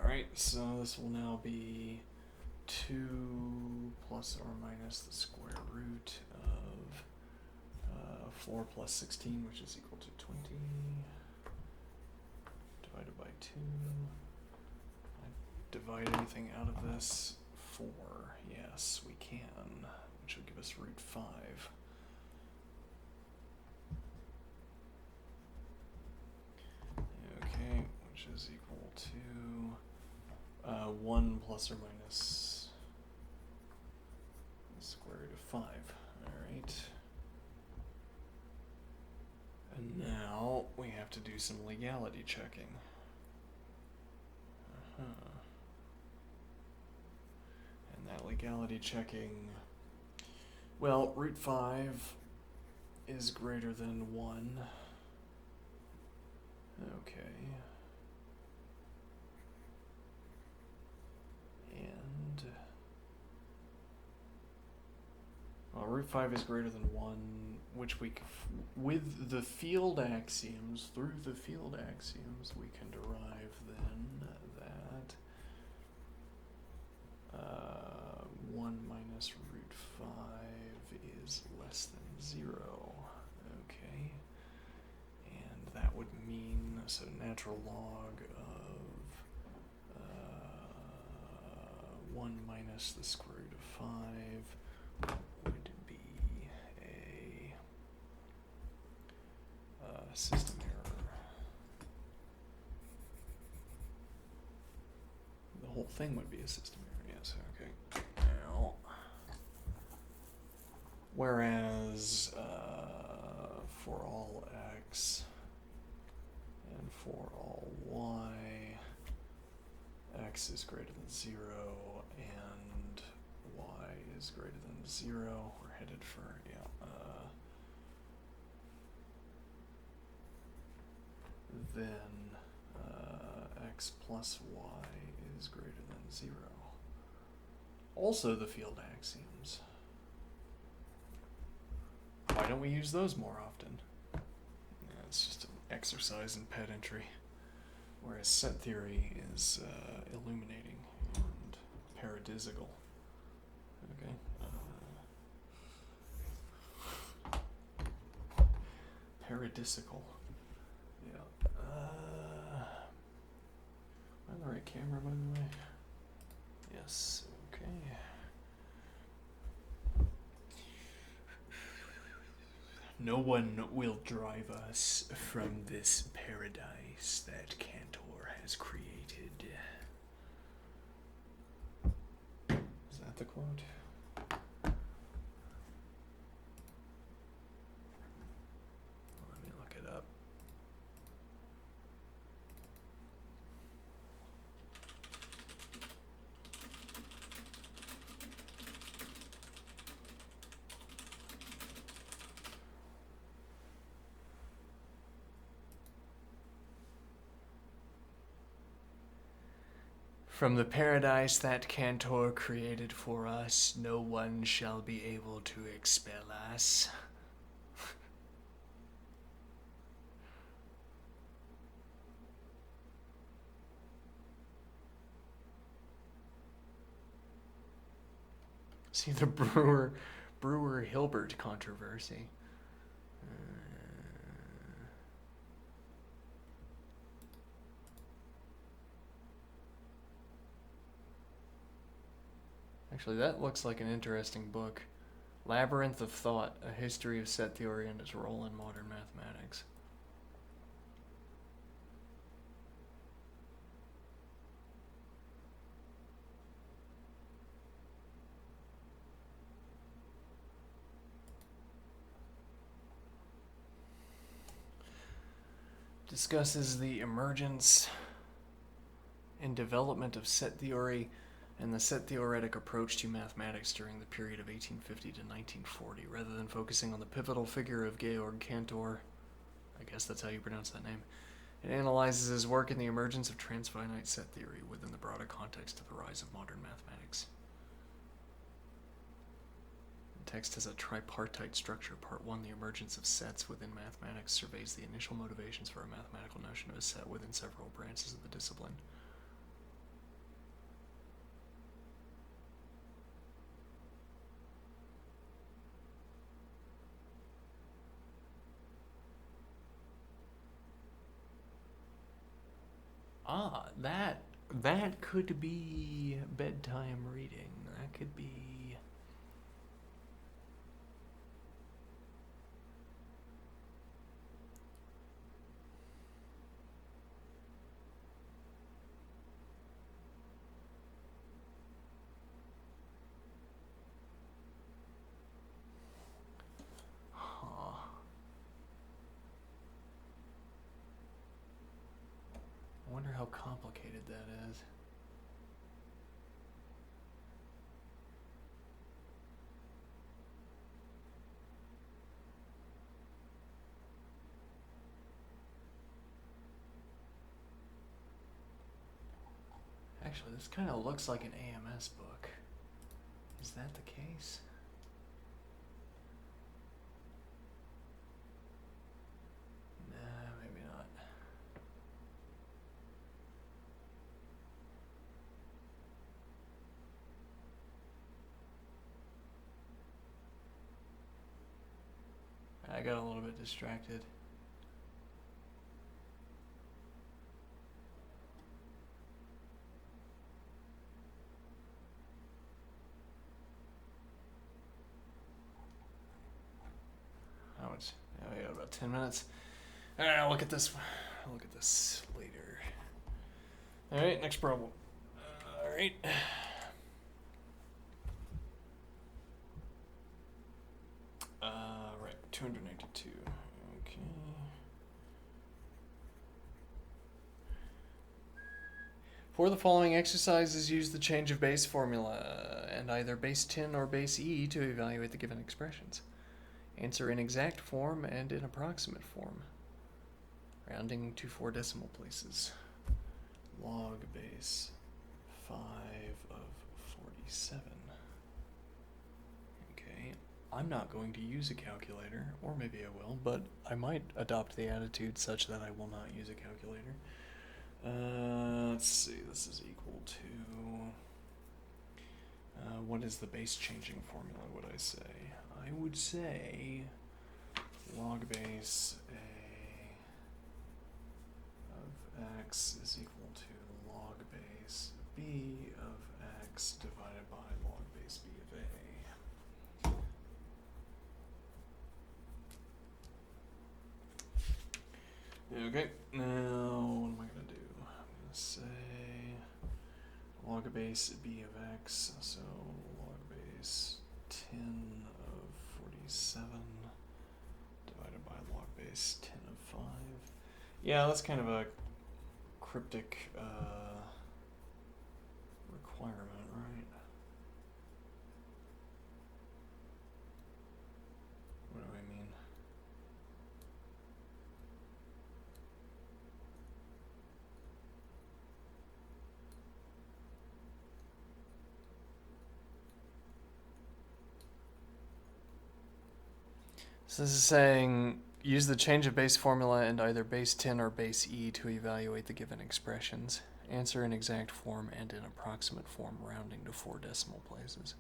Alright, so this will now be 2 plus or minus the square root of 4 plus 16, which is equal to 20, divided by 2. I divide anything out of this? 4. Yes, we can, which will give us root 5. Okay, which is equal to 1 plus or minus the square root of 5. Alright. And now we have to do some legality checking. And that legality checking, well, root 5 is greater than 1. Okay. And well, root 5 is greater than 1, which we, with the field axioms, through the field axioms, we can derive then that 1 minus root 5 is less than 0. Okay. And that would mean, so natural log of 1 minus the square root of 5 would be a system error. The whole thing would be a system error, yes, okay. Now, whereas for all x and for all y, x is greater than 0 and y is greater than 0, we're headed for, then x plus y is greater than 0. Also the field axioms. Why don't we use those more often? Yeah, it's just an exercise in pedantry, whereas set theory is illuminating and paradisical. Okay. Paradisical. Yeah. Am I on the right camera, by the way? Yes. Okay. No one will drive us from this paradise that Cantor has created. Is that the quote? Let me look it up. From the paradise that Cantor created for us, no one shall be able to expel us. See the Brewer Hilbert controversy. Actually, that looks like an interesting book. Labyrinth of Thought, A History of Set Theory and Its Role in Modern Mathematics. Discusses the emergence and development of set theory and the set theoretic approach to mathematics during the period of 1850 to 1940, rather than focusing on the pivotal figure of Georg Cantor. I guess that's how you pronounce that name. It analyzes his work in the emergence of transfinite set theory within the broader context of the rise of modern mathematics. The text has a tripartite structure. Part 1, the emergence of sets within mathematics, surveys the initial motivations for a mathematical notion of a set within several branches of the discipline. That could be bedtime reading. That could be. I wonder how complicated that is. Actually, this kind of looks like an AMS book. Is that the case? Nah, maybe not. I got a little bit distracted. How much? Yeah, we got about 10 minutes. All right, I'll look at this. I'll look at this later. All right, next problem. All right. Right, 292. Okay. For the following exercises, use the change of base formula and either base 10 or base e to evaluate the given expressions. Answer in exact form and in approximate form, rounding to 4 decimal places. Log base 5 of 47. Okay, I'm not going to use a calculator, or maybe I will, but I might adopt the attitude such that I will not use a calculator. Let's see, this is equal to... what is the base changing formula, would I say? I would say log base A of x is equal to log base B of x divided by log base B of A. Okay, now what am I going to do? I'm going to say log base B of x, so log base 10 of 47 divided by log base 10 of 5. Yeah, that's kind of a cryptic requirement, right? What do I mean? So this is saying use the change of base formula and either base 10 or base e to evaluate the given expressions. Answer in exact form and in approximate form, rounding to 4 decimal places.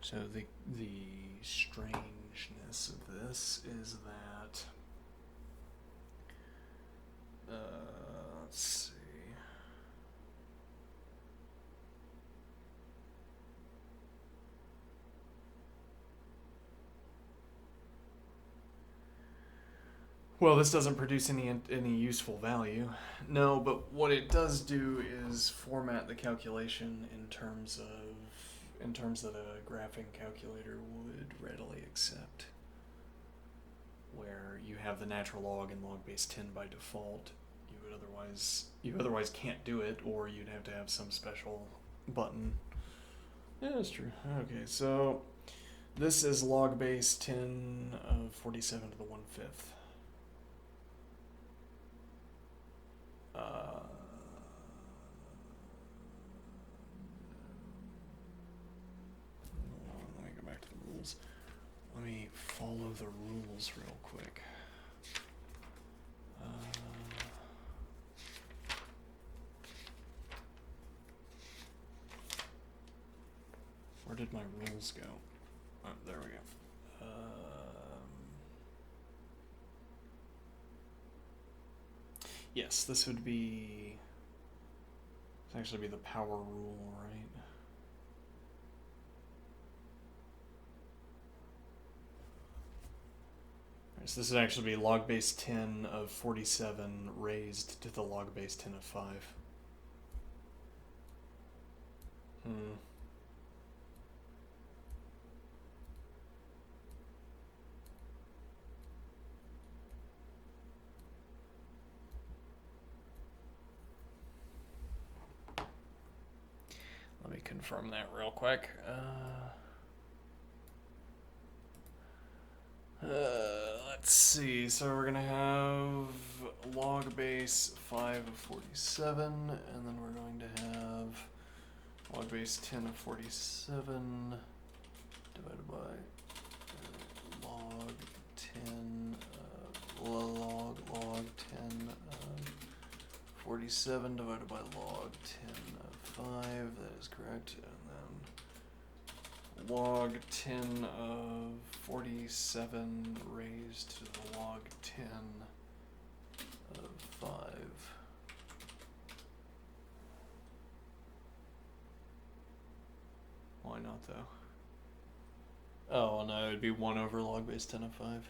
So the strangeness of this is that let's see. Well, this doesn't produce any useful value. No, but what it does do is format the calculation in terms that a graphing calculator would readily accept. Where you have the natural log and log base 10 by default, you otherwise can't do it, or you'd have to have some special button. Yeah, that's true. Okay, so this is log base 10 of 47 to the 1/5. Let me go back to the rules. Let me follow the rules real quick. Where did my rules go? Oh, there we go. Yes, this would be. This actually be the power rule, right? Alright, so this would actually be log base 10 of 47 raised to the log base 10 of 5. Let me confirm that real quick. Let's see. So we're gonna have log base 5 of 47, and then we're going to have log base 10 of 47 divided by log 10 log 10 of 47 divided by log 10 of 5. That is correct. And then log 10 of 47 raised to the log 10 of 5. Why not, though? Oh, well, no, it would be 1 over log base 10 of 5.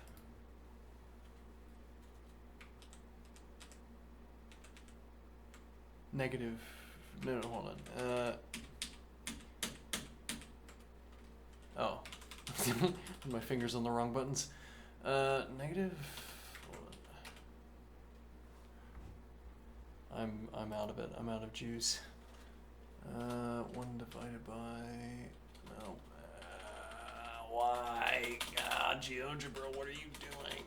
Negative. No, hold on. Oh. My fingers on the wrong buttons. Negative. Hold on. I'm out of it. I'm out of juice. 1 divided by. No. Why? GeoGebra, what are you doing?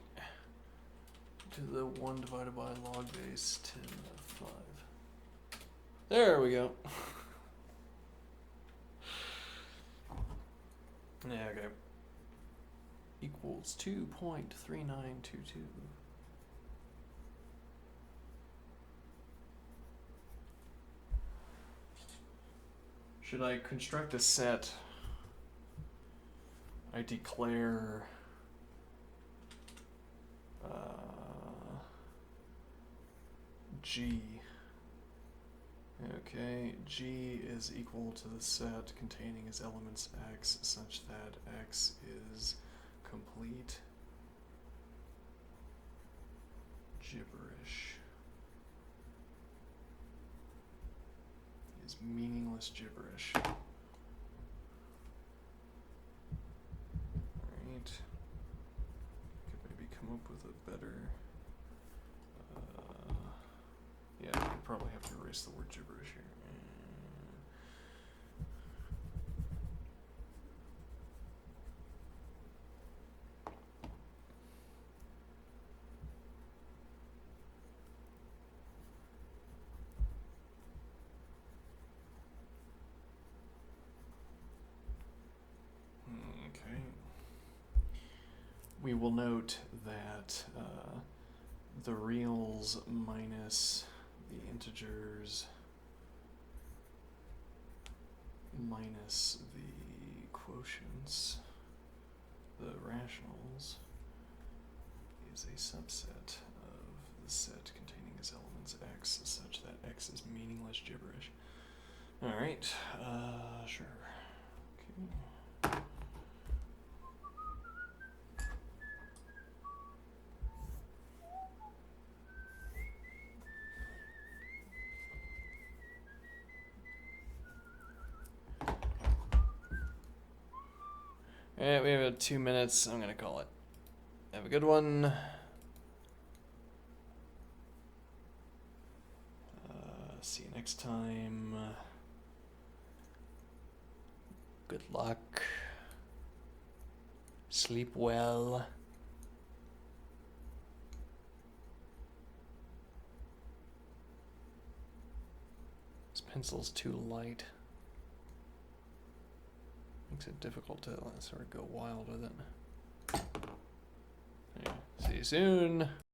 To the 1 divided by log base 10 of 5. There we go. Yeah, okay. Equals 2.3922. Should I construct a set? I declare G. Okay, G is equal to the set containing as elements X such that X is complete gibberish. Is meaningless gibberish. Alright. Could maybe come up with a better. Yeah, I probably have to erase the word gibberish here. Okay. we will note that the reals minus the integers minus the quotients, the rationals, is a subset of the set containing its elements x such that x is meaningless gibberish. Alright, sure. Okay. Alright, we have about 2 minutes. I'm gonna call it. Have a good one. See you next time. Good luck. Sleep well. This pencil's too light. Makes it difficult to sort of go wild with it. Anyway, see you soon.